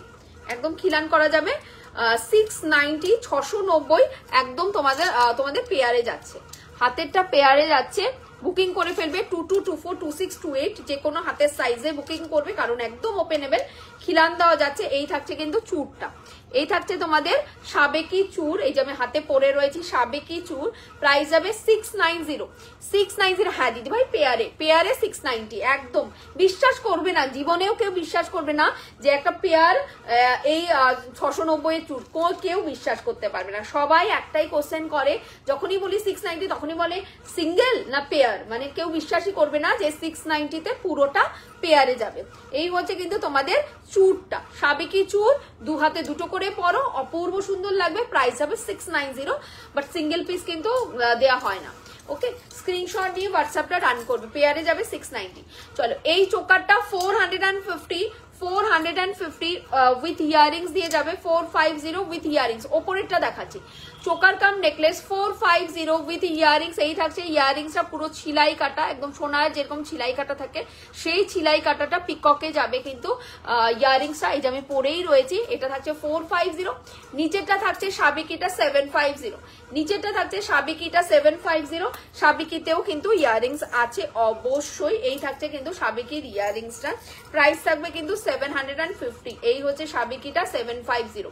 একদম খিলান করা যাবে। 690, 690 একদম তোমাদের পেয়ারে যাচ্ছে, হাতেরটা পেয়ারে যাচ্ছে। বুকিং করে ফেলবে 22242628, যে কোনো হাতের সাইজে বুকিং করবে, কারণ একদম ওপেনেবল, খিলান দেওয়া যাচ্ছে। এই থাকছে কিন্তু চুরটা, এই থাকছে তোমাদের সাবেকি চুর, এই যে আমি হাতে পরে রয়েছি সাবেকি চুর। প্রাইস যাবে 690। হ্যাঁ দিদি ভাই, পেয়ারে 690। একদম বিশ্বাস করবে না, জীবনেও কেউ বিশ্বাস করবে না যে একটা পেয়ার এই 690 চুর, কেউ বিশ্বাস করতে পারবে না। সবাই একটাই কোশ্চেন করে, যখনই বলি 690 তখনই বলে সিঙ্গেল না পেয়ার, মানে কেউ বিশ্বাসই করবে না যে 690-তে পুরোটা পেয়ারে যাবে। এই হচ্ছে কিন্তু তোমাদের চুরটা, সাবেকি চুর, দু হাতে দুটো করে পরো, অপূর্ব সুন্দর লাগবে। প্রাইস হবে 690, বাট সিঙ্গেল পিস কিন্তু দেয়া হয় না, ওকে। স্ক্রিনশট দিয়ে হোয়াটসঅ্যাপটা রান করবে। পেয়ারে যাবে 690। চলো, এই চোকারটা 450 উইথ ইয়ারিংস দিয়ে যাবে। 450 উইথ ইয়ারিংস। ওপরেরটা দেখাচ্ছি, choker cum necklace 450 with earrings. এই থাকছে ইয়ারিংসটা পুরো ছিলাই কাটা, একদম সোনার যেরকম ছিলাই কাটা থাকে সেই ছিলাই কাটাটা পিককে যাবে কিন্তু ইয়ারিংসটা। এই যে আমি পরেই রয়েছি, এটা থাকছে 450। নিচেরটা থাকছে সাবেকিটা 750, নিচেরটা থাকছে সাবেকিটা 750। সাবেকিতেও কিন্তু ইয়ারিংস আছে অবশ্যই। এই থাকছে কিন্তু সাবেকির ইয়ারিংসটা। প্রাইস থাকবে কিন্তু 750। এই হচ্ছে সাবেকিটা 750।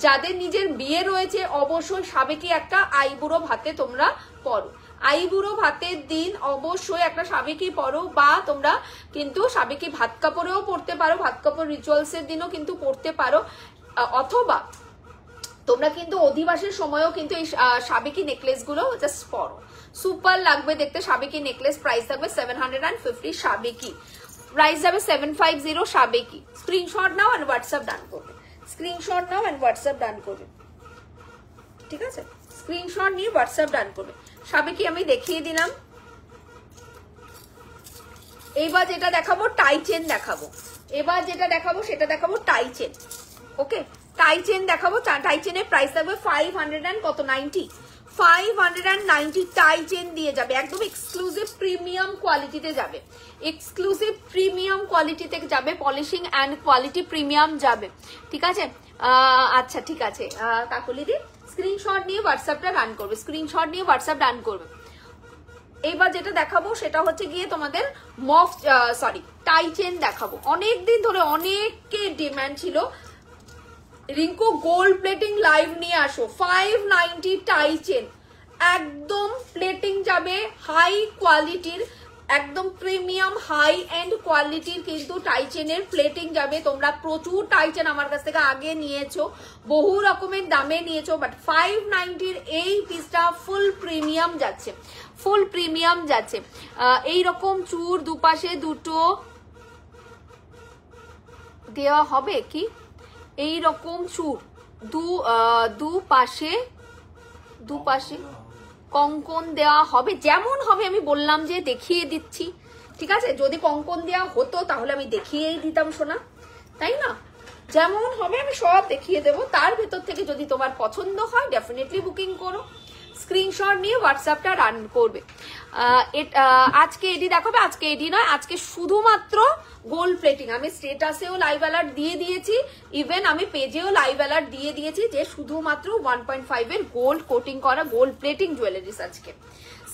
যাদের নিজের বিয়ে রয়েছে অবশ্যই সাবেকি একটা আইবুড়ো ভাতে তোমরা পরো, আইবুড়ো ভাতের দিন অবশ্যই একটা সাবেকি পরো, বা তোমরা কিন্তু সাবেকি ভাত কাপড়েও পরতে পারো, ভাত কাপড় রিচুয়ালস এর দিনও কিন্তু পরতে পারো, অথবা তোমরা কিন্তু অধিবাসের সময়ও কিন্তু এই সাবেকি নেকলেস গুলো জাস্ট পরো, সুপার লাগবে দেখতে। সাবেকি নেকলেস প্রাইস থাকবে 750 সাবেকি, প্রাইস যাবে 750 সাবেকি। স্ক্রিনশট নাও এন্ড হোয়াটসঅ্যাপ ডান করবে, স্ক্রিনশট নাও এন্ড হোয়াটসঅ্যাপ ডান করবে। ঠিক আছে, স্ক্রিনশট নিয়ে হোয়াটসঅ্যাপ ডান করবে। সাবেকি আমি দেখিয়ে দিলাম। এইবার যেটা দেখাবো টাই চেন দেখাবো, এবার যেটা দেখাবো সেটা দেখাবো টাই চেন। ওকে, টাই চেন দেখাবো। টাই চেনের প্রাইস থাকবে 500 and কত 90, 590 টাই চেন দিয়ে যাবে, একদম এক্সক্লুসিভ প্রিমিয়াম কোয়ালিটিতে যাবে, এক্সক্লুসিভ প্রিমিয়াম কোয়ালিটিতে যাবে, পলিশিং অ্যান্ড কোয়ালিটি প্রিমিয়াম যাবে। ঠিক আছে, আচ্ছা ঠিক আছে কাকুলিদি, স্ক্রিনশট নিয়ে হোয়াটসঅ্যাপটা রান করবে, স্ক্রিনশট নিয়ে হোয়াটসঅ্যাপ রান করবে। এইবার যেটা দেখাবো সেটা হচ্ছে গিয়ে তোমাদের মফ সরি টাই চেন দেখাবো। অনেকদিন ধরে অনেকের ডিমান্ড ছিল রিঙ্কু গোল্ড প্লেটিং লাইভ নিয়ে আসো, 590 টাই চেন, একদম প্লেটিং যাবে হাই কোয়ালিটির, একদম প্রিমিয়াম হাই এন্ড কোয়ালিটির কিন্তু টাই চেনের প্লেটিং যাবে। তোমরা প্রচুর টাই চেন আমার কাছ থেকে আগে নিয়েছো, বহু রকমের দামে নিয়েছো, বাট 590 এই পিসটা ফুল প্রিমিয়াম যাচ্ছে, ফুল প্রিমিয়াম যাচ্ছে। এইরকম চূড় দুপাশে দুটো দেওয়া হবে কি, এই রকম চূড় দুপাশে কঙ্কন দেওয়া হবে, যেমন হবে আমি বললাম যে দেখিয়ে দিচ্ছি। ঠিক আছে, যদি কঙ্কন দেওয়া হতো তাহলে আমি দেখিয়েই দিতাম সোনা, তাই না? যেমন হবে আমি সব দেখিয়ে দেবো। তার ভেতর থেকে যদি তোমার পছন্দ হয় ডেফিনেটলি বুকিং করো, স্ক্রিনশট নিয়ে হোয়াটসঅ্যাপটা রান করবে। আজকে এডি দেখাবে, আজকে এডি নয়, আজকে শুধুমাত্র গোল্ড প্লেটিং। আমি স্টেটাসেও লাইভ অ্যালার্ট দিয়ে দিয়েছি, ইভেন আমি পেজেও লাইভ অ্যালার্ট দিয়ে দিয়েছি যে শুধুমাত্র 1.5 এর গোল্ড কোটিং করা গোল্ড প্লেটিং জুয়েলারিস আজকে।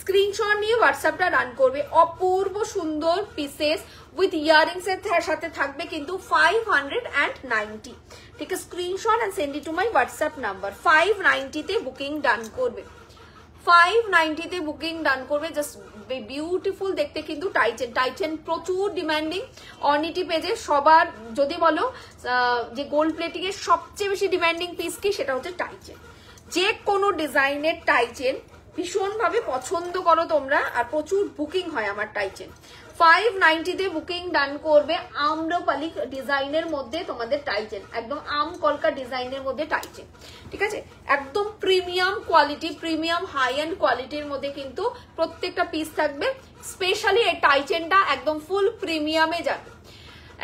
স্ক্রিনশট নিয়ে হোয়াটসঅ্যাপটা রান করবে। অপূর্ব সুন্দর পিসেস উইথ ইয়ারিংস এর সাথে থাকবে কিন্তু 590। ঠিক আছে, screenshot and send it to my WhatsApp number. 590 তে বুকিং ডান করবে, 590 তে বুকিং ডান করবে। জাস্ট বিউটিফুল দেখতে কিন্তু টাইচেন, টাইচেন প্রচুর ডিমান্ডিং অর্নিটি পেজে। সবার যদি বলো যে গোল্ড প্লেটিং এর সবচেয়ে বেশি ডিমান্ডিং পিস কি, সেটা হচ্ছে টাইচেন। যে কোনো ডিজাইনের টাইচেন ভীষণ ভাবে পছন্দ করো তোমরা, আর প্রচুর বুকিং হয় আমার টাইচেন। 590 তে বুকিং ডান করবে। আম্রপালি ডিজাইনের মধ্যে তোমাদের টাইচেন, একদম আম কলকা ডিজাইনের মধ্যে টাইচেন। ঠিক আছে, একদম premium quality, premium high end কোয়ালিটির মধ্যে কিন্তু প্রত্যেকটা পিস থাকবে। স্পেশালি এই টাইচেনটা একদম ফুল প্রিমিয়ামে যাবে,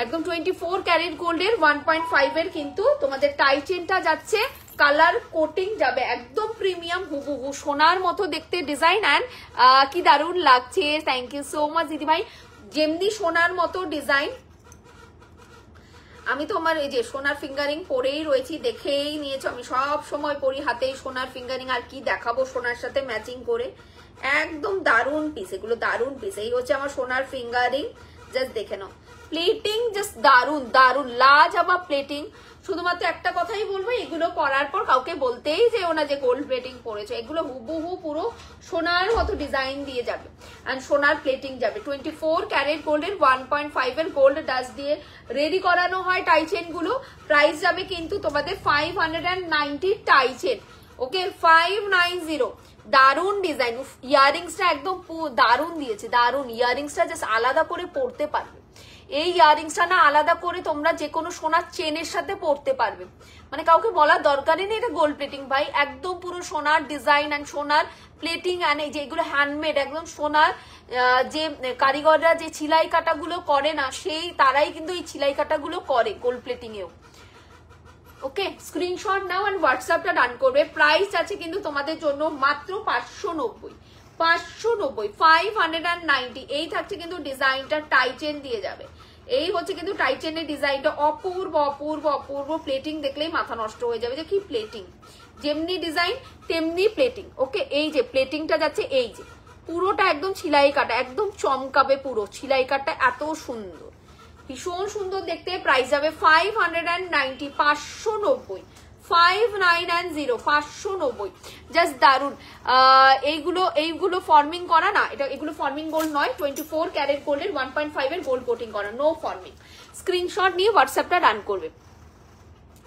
একদম 24 ক্যারেট গোল্ডের 1.5 এর কিন্তু তোমাদের টাইচেনটা যাচ্ছে। কালার কোটিং যাবে একদম প্রিমিয়াম, হুবহু সোনার মতো দেখতে ডিজাইন। অ্যান্ড কি দারুণ লাগছে, থ্যাংক ইউ সো মাচ দিদি ভাই। যেমনি সোনার মতো ডিজাইন, আমি তো আমার এই যে সোনার ফিঙ্গারিং পরেই রয়েছি, দেখেই নিয়েছো, আমি সব সময় পরি হাতেই সোনার ফিঙ্গারিং। আর কি দেখাবো সোনার সাথে ম্যাচিং করে, একদম দারুণ পিস, এগুলো দারুণ পিস। এই হচ্ছে আমার সোনার ফিঙ্গারিং, জাস্ট দেখে নাও। প্লেটিং জাস্ট দারুণ দারুণ, লাজবাব প্লেটিং। শুধুমাত্র একটা কথাই বলবো, এগুলো পরার পর কাউকে বলতেই যেও না যে গোল্ড প্লেটিং পরেছে। এগুলো হুবহু পুরো সোনার মতো ডিজাইন দিয়ে যাবে, এন্ড সোনার প্লেটিং যাবে। 24 ক্যারেট গোল্ডের 1.5 এর গোল্ড ডাস্ট দিয়ে রেডি করানো হয় টাইচেন গুলো। প্রাইস যাবে কিন্তু তোমাদের 590 টাইচেন। ওকে, 590। দারুণ ডিজাইন, ইয়ারিংসটা একদম দারুণ দিয়েছে, দারুণ। ইয়ারিংসটা জাস্ট আলাদা করে পরতে পারবে। এই ইয়ারিংসটা না আলাদা করে তোমরা যে কোনো সোনার চেনের সাথে পরতে পারবে, মানে কাউকে বলার দরকারই নেই এটা গোল্ড প্লেটিং ভাই। একদম পুরো সোনার ডিজাইন অ্যান্ড সোনার প্লেটিং, অ্যান্ড এই যে এগুলো হ্যান্ডমেড, একদম সোনার যে কারিগররা যে ছিলাই কাটাগুলো করে না, সেই তারাই কিন্তু এই ছিলাই কাটাগুলো করে গোল্ড প্লেটিং এও। ওকে, স্ক্রিনশট নাও এন্ড হোয়াটসঅ্যাপটা ডান করবে। প্রাইস আছে কিন্তু তোমাদের জন্য মাত্র 590, 590। এই থাকছে কিন্তু ডিজাইনটা টাইচেন দিয়ে যাবে। এই হচ্ছে কিন্তু টাইচেনের ডিজাইনটা, অপূর্ব অপূর্ব অপূর্ব। প্লেটিং দেখলেই মাথা নষ্ট হয়ে যাবে যে কি প্লেটিং, যেমনি ডিজাইন তেমনি প্লেটিং। ওকে, এই যে প্লেটিংটা যাচ্ছে, এই যে পুরোটা একদম ছিলাই কাটা, একদম চমকাবে পুরো ছিলাই কাটা, এত সুন্দর, ভীষণ সুন্দর দেখতে। প্রাইস যাবে 590, 590, 590, 590। জাস্ট দারুন। এইগুলো ফর্মিং করা না, এগুলো ফর্মিং গোল্ড নয়, 24 ক্যারেট গোল্ডের 1.5 এর গোল্ড কোটিং করা, নো ফর্মিং। স্ক্রিনশট নিয়ে হোয়াটসঅ্যাপটা ডান করবে।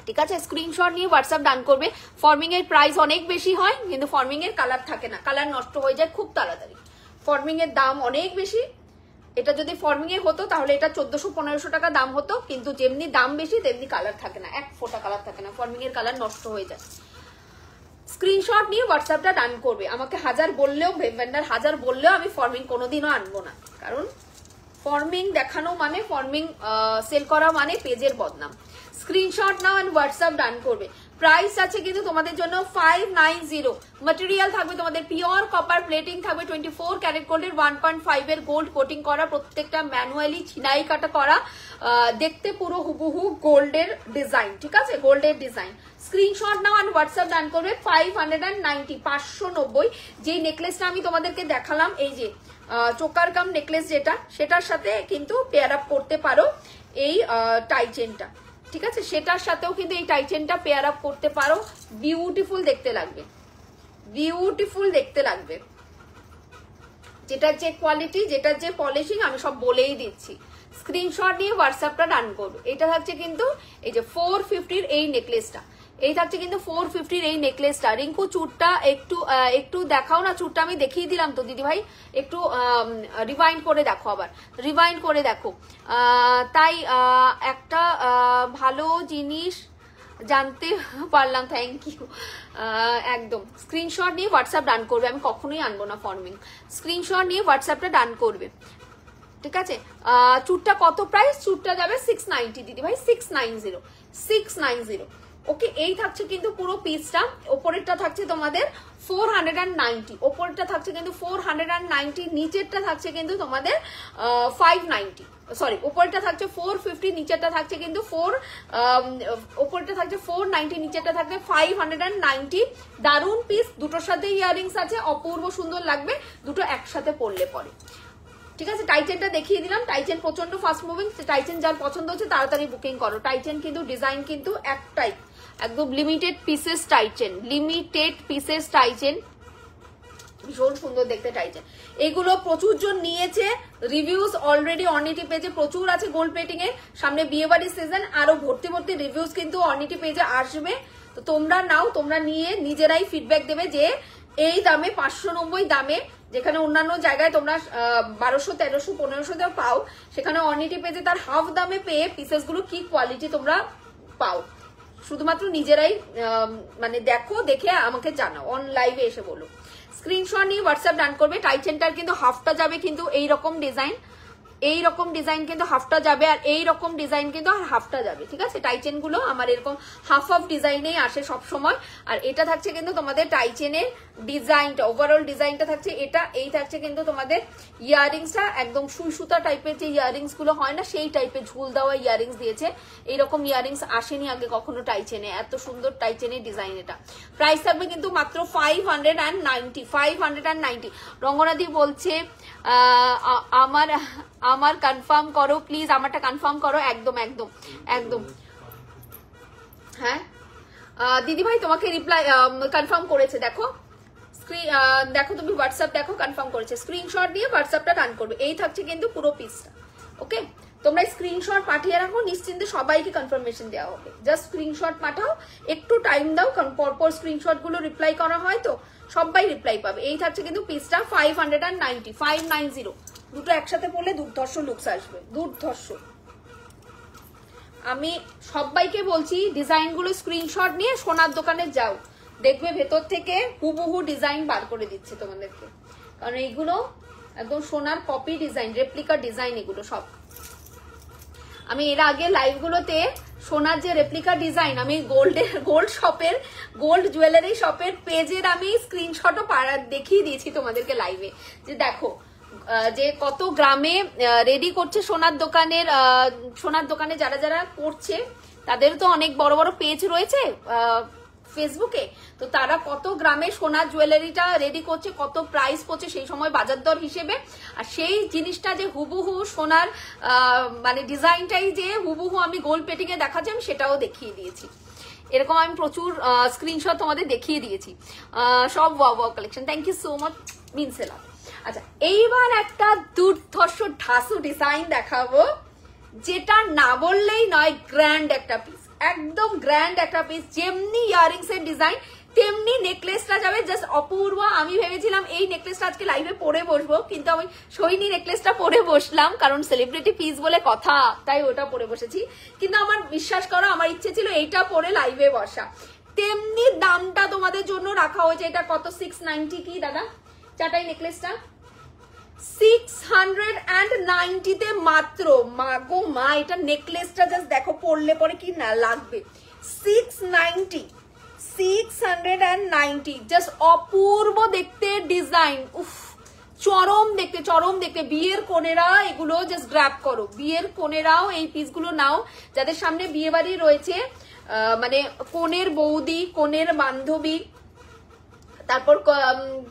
ঠিক আছে, স্ক্রিনশট নিয়ে হোয়াটসঅ্যাপ ডান করবে। ফর্মিং এর প্রাইস অনেক বেশি হয়, কিন্তু ফর্মিং এর কালার থাকে না, কালার নষ্ট হয়ে যায় খুব তাড়াতাড়ি। ফর্মিং এর দাম অনেক বেশি। এটা যদি ফর্মিং এ হতো তাহলে এটা 1400-1500 টাকা দাম হতো, কিন্তু যেমনি দাম বেশি তেমনি কালার থাকে না, এক ফোঁটা কালার থাকে না, ফর্মিং এর কালার নষ্ট হয়ে যায়। স্ক্রিনশট নিয়ে হোয়াটসঅ্যাপটা ডান করবে। আমাকে হাজার বললেও, ভেন্ডার হাজার বললেও আমি ফর্মিং কোনোদিনও আনবো না, কারণ ফর্মিং দেখানো মানে, ফর্মিং সেল করা মানে পেজের বদনাম। স্ক্রিনশট নাও এন্ড হোয়াটসঅ্যাপ ডান করবে। প্রাইস আছে কিন্তু তোমাদের জন্য 590। ম্যাটেরিয়াল থাকবে তোমাদের পিওর কপার, প্লেটিং থাকবে 24 ক্যারেট গোল্ডের 1.5 এর গোল্ড কোটিং করা, প্রত্যেকটা ম্যানুয়ালি ছিনাই কাটা করা, দেখতে পুরো হুবহু গোল্ডের ডিজাইন, ঠিক আছে, গোল্ডের ডিজাইন। স্ক্রিনশট নাও এন্ড হোয়াটসঅ্যাপ ডান করবে। 590, 590। যেই নেকলেসটা আমি তোমাদেরকে দেখালাম, এই যে চোকার কাম নেকলেস যেটা, সেটার সাথে কিন্তু পেয়ার আপ করতে পারো এই টাই চেনটা, ঠিক আছে, সেটার সাথেও কিন্তু এই টাই চেনটা পেয়ার আপ করতে পারো। বিউটিফুল দেখতে লাগবে, বিউটিফুল দেখতে লাগবে। যেটার যে কোয়ালিটি, যেটার যে পলিশিং আমি সব বলেই দিচ্ছি। স্ক্রিনশট নিয়ে হোয়াটসঅ্যাপটা ডান করবে। এটা থাকছে কিন্তু এই যে 450 এই নেকলেসটা, এই থাকছে কিন্তু 450 এই নেকলেসটা। রিঙ্কু চুটটা একটু দেখাও না, চুটটা আমি দেখিয়ে দিলাম তো দিদি ভাই, একটু রিভাইন্ড করে দেখো, আবার রিভাইন্ড করে দেখো। তাই একটা ভালো জিনিস জানতে পারলাম, থ্যাংক ইউ। একদম স্ক্রিনশট নিয়ে হোয়াটসঅ্যাপ ডান করবে, আমি কখনোই আনবো না ফর্মিং। স্ক্রিনশট নিয়ে হোয়াটসঅ্যাপটা ডান করবে, ঠিক আছে। চুটটা কত প্রাইস? চুটটা যাবে 690 দিদি ভাই, 690। ওকে, এই থাকছে কিন্তু পুরো পিসটা। ওপরেরটা থাকছে তোমাদের 490, ওপরেরটা থাকছে কিন্তু 490, নিচেরটা থাকছে কিন্তু তোমাদের 590, সরি, উপরটা থাকছে 450, নিচেরটা থাকছে কিন্তু উপরটা থাকছে 490, নিচেরটা থাকবে 590। দারুন পিস, দুটোর সাথে ইয়াররিংস আছে, অপূর্ব সুন্দর লাগবে দুটো একসাথে পরলে পরে, ঠিক আছে। টাইচেনটা দেখিয়ে দিলাম, টাইচেন প্রচন্ড ফাস্ট মুভিং, টাইচেন যার পছন্দ হচ্ছে তাড়াতাড়ি বুকিং করো। টাইচেন কিন্তু ডিজাইন কিন্তু একটাই, একদম লিমিটেড পিসেস টাইচেন, লিমিটেড পিসেস টাইচেন, ভীষণ সুন্দর দেখতে টাইচেন। এগুলো প্রচুর জন নিয়েছে, রিভিউজ অলরেডি অর্নিটি পেজে প্রচুর আছে। গোল্ড প্লেটিং এর সামনে বিয়ে বাড়ির সিজন, আরো ভর্তি ভর্তি রিভিউজ কিন্তু অর্নিটি পেজে আসবে। তো তোমরা নাও, তোমরা নিয়ে নিজেরাই ফিডব্যাক দেবে যে এই দামে 590 দামে, যেখানে অন্যান্য জায়গায় তোমরা 1200, 1300, 1500 পাও, সেখানে অর্নিটি পেজে তার হাফ দামে পেয়ে পিসেস গুলো কি কোয়ালিটি তোমরা পাও, শুধুমাত্র নিজেরাই মানে দেখো, দেখে আমাকে জানাও, অন লাইভে এসে বলো। স্ক্রিনশট নিয়ে হোয়াটসঅ্যাপ ডান করবে। টাইচেনটার কিন্তু হাফটা যাবে কিন্তু এইরকম ডিজাইন, এইরকম ডিজাইন কিন্তু হাফটা যাবে, আর এইরকম ডিজাইন কিন্তু আর হাফটা যাবে, ঠিক আছে। টাইচেন গুলো আমার এরকম হাফ হাফ ডিজাইনেই আসে সব সময়। আর এটা থাকছে কিন্তু তোমাদের টাইচেনের ডিজাইনটা, ওভারঅল ডিজাইনটা থাকছে এটা। এই থাকছে কিন্তু তোমাদের ইয়াররিংসটা, একদম সুই সুতা টাইপের যে ইয়াররিংস গুলো হয় না, সেই টাইপের ঝুল দেওয়া ইয়াররিংস দিয়েছে। এইরকম ইয়াররিংস আসেনি আগে কখনো টাইচেনে, এত সুন্দর টাইচেনের ডিজাইন। এটা প্রাইস থাকবে কিন্তু মাত্র 590। রঙ্গনাদি বলছে আমার কনফার্ম করো প্লিজ, আমারটা কনফার্ম করো। একদম একদম একদম, হ্যাঁ দিদি ভাই তোমাকে রিপ্লাই কনফার্ম করেছে, দেখো দেখো তুমি হোয়াটসঅ্যাপ দেখো, কনফার্ম করেছে। স্ক্রিনশট দিয়ে হোয়াটসঅ্যাপটা ডান করবে। এই থাকছে কিন্তু পুরো পিসটা, ওকে। তোমরা স্ক্রিনশট পাঠিয়ে রাখো, নিশ্চিন্তে সবাইকে কনফার্মেশন দেওয়া হবে। জাস্ট স্ক্রিনশট পাঠাও, একটু টাইম দাও, কারণ পরপর স্ক্রিনশট গুলো রিপ্লাই করা হয় তো সবাই রিপ্লাই পাবে। এই থাকছে কিন্তু পিসটা 590, দুটো একসাথে পড়লে দুর্ধর্ষ লুকস আসবে, দুর্ধর্ষ। আমি সবাইকে বলছি ডিজাইন গুলো স্ক্রিনশট নিয়ে সোনার দোকানে যাও, দেখবে ভেতর থেকে হুবহু ডিজাইন বার করে দিচ্ছে তোমাদেরকে, কারণ এইগুলো একদম সোনার কপি ডিজাইন, রেপ্লিকা ডিজাইন এগুলো সব। আমি এর আগে লাইভ গুলোতে সোনার যে রেপ্লিকা ডিজাইন, আমি গোল্ড শপের, গোল্ড জুয়েলারি শপের পেজের আমি স্ক্রিনশটও দেখিয়ে দিয়েছি তোমাদেরকে লাইভে, যে দেখো যে কত গ্রামে রেডি করছে সোনার দোকানে যারা যারা করছে, তাদের তো অনেক বড় বড় পেজ রয়েছে ফেসবুকে, তো তারা কত গ্রামে সোনার জুয়েলারিটা রেডি করছে, কত প্রাইস করছে সেই সময় বাজার দর হিসেবে। আর সেই জিনিসটা যে হুবহু সোনার মানে ডিজাইনটাই যে হুবহু আমি গোল্ড প্লেটিং এ দেখাচ্ছি, আমি সেটাও দেখিয়ে দিয়েছি। এরকম আমি প্রচুর স্ক্রিনশট তোমাদের দেখিয়ে দিয়েছি। সব wow wow collection, thank you so much মিনসেলা। আচ্ছা, এইবার একটা দুর্ধর্ষ ঢাসু ডিজাইন দেখাবো, যেটা না বললেই নয়, গ্র্যান্ড একটা পিস, একদম গ্র্যান্ড একটা পিস। যেমনি ইয়াররিংস এর ডিজাইন তেমনি নেকলেসটা যাবে জাস্ট অপূর্ব। আমি ভেবেছিলাম এই নেকলেসটা আজকে লাইভে পরে বসবো, কিন্তু আমি সৈনী নেকলেসটা পরে বসলাম, কারণ সেলিব্রিটি পিস বলে কথা, তাই ওটা পরে বসেছি। কিন্তু আমার বিশ্বাস করো, আমার ইচ্ছে ছিল এইটা পরে লাইভে বসা। তেমনি দামটা তোমাদের জন্য রাখা হয়েছে। এটা কত? 690 কি দাদা চাটাই নেকলেসটা 690 তে মাত্র। মা গো মা, এটা নেকলেসটা জাস্ট দেখো পরলে পরে কি না লাগবে। 690 জাস্ট অপূর্ব দেখতে ডিজাইন, উফ চরম দেখতে, চরম দেখতে। বিয়ের কোনেরা এগুলো জাস্ট গ্র্যাব করো, বিয়ের কোনেরাও এই পিসগুলো নাও, যাদের সামনে বিয়ে বাড়ি রয়েছে, মানে কোনের বৌদি, কোনের বান্ধবী, তারপর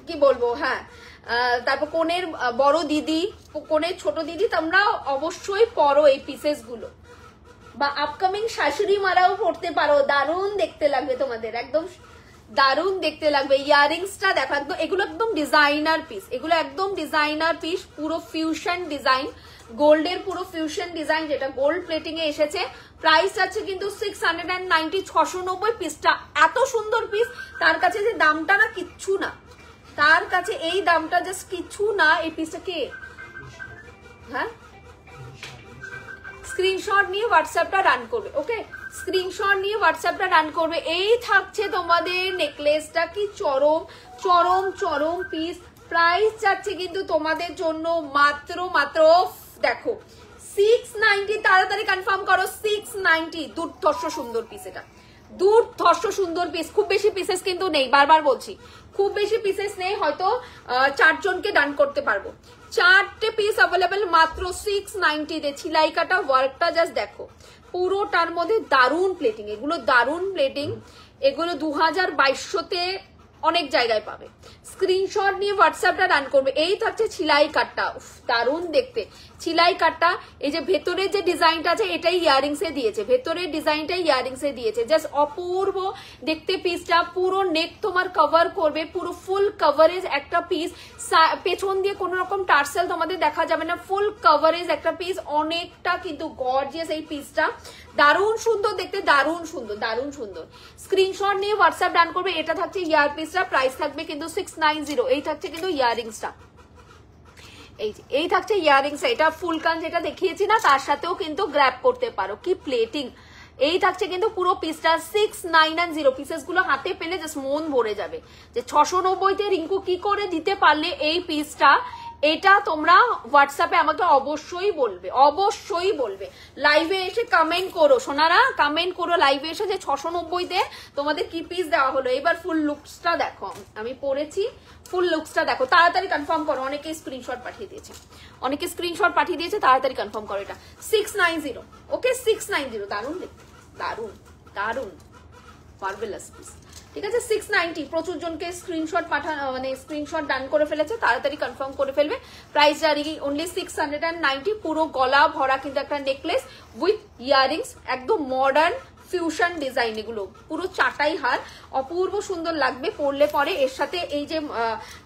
কি বলবো, হ্যাঁ তারপর কোনের বড় দিদি, কোনের ছোট দিদি, তোমরা অবশ্যই পরো এই পিসেস গুলো, বা আপকামিং শাশুড়ি মারাও পড়তে পারো। দারুণ দেখতে লাগবে তোমাদের, একদম দারুণ দেখতে লাগবে। ইয়ারিংসটা দেখো, একদম এগুলো একদম ডিজাইনার পিস, এগুলো একদম ডিজাইনার পিস, পুরো ফিউশন ডিজাইন, গোল্ডের পুরো ফিউশন ডিজাইন, যেটা গোল্ড প্লেটিং এ এসেছে। প্রাইস আছে কিন্তু 690, 690 পিসটা। এত সুন্দর পিস, তার কাছে যে দামটা না কিচ্ছু না, তার কাছে এই দামটা জাস্ট কিছু না। এই পিসটা কে? হ্যাঁ, স্ক্রিনশট নিয়ে হোয়াটসঅ্যাপটা রান করবে। ওকে, স্ক্রিনশট নিয়ে হোয়াটসঅ্যাপটা রান করবে। এই থাকছে তোমাদের নেকলেসটা, কি চরম চরম চরম পিস। প্রাইস যাচ্ছে কিন্তু তোমাদের জন্য মাত্র মাত্র দেখো 690। তাড়াতাড়ি কনফার্ম করো 690। দুর্ধর্ষ সুন্দর পিস, এটা দুর্ধর্ষ সুন্দর পিস। খুব বেশি পিসেস কিন্তু নেই, বারবার বলছি খুব বেশি পিসেস নেই, হয়তো 4 জনকে ডান করতে পারবো। 4টে পিস অ্যাভেলেবেল মাত্র 690 তে। ছিলাই কাটা ওয়ার্কটা জাস্ট দেখো, পুরোটার মধ্যে দারুণ প্লেটিং, এগুলো দারুণ প্লেটিং, এগুলো 2200-তে অনেক জায়গায় পাবে। স্ক্রিনশট নিয়ে হোয়াটসঅ্যাপটা রান করবে। এই থাকছে ছিলাই কাটটা, দারুণ দেখতে ছিলাই কাটটা। এই যে ভেতরে যে ডিজাইনটা আছে এটাই ইয়ারিংস এ দিয়েছে, ভেতরের ডিজাইনটাই ইয়ারিংস এ দিয়েছে, জাস্ট অপূর্ব দেখতে পিসটা। পুরো নেক তোমার কভার করবে, পুরো ফুল কভারেজ একটা পিস, পেছন দিয়ে কোনো রকম টার্সেল তোমাদের দেখা যাবে না, ফুল কভারেজ একটা পিস, অনেকটা কিন্তু গর্জিয়াস এই পিসটা। দারুণ সুন্দর দেখতে, দারুণ সুন্দর, দারুণ সুন্দর। স্ক্রিনশট নিয়ে হোয়াটসঅ্যাপ ডান করবে। এটা থাকছে ইয়ার পিসটা, প্রাইস থাকবে কিন্তু 690। এই থাকছে কিন্তু ইয়ারিংসটা, এই থাকছে ইয়ারিংস। এটা ফুল কান যেটা দেখিয়েছি না, তার সাথেও কিন্তু গ্র্যাব করতে পারো, কি প্লেটিং। এই থাকছে কিন্তু পুরো পিসটা 690। পিসেস গুলো হাতে পেলে জাস্ট মন ভরে যাবে যে 690-তে রিঙ্কু কি করে দিতে পারলে এই পিসটা। এটা তোমরা হোয়াটসঅ্যাপে আমাকে অবশ্যই বলবে, অবশ্যই বলবে। লাইভে এসে কমেন্ট করো সোনারা, কমেন্ট করো লাইভে এসে যে 690-তে তোমাদের কি পিস দেওয়া হলো। এবার ফুল লুকসটা দেখো, আমি পরেছি, ফুল লুকসটা দেখো। তাড়াতাড়ি কনফার্ম করো, অনেকে স্ক্রিনশট পাঠিয়ে দিয়েছে, অনেকে স্ক্রিনশট পাঠিয়ে দিয়েছে, তাড়াতাড়ি কনফার্ম করো। এটা 690। ওকে 690। দারুণ দেখতে, দারুণ দারুণ মার্ভেলাস পিস। ঠিক আছে 690। প্রচুর জনকে স্ক্রিনশট পাঠানো, মানে স্ক্রিনশট ডান করে ফেলেছে, তাড়াতাড়ি কনফার্ম করে ফেলবে। প্রাইস জারি অনলি 690। পুরো গলা ভরা কিন্তু একটা নেকলেস উইথ ইয়ারিংস, একদম মডার্ন ফিউশন ডিজাইন, এগুলো পুরো চাটাই হার, অপূর্ব সুন্দর লাগবে পরলে পরে। এর সাথে এই যে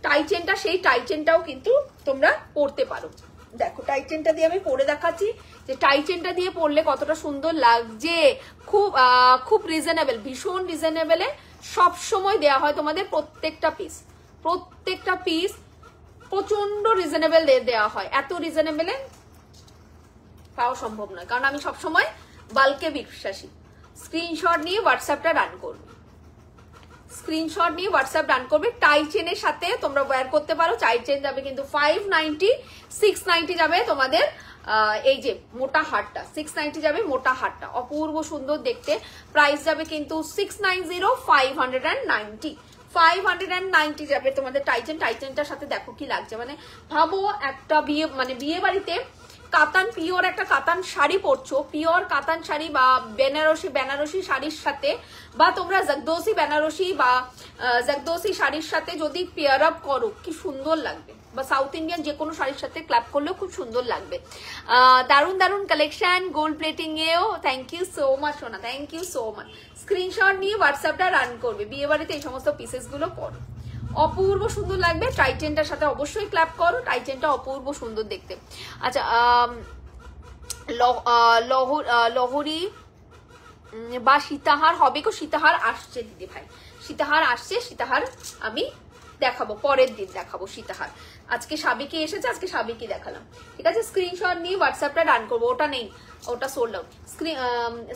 টাই চেনটা, সেই টাই চেনটাও কিন্তু তোমরা পরতে পারো। দেখো টাই চেনটা দিয়ে আমি পরে দেখাচ্ছি যে টাই চেনটা দিয়ে পরলে কতটা সুন্দর লাগছে। খুব খুব রিজনেবল, ভীষণ রিজনেবলে সব সময় দেওয়া হয় তোমাদের প্রত্যেকটা পিস, প্রত্যেকটা পিস প্রচন্ড রিজনেবল দেওয়া হয়। এত রিজনেবলে পাওয়া সম্ভব নয়, কারণ আমি সবসময় বাল্কে বিশ্বাসী। স্ক্রিনশট নিয়ে হোয়াটসঅ্যাপটা রান করবে, স্ক্রিনশট নিয়ে হোয়াটসঅ্যাপ রান করবে। টাই চেনের সাথে তোমরা ওয়্যার করতে পারো। টাই চেন যাবে কিন্তু 590, 690 যাবে তোমাদের এই যে মোটা হারটা, 690 যাবে মোটা হারটা, অপূর্ব সুন্দর দেখতে। প্রাইস যাবে কিন্তু 690, 590, 590 যাবে তোমাদের টাইচেন। টাইচেনটার সাথে দেখো কি লাগছে, মানে ভাবো একটা বিয়ে, মানে বিয়ে বাড়িতে কাতান, পিওর একটা কাতান শাড়ি পরছো, পিওর কাতান শাড়ি বা বেনারসি শাড়ির সাথে, বা তোমরা জগদোসি বেনারসি বা জগদোসি শাড়ির সাথে যদি পেয়ার আপ করো কি সুন্দর লাগবে, বা সাউথ ইন্ডিয়ান যে কোনো শাড়ির সাথে ক্ল্যাপ করলেও খুব সুন্দর লাগবে। দারুণ দারুণ কালেকশন গোল্ড প্লেটিং এও। থ্যাংক ইউ সো মাচ সোনা, thank you so much. Screenshot নিয়ে হোয়াটসঅ্যাপটা রান করবে। বিয়ে বাড়িতে এই সমস্ত পিসেস গুলো করো, অপূর্ব সুন্দর লাগবে। টাইটেনটার সাথে অবশ্যই ক্ল্যাপ করো, টাইটেনটা অপূর্ব সুন্দর দেখতে। আচ্ছা লহরি বা সীতাহার হবে গো, সীতাহার আসছে দিদি ভাই, সীতাহার আসছে, সীতাহার আমি দেখাবো, পরের দিন দেখাবো সীতাহার। আজকে সাবিকি এসেছে, আজকে সাবিকি দেখালাম, ঠিক আছে। স্ক্রিনশট নিয়ে হোয়াটসঅ্যাপটা রান করবো, ওটা নেই, ওটা সোল্ড আউট।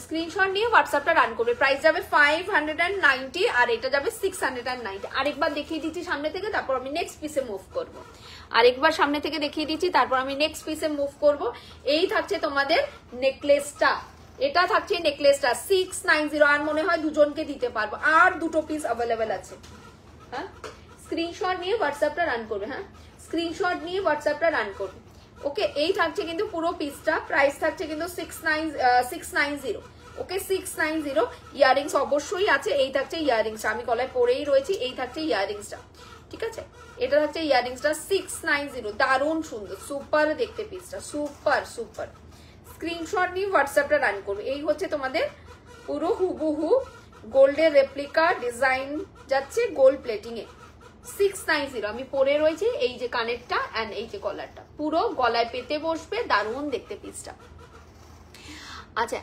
স্ক্রিনশট নিয়ে হোয়াটসঅ্যাপটা রান করবে। প্রাইস যাবে 590 আর এটা যাবে 690। আরেকবার দেখিয়ে দিচ্ছি সামনে থেকে, তারপর আমি নেক্সট পিসে মুভ করব। আরেকবার সামনে থেকে দেখিয়ে দিচ্ছি, তারপর আমি নেক্সট পিসে মুভ করব। এই থাকছে তোমাদের নেকলেসটা, এটা থাকছে নেকলেসটা 690। আর মনে হয় দুজনকে দিতে পারবো, আর দুটো পিস অ্যাভেলেবেল আছে। হ্যাঁ, স্ক্রিনশট নিয়ে হোয়াটসঅ্যাপটা রান করবে। হ্যাঁ, স্ক্রিনশট নিয়ে হোয়াটসঅ্যাপটা রান করবে। ওকে, এই থাকছে কিন্তু পুরো পিসটা, প্রাইস থাকছে কিন্তু 690। ওকে, 690। ইয়াররিংস অবশ্যই আছে। এই থাকছে ইয়াররিংসটা, আমি গলায় পরেই রয়েছি। এই থাকছে ইয়াররিংসটা, ঠিক আছে। এটা হচ্ছে ইয়াররিংসটা 690। দারুণ সুন্দর, সুপার দেখতে পিসটা, সুপার সুপার। স্ক্রিনশট নিয়ে হোয়াটসঅ্যাপটা রান করবে। এই হচ্ছে তোমাদের পুরো হুবহু গোল্ডের রেপ্লিকা ডিজাইন যাচ্ছে গোল্ড প্লেটিং এ। 690 আমি পরে রয়েছি। এই যে কানেরটা এন্ড এই যে গলারটা পুরো গলায় পেতে বসবে, দারুণ দেখতে পিসটা। আচ্ছা,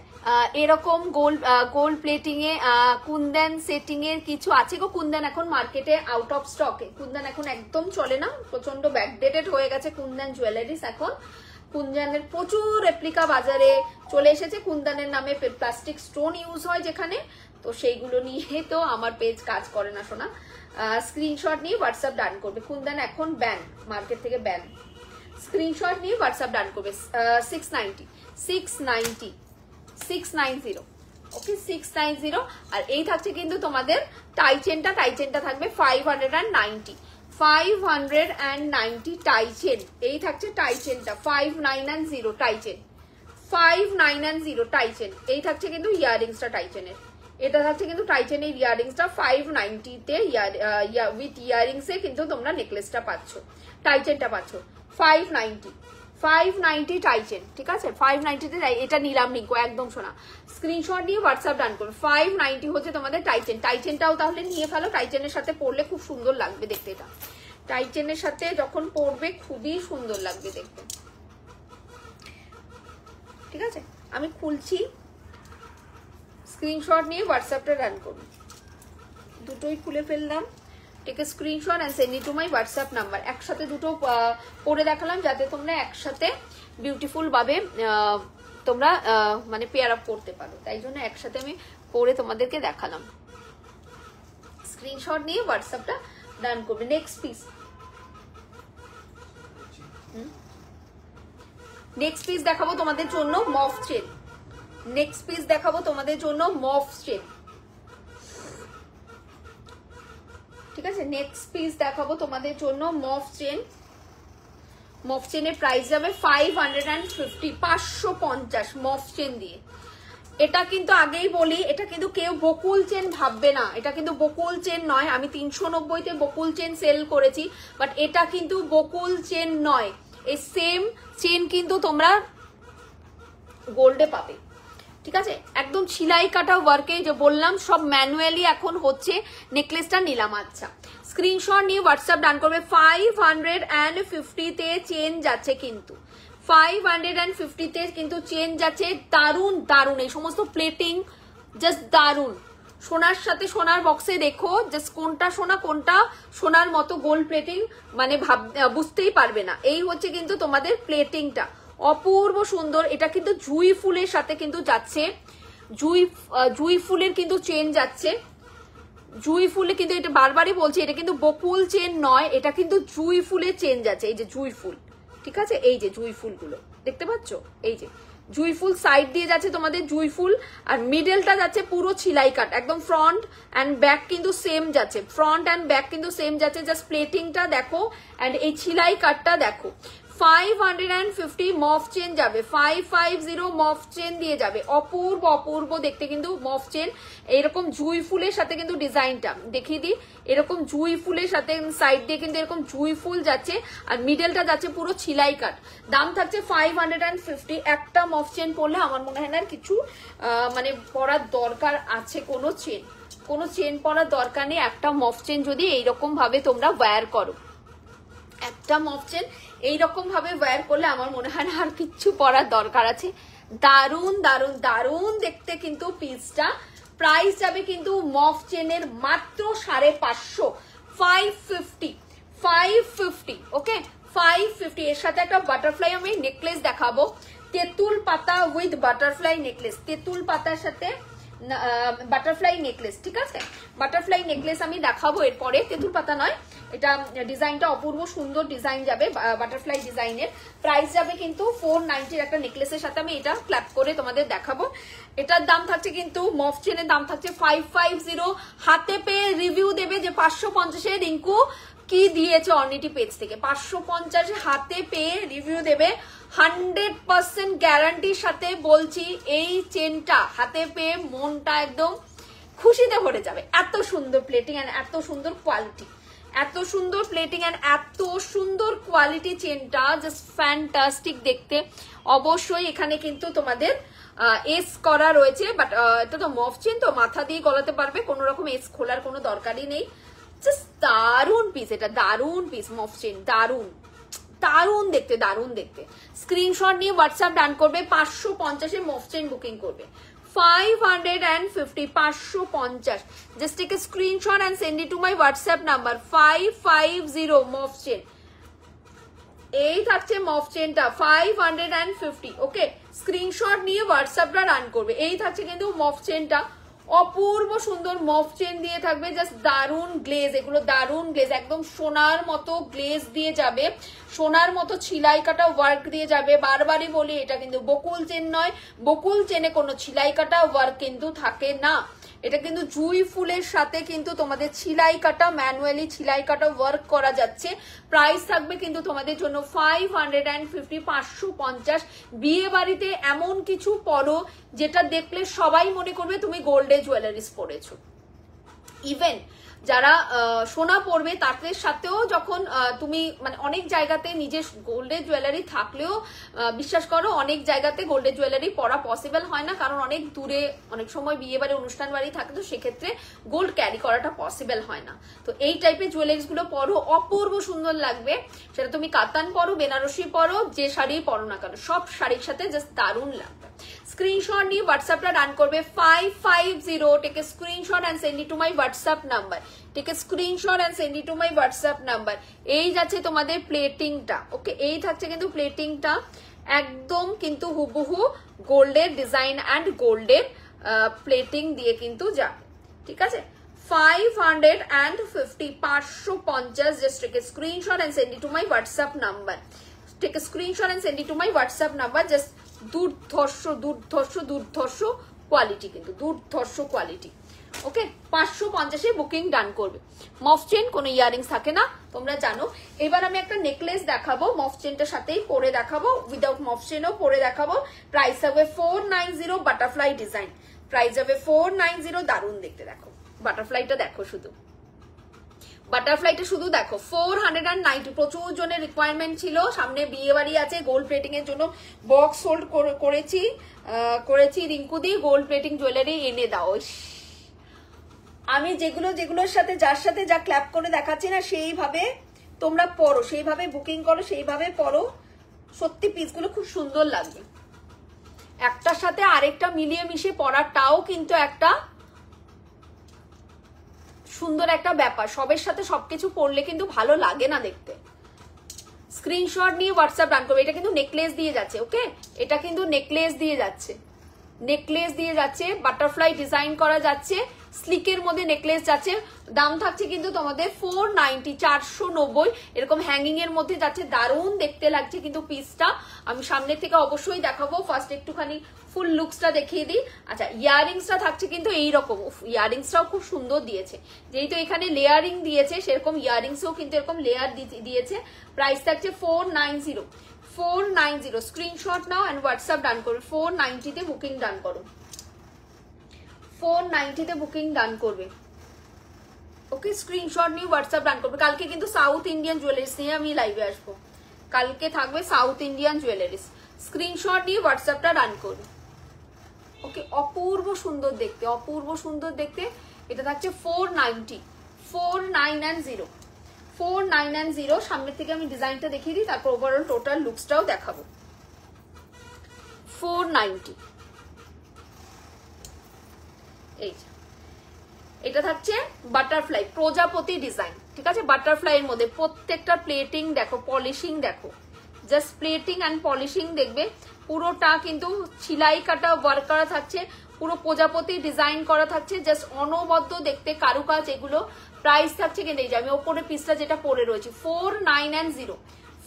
এরকম গোল্ড প্লেটিং এ কুন্দন সেটিং এর কিছু আছে গো। কুন্দন এখন মার্কেটে আউট অফ স্টকে, কুন্দন এখন একদম চলে না, প্রচন্ড ব্যাকডেটেড হয়ে গেছে কুন্দন জুয়েলারিস। এখন কুন্দনের প্রচুর রেপ্লিকা বাজারে চলে এসেছে। কুন্দনের নামে প্লাস্টিক স্টোন ইউজ হয় যেখানে, তো সেইগুলো নিয়ে তো আমার পেজ কাজ করে না শোনা। স্ক্রিনশট নিয়ে হোয়াটসঅ্যাপ ডান করবে। কুন্দন এখন ব্যান, মার্কেট থেকে ব্যান। স্ক্রিনশট নিয়ে হোয়াটসঅ্যাপ ডান করবে। 690। ওকে, 690। আর এই থাকছে কিন্তু তোমাদের টাই চেনটা, টাই চেনটা থাকবে 590 টাই চেন। এই থাকছে টাই চেনটা 590 টাই চেন, 590 টাই চেন। এই থাকছে কিন্তু ইয়াররিংসটা টাই চেনের, এটা থাকছে কিন্তু টাই চেনের ইয়াররিংসটা 590 তে উইথ ইয়াররিংসে কিন্তু তোমরা নেকলেসটা পাচ্ছ, টাই চেনটা পাচ্ছ 590 টাই চেন, ঠিক আছে। 590 তে এটা নিলাম নিকো একদম শোনা। স্ক্রিনশট নিয়ে হোয়াটসঅ্যাপ ডান করবে। 590 হচ্ছে তোমাদের টাই চেন। টাই চেনটাও তাহলে নিয়ে ফেলো, টাই চেনের সাথে পরলে খুব সুন্দর লাগবে দেখতে। এটা টাই চেনের সাথে যখন পরবে খুবই সুন্দর লাগবে দেখতে, ঠিক আছে। আমি খুলছি, স্ক্রিনশট নিয়ে হোয়াটসঅ্যাপটা রান করুন। দুটোই খুলে ফেললাম। Take a screenshot and send it to my WhatsApp number. একসাথে দুটো পরে দেখালাম যাতে তোমরা একসাথে বিউটিফুল ভাবে তোমরা মানে পেয়ার আপ করতে পারো, তাই জন্য একসাথে আমি পরে তোমাদেরকে দেখালাম। স্ক্রিনশট নিয়ে হোয়াটসঅ্যাপটা ডান করবে। নেক্সট পিস, নেক্সট পিস দেখাবো তোমাদের জন্য মফ চেন। নেক্সট পিস দেখাবো তোমাদের জন্য মফ চেন, ঠিক আছে। নেক্সট পিস দেখাবো তোমাদের জন্য মফ চেন। মফ চেনের প্রাইস যাবে 550, 550 মফ চেন দিয়ে। এটা কিন্তু আগেই বলি, এটা কিন্তু কেউ বকুল চেন ভাববে না, এটা কিন্তু বকুল চেন নয়। আমি 390 তে বকুল চেন সেল করেছি, বাট এটা কিন্তু বকুল চেন নয়। এই সেম চেন কিন্তু তোমরা গোল্ডে পাবে, ঠিক আছে। একদম ছিলাই কাটা ওয়ার্কে, যে বললাম সব ম্যানুয়ালি এখন হচ্ছে। নেকলেসটা নিলাম। আচ্ছা, স্ক্রিনশট নিয়ে হোয়াটসঅ্যাপ ডান করবে। 550 তে চেন যাচ্ছে, কিন্তু 550 তে কিন্তু চেন যাচ্ছে। দারুন দারুন এই সমস্ত প্লেটিং, জাস্ট দারুন। সোনার সাথে সোনার বক্সে দেখো জাস্ট কোনটা সোনা কোনটা সোনার মতো গোল্ড প্লেটিং, মানে বুঝতেই পারবে না। এই হচ্ছে কিন্তু তোমাদের প্লেটিংটা, অপূর্ব সুন্দর। এটা কিন্তু জুই ফুলের সাথে কিন্তু যাচ্ছে, জুই ফুলের কিন্তু চেন যাচ্ছে। জুই ফুলে কিন্তু, এটা বারবারই বলছি, এটা কিন্তু বকুল চেন নয়, এটা কিন্তু জুই ফুলের চেন যাচ্ছে। এই যে জুই ফুল, ঠিক আছে, এই যে জুই ফুলগুলো দেখতে পাচ্ছ, এই যে জুই ফুল সাইড দিয়ে যাচ্ছে তোমাদের জুই ফুল, আর মিডলটা যাচ্ছে পুরো ছিলাই কাট, একদম ফ্রন্ট অ্যান্ড ব্যাক কিন্তু সেম যাচ্ছে, ফ্রন্ট অ্যান্ড ব্যাক কিন্তু সেম যাচ্ছে। জাস্ট প্লেটিংটা দেখো অ্যান্ড এই ছিলাই কাটটা দেখো। 550 মফ চেন যাবে, 550 মফ চেন দিয়ে যাবে। অপূর্ব অপূর্ব দেখতে কিন্তু মফ চেন। এরকম জুই ফুলের সাথে কিন্তু ডিজাইনটা দেখিয়ে দিই, এরকম জুই ফুলের সাথে সাইড দিয়ে কিন্তু এরকম জুই ফুল যাচ্ছে, আর মিডলটা যাচ্ছে পুরো ছিলাই কাট। দাম থাকছে 550। একটা মফ চেন পরলে আমার মনে হয় না কিছু মানে পরার দরকার আছে, কোনো চেন পরার দরকার নেই। একটা মফ চেন যদি এইরকম ভাবে তোমরা ওয়্যার করো, একটা মফ চেন এইরকম ভাবে ওয়্যার করলে আমার মনে হয় না আর কিচ্ছু পরার দরকার আছে। দারুন দারুন দারুন দেখতে কিন্তু পিসটা। প্রাইস যাবে কিন্তু মফ চেনের মাত্র 550, 550 550 ওকে 550 এর সাথে একটা বাটারফ্লাই আমি নেকলেস দেখাবো, তেঁতুল পাতা উইথ বাটারফ্লাই নেকলেস, তেঁতুল পাতার সাথে বাটারফ্লাই নেকলেস, ঠিক আছে? বাটারফ্লাই নেকলেস আমি দেখাবো এরপরে, তেঁতুল পাতা নয়, এটা ডিজাইনটা অপূর্ব সুন্দর ডিজাইন যাবে বাটারফ্লাই ডিজাইনের। প্রাইস যাবে কিন্তু 490 একটা নেকলেসের সাথে আমি এটা ক্ল্যাপ করে তোমাদের দেখাবো। এটার দাম থাকছে কিন্তু মফ চেনের দাম থাকছে 550। হাতে পেয়ে রিভিউ দেবে যে 550 রিঙ্কু কি দিয়েছে অর্নিটি পেজ থেকে, 550 হাতে পেয়ে রিভিউ দেবে। 100% গ্যারান্টির সাথে বলছি এই চেনটা হাতে পেয়ে মনটা একদম খুশিতে ভরে যাবে। এত সুন্দর প্লেটিং এন্ড এত সুন্দর কোয়ালিটি, এত সুন্দর প্লেটিং এন্ড এত সুন্দর কোয়ালিটি, চেনটা জাস্ট ফ্যান্টাস্টিক দেখতে। অবশ্যই এখানে কিন্তু তোমাদের এস করা রয়েছে, বাট এটা তো মফ চেন তো মাথা দিয়ে গলাতে পারবে, কোনো রকম এস খোলার কোনো দরকারই নেই। জাস্ট দারুন পিস, এটা দারুন পিস মফ চেন, দারুন দারুন দেখতে, দারুন দেখতে। স্ক্রিনশট নিয়ে হোয়াটসঅ্যাপ ডান করবে, 550 মফ চেন বুকিং করবে, 550 550। Just take a screenshot and send it to my WhatsApp number 550 মফ চেন। এই থাকছে মফ চেনটা 550 ওকে। স্ক্রিনশট নিয়ে হোয়াটসঅ্যাপটা রান করবে। এই থাকছে কিন্তু মফ চেনটা, অপূর্ব সুন্দর মফ চেন দিয়ে থাকবে, জাস্ট দারুন গ্লেজ, এগুলো দারুন গ্লেজ, একদম সোনার মতো গ্লেজ দিয়ে যাবে, সোনার মতো ছিলাই কাটা ওয়ার্ক দিয়ে যাবে। বারবারই বলি এটা কিন্তু বকুল চেন নয়, বকুল চেনে কোনো ছিলাই কাটা ওয়ার্ক কিন্তু থাকে না। এটা কিন্তু জুই ফুলের সাথে কিন্তু তোমাদের ছিলাই কাটা, ম্যানুয়ালি ছিলাই কাটা ওয়ার্ক করা যাচ্ছে। প্রাইস থাকবে কিন্তু তোমাদের জন্য 550 550। বিয়ে বাড়িতে এমন কিছু পরো যেটা দেখলে সবাই মনে করবে তুমি গোল্ডে জুয়েলারিস পরেছো। ইভেন যারা সোনা পরবে তাদের সাথেও যখন তুমি মানে অনেক জায়গাতে নিজের গোল্ডের জুয়েলারি থাকলেও বিশ্বাস করো অনেক জায়গাতে গোল্ডের জুয়েলারি পরা পসিবল হয় না, কারণ অনেক দূরে অনেক সময় বিয়ে বাড়ি অনুষ্ঠান বাড়ি থাকে, তো সেক্ষেত্রে গোল্ড ক্যারি করাটা পসিবল হয় না। তো এই টাইপের জুয়েলারিস গুলো পরো, অপূর্ব সুন্দর লাগবে। সেটা তুমি কাতান পরো, বেনারসি পরো, যে শাড়ি পরো না কেন, সব শাড়ির সাথে জাস্ট দারুণ লাগবে। স্ক্রিনশট নিয়ে হোয়াটসঅ্যাপটা রান করবে 550। Take a screenshot and send it to my WhatsApp number, take a screenshot and send it to my WhatsApp number. এই যাচ্ছে তোমাদের প্লেটিংটা ওকে, এই থাকছে কিন্তু প্লেটিংটা একদম কিন্তু হুবহু গোল্ডের ডিজাইন অ্যান্ড গোল্ডের প্লেটিং দিয়ে কিন্তু যাবে, ঠিক আছে? 550 550। Just take a screenshot and send it to my WhatsApp number, take a screenshot and send it to my WhatsApp number. Just দুর্ধর্ষ দুর্ধর্ষ দুর্ধর্ষ কোয়ালিটি, কিন্তু দুর্ধর্ষ কোয়ালিটি ওকে। 550 বুকিং ডান করবে। মফ চেন কোনো ইয়ারিংস থাকে না তোমরা জানো। এবার আমি একটা নেকলেস দেখাবো, মফ চেনটার সাথেই পরে দেখাবো, উইদাউট মফ চেনও পরে দেখাবো। প্রাইস হবে 490, বাটারফ্লাই ডিজাইন, প্রাইস হবে 490। দারুণ দেখতে, দেখো বাটারফ্লাইটা দেখো, শুধু বাটারফ্লাইটা শুধু দেখো, 490। প্রচুর জনের রিকোয়ারমেন্ট ছিল, সামনে বিয়ে বাড়ি আছে, গোল্ড প্লেটিং এর জন্য বক্স হোল্ড করেছি রিঙ্কুদি, গোল্ড প্লেটিং জুয়েলারি এনে দাও। আমি যেগুলোর সাথে যার সাথে যা ক্ল্যাপ করে দেখাচ্ছি না, সেইভাবে তোমরা পড়ো, সেইভাবে বুকিং করো, সেইভাবে পড়ো। সত্যি পিসগুলো খুব সুন্দর লাগবে, একটার সাথে আরেকটা মিলিয়ে মিশিয়ে পড়াটাও কিন্তু একটা সুন্দর একটা ব্যাপার। সবের সাথে সবকিছু পড়লে কিন্তু ভালো লাগে না দেখতে। স্ক্রিনশট নিয়ে হোয়াটসঅ্যাপ রান করবে। এটা কিন্তু নেকলেস দিয়ে যাচ্ছে ওকে, এটা কিন্তু নেকলেস দিয়ে যাচ্ছে, নেকলেস দিয়ে যাচ্ছে, বাটারফ্লাই ডিজাইন করা যাচ্ছে, স্লিকের মধ্যে নেকলেস যাচ্ছে। দাম থাকছে কিন্তু তোমাদের 490 490 এরকম হ্যাঙ্গিং এর মধ্যে যাচ্ছে। দারুণ দেখতে লাগছে কিন্তু পিসটা। আমি সামনে থেকে অবশ্যই দেখাবো, ফার্স্ট একটুখানি ফুল লুকসটা দেখিয়ে দিই। আচ্ছা, ইয়ারিংসটা থাকছে কিন্তু এইরকম, ইয়ারিংসটাও খুব সুন্দর দিয়েছে, যেহেতু এখানে লেয়ারিং দিয়েছে সেরকম ইয়ারিংসও কিন্তু এরকম লেয়ার দিয়েছে। প্রাইস থাকছে 490 490। স্ক্রিনশট নাও এন্ড হোয়াটসঅ্যাপ ডান করবে। 490 তে বুকিং ডান করো, 490 তে বুকিং ডান করবে ওকে। স্ক্রিনশট নিয়ে হোয়াটসঅ্যাপ ডান করবে। কালকে কিন্তু সাউথ ইন্ডিয়ান জুয়েলারিস নিয়ে আমি লাইভে আসবো, কালকে থাকবে সাউথ ইন্ডিয়ান জুয়েলারিস। স্ক্রিনশট নিয়ে হোয়াটসঅ্যাপটা ডান করবে ওকে। অপূর্ব সুন্দর দেখতে, অপূর্ব সুন্দর দেখতে। এটা থাকছে 490 490 490। সামনের থেকে আমি ডিজাইনটা দেখিয়ে দিই, তারপর ওভারঅল টোটাল লুকসটাও দেখাবো। 490 এই এটা থাকছে বাটারফ্লাই প্রজাপতি ডিজাইন, ঠিক আছে, বাটারফ্লাই এর মধ্যে প্রত্যেকটা প্লেটিং দেখো, পলিশিং দেখো, জাস্ট প্লেটিং অ্যান্ড পলিশিং দেখবে। পুরোটা কিন্তু সেলাই কাটা ওয়ার্ক করা থাকছে, পুরো প্রজাপতি ডিজাইন করা থাকছে, জাস্ট অনবদ্য দেখতে কারুকাজ এগুলো। প্রাইস থাকছে কিন্তু এই যে আমি ওপরে পিসটা যেটা পরে রয়েছে 4990,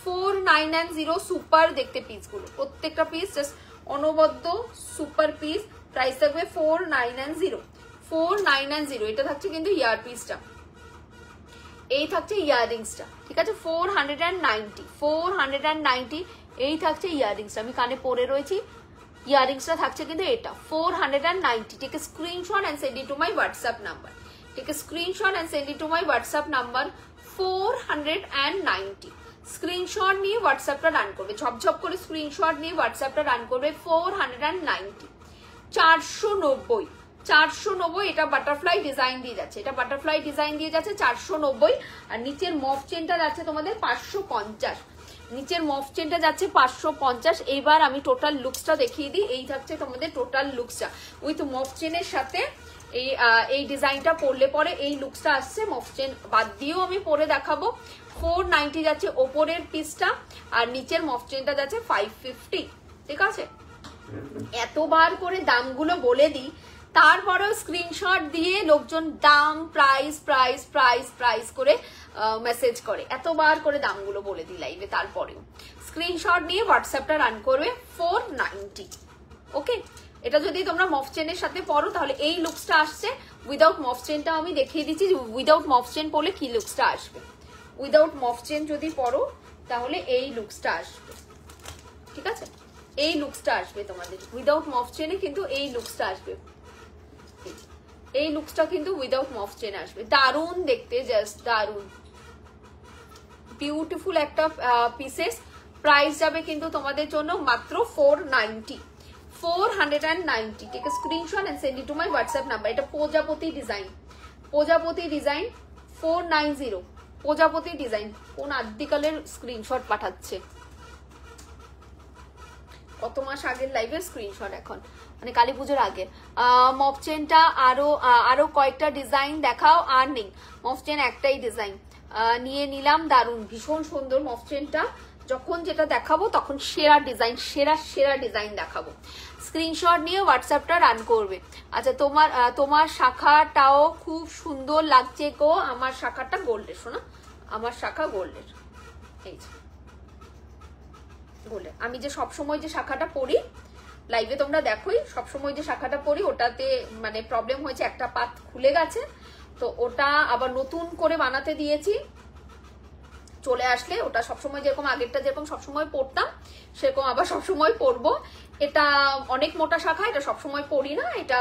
4990 সুপার দেখতে পিসগুলো, প্রত্যেকটা পিস জাস্ট অনবদ্য সুপার পিস। প্রাইস থাকবে 4990, 4990। এটা থাকছে কিন্তু ইয়ার পিসটা, এই থাকছে ইয়াররিংসটা, ঠিক আছে 490, 490 এই থাকছে ইয়াররিংসটা, আমি কানে পরে রয়েছি, ইয়াররিংসটা থাকছে কিন্তু এটা 490। Take a screenshot and send it to my WhatsApp number, take a screenshot and send it to my WhatsApp number 490। Screenshot নিয়ে হোয়াটসঅ্যাপটা রান করবে, ঝপঝপ করে স্ক্রিনশট নিয়ে হোয়াটসঅ্যাপটা রান করবে 490। 490, 490 এটা বাটারফ্লাই ডিজাইন দিয়ে যাচ্ছে, এটা বাটারফ্লাই ডিজাইন দিয়ে যাচ্ছে 490। আর নিচের মফ চেনটা যাচ্ছে তোমাদের 550, নিচের মফ চেনটা যাচ্ছে 550। এইবার আমি টোটাল লুকসটা দেখিয়ে দিই, এই থাকছে তোমাদের টোটাল লুকসটা উইথ মফ চেনের সাথে। এই ডিজাইনটা পরলে পরে এই লুকসটা আসছে, মফ চেন বাদ দিয়েও আমি পরে দেখাবো। 490 যাচ্ছে ওপরের পিসটা, আর নিচের মফ চেনটা যাচ্ছে 550, ঠিক আছে। এতবার করে দামগুলো বলে দিই, তারপরেও স্ক্রিনশট দিয়ে লোকজন দাম প্রাইস প্রাইস প্রাইস প্রাইস করে মেসেজ করে, এতবার করে দামগুলো বলে দিই লাইভে, তারপরেও স্ক্রিনশট নিয়ে হোয়াটসঅ্যাপটা রান করবে 490। ওকে, এটা যদি তোমরা মফ চেনের সাথে পরো তাহলে এই লুকসটা আসছে। উইদাউট মফ চেনটা আমি দেখিয়ে দিচ্ছি, উইদাউট মফ চেন পরলে কি লুকসটা আসবে। উইদাউট মফ চেন যদি পরো তাহলে এই লুকসটা আসবে, ঠিক আছে, এই লুকসটা আসবে তোমাদের উইদাউট মফ চেনে, কিন্তু এই লুকসটা আসবে, এই লুকসটা কিন্তু উইদাউট মফ চেন আসবে। দারুন দেখতে, জাস্ট দারুন বিউটিফুল একটা পিসেস। প্রাইস যাবে কিন্তু তোমাদের জন্য মাত্র 490, 490। Take a screenshot and send it to my WhatsApp number. এটা প্রজাপতি ডিজাইন, প্রজাপতি ডিজাইন 490, প্রজাপতি ডিজাইন। কোন আদিকালের স্ক্রিনশট পাঠাচ্ছে, কত মাস আগের লাইভের স্ক্রিনশট এখন, মানে কালী পুজোর আগের। মফ চেনটা আরো কয়েকটা ডিজাইন দেখাও, আর নেই মফ চেন একটাই ডিজাইন নিয়ে নিলাম। দারুন, ভীষণ সুন্দর মফ চেনটা। যখন যেটা দেখাবো তখন সেরা ডিজাইন, সেরা সেরা ডিজাইন দেখাবো। স্ক্রিনশট নিয়ে হোয়াটসঅ্যাপটা রান করবে। আচ্ছা, তোমার শাখাটাও খুব সুন্দর লাগছে গো। আমার শাখাটা গোল্ডের, শোনা, আমার শাখা গোল্ডের, এই গোল্ডের। আমি যে সবসময় যে শাখাটা পরি লাইভে তোমরা দেখোই, সবসময় যে শাখাটা পরি ওটাতে মানে প্রবলেম হয়েছে, একটা পাত খুলে গেছে, তো ওটা আবার নতুন করে বানাতে দিয়েছি। চলে আসলে ওটা সবসময় যেরকম আগেরটা যেরকম সবসময় পরতাম সেরকম আবার সবসময় পরবো। এটা অনেক মোটা শাখা, এটা সবসময় পরি না, এটা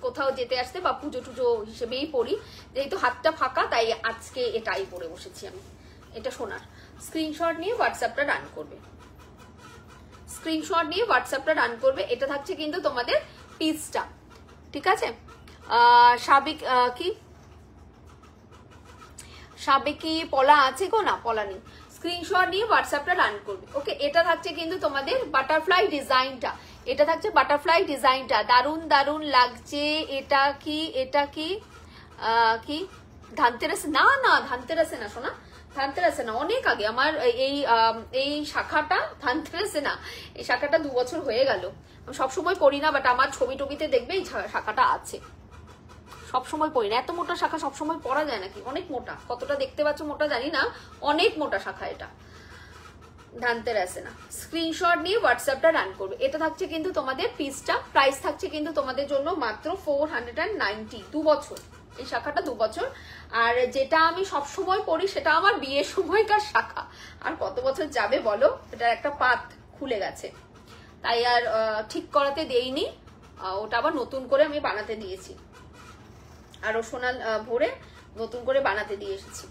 কোথাও যেতে আসতে বা পুজো টুজো হিসেবেই পরি। যেহেতু হাতটা ফাঁকা তাই আজকে এটাই পরে বসেছি আমি। এটা সোনার। স্ক্রিনশট নিয়ে হোয়াটসঅ্যাপটা রান করবে, স্ক্রিনশট নিয়ে হোয়াটসঅ্যাপটা রান করবে। এটা থাকছে কিন্তু তোমাদের পিসটা, ঠিক আছে। সাবেক কি সাবেকি পলা আছে গো, না পলা নেই। স্ক্রিনশট নিয়ে হোয়াটসঅ্যাপটা রান করবে। ওকে, এটা থাকছে কিন্তু তোমাদের বাটারফ্লাই ডিজাইনটা, এটা থাকছে বাটারফ্লাই ডিজাইনটা। দারুন দারুন লাগছে। এটা কি, এটা কি কি ধানতেরাস? না না, ধানতেরাসে না সোনা, ধানতেরাসে না, অনেক আগে। আমার এই শাখাটা ধানতেরাসে না, এই শাখাটা 2 বছর হয়ে গেল। আমি সবসময় পড়ি না, বাট আমার ছবি টবিতে দেখবে এই শাখাটা আছে। সবসময় পড়ি না, এত মোটা শাখা সবসময় পরা যায় নাকি? অনেক মোটা, কতটা দেখতে পাচ্ছ মোটা জানি না, অনেক মোটা শাখা এটা, ধানতেরাসে না। স্ক্রিনশট নিয়ে হোয়াটসঅ্যাপটা রান করবে। এটা থাকছে কিন্তু তোমাদের পিসটা, প্রাইস থাকছে কিন্তু তোমাদের জন্য মাত্র 490, 2 বছর, এই শাখাটা 2 বছর। আর যেটা আমি সবসময় পড়ি সেটা আমার বিয়ের সময়কার শাখা, আর কত বছর যাবে বলো, এটার একটা পাত খুলে গেছে তাই আর ঠিক করাতে দেইনি, ওটা আবার নতুন করে আমি বানাতে দিয়েছি, আরো সোনাল ভরে নতুন করে বানাতে দিয়ে এসেছি।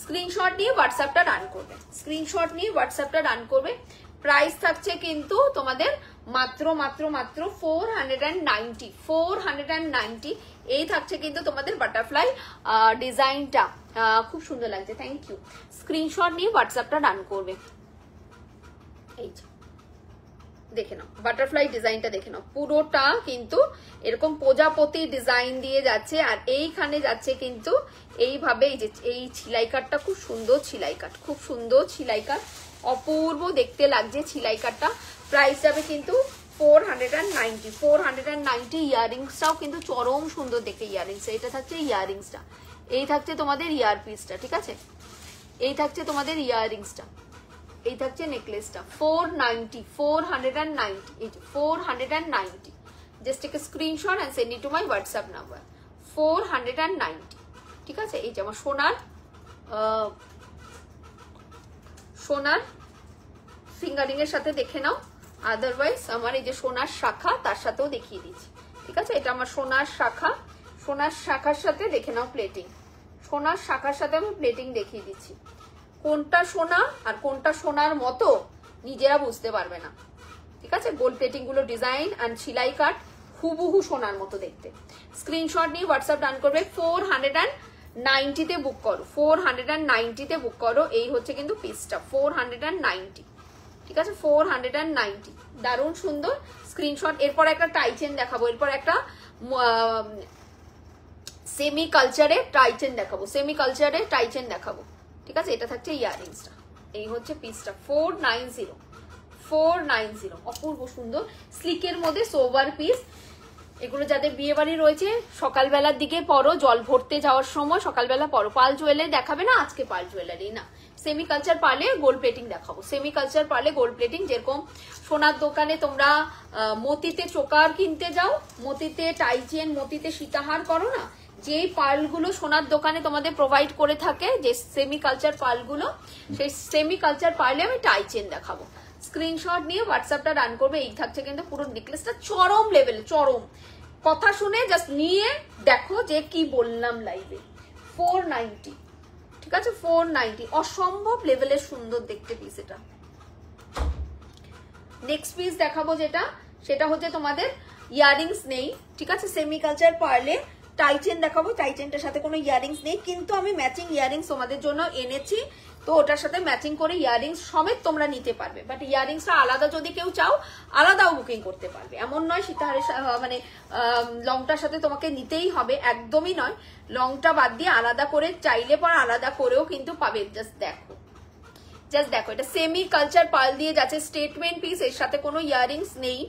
স্ক্রিনশট নিয়ে হোয়াটসঅ্যাপটা রান করবে, স্ক্রিনশট নিয়ে হোয়াটসঅ্যাপটা রান করবে। প্রাইস থাকছে কিন্তু তোমাদের মাত্র মাত্র মাত্র 490, 490। এই থাকছে কিন্তু তোমাদের বাটারফ্লাই ডিজাইনটা, খুব সুন্দর লাগছে, থ্যাংক ইউ। স্ক্রিনশট নিয়ে হোয়াটসঅ্যাপটা রান করবে। এই দেখে নাও বাটারফ্লাই ডিজাইনটা দেখে নাও, পুরোটা কিন্তু এরকম প্রজাপতি ডিজাইন দিয়ে যাচ্ছে আর এইখানে যাচ্ছে কিন্তু এইভাবে এই যে এই সেলাই কাটটা খুব সুন্দর সেলাই কাট, খুব সুন্দর সেলাই কাট, অপূর্ব দেখতে লাগছে সেলাই কাটটা। প্রাইস যাবে কিন্তু 490 490। ইয়াররিংসটাও কিন্তু চরম সুন্দর দেখতে ইয়াররিংস, এটা থাকছে ইয়াররিংসটা, এই থাকছে তোমাদের ইয়ার পিসটা, ঠিক আছে, এই থাকছে তোমাদের ইয়াররিংসটা, এই থাকছে নেকলেসটা। 490 490, এই যে 490। Just take a screenshot and send it to my WhatsApp number. 490, ঠিক আছে। এই যে আমার সোনার ফিঙ্গারিং এর সাথে দেখে নাও, আদারওয়াইজ আমার এই যে সোনার শাখা তার সাথেও দেখিয়ে দিচ্ছি, ঠিক আছে। এটা আমার সোনার শাখা, সোনার শাখার সাথে দেখে নাও প্লেটিং, সোনার শাখার সাথে আমি প্লেটিং দেখিয়ে দিচ্ছি। কোনটা সোনা আর কোনটা সোনার মতো নিজেরা বুঝতে পারবে না, ঠিক আছে। গোল্ড প্লেটিং গুলো ডিজাইন এন্ড সেলাই কাট হুবহু সোনার মতো দেখতে। স্ক্রিনশট নিয়ে হোয়াটসঅ্যাপ ডান করবে। 490 তে বুক করো, 490 তে বুক করো। এই হচ্ছে কিন্তু পিসটা 490, ঠিক আছে, 490। দারুণ সুন্দর স্ক্রিনশট। এরপর একটা টাইচেন দেখাবো, এরপর একটা সেমি কালচারে টাইচেন দেখাবো, সেমি কালচারে টাইচেন দেখাবো, ঠিক আছে। এটা থাকছে ইয়াররিংসটা, এই হচ্ছে পিসটা 490 490। অপূর্ব সুন্দর স্লিকের মধ্যে সোভার পিস। এগুলো যাদের বিয়ে বাড়ি রয়েছে সকালবেলার দিকে পরো, জল ভরতে যাওয়ার সময় সকালবেলা পরো। পাল জুয়েলারি দেখাবে না আজকে, পাল জুয়েলারি না, সেমি কালচার পারলে গোল্ড প্লেটিং দেখাবো। সেমি কালচার পারলে গোল্ড প্লেটিং, যেরকম সোনার দোকানে তোমরা মতিতে চোকার কিনতে যাও, মতিতে টাইচেন, মতিতে সীতাহার করো না, যে পার্লগুলো সোনার দোকানে তোমাদের প্রোভাইড করে থাকে, যে সেমি কালচার পার্লগুলো, সেই সেমি কালচার পার্লে আমি টাইচেন দেখাবো। স্ক্রিনশট নিয়ে হোয়াটসঅ্যাপটা রান করবে। এই থাকছে কিন্তু পুরো নেকলেসটা চরম লেভেল, চরম কথা শুনে জাস্ট নিয়ে দেখো যে কি বললাম লাইভে। 490, ঠিক আছে, 490। অসম্ভব লেভেলের সুন্দর দেখতে পিস এটা। নেক্সট পিস দেখাবো যেটা, সেটা হচ্ছে তোমাদের ইয়াররিংস নেই, ঠিক আছে, সেমি কালচার পার্লে টাইচেন দেখাবো। টাইচেনটার সাথে কোনো ইয়াররিংস নেই, কিন্তু আমি ম্যাচিং ইয়াররিংস তোমাদের জন্য এনেছি, তো ওটার সাথে ম্যাচিং করে ইয়াররিংস সমেত তোমরা নিতে পারবে। বাট ইয়াররিংসটা আলাদা যদি কেউ চাও আলাদাও বুকিং করতে পারবে, এমন নয় সীতাহারের মানে লংটার সাথে তোমাকে নিতেই হবে, একদমই নয়। লংটা বাদ দিয়ে আলাদা করে চাইলে পর আলাদা করেও কিন্তু পাবে। জাস্ট দেখো, জাস্ট দেখো, এটা সেমি কালচার পার্ল দিয়ে যাচ্ছে, স্টেটমেন্ট পিস, এর সাথে কোনো ইয়াররিংস নেই।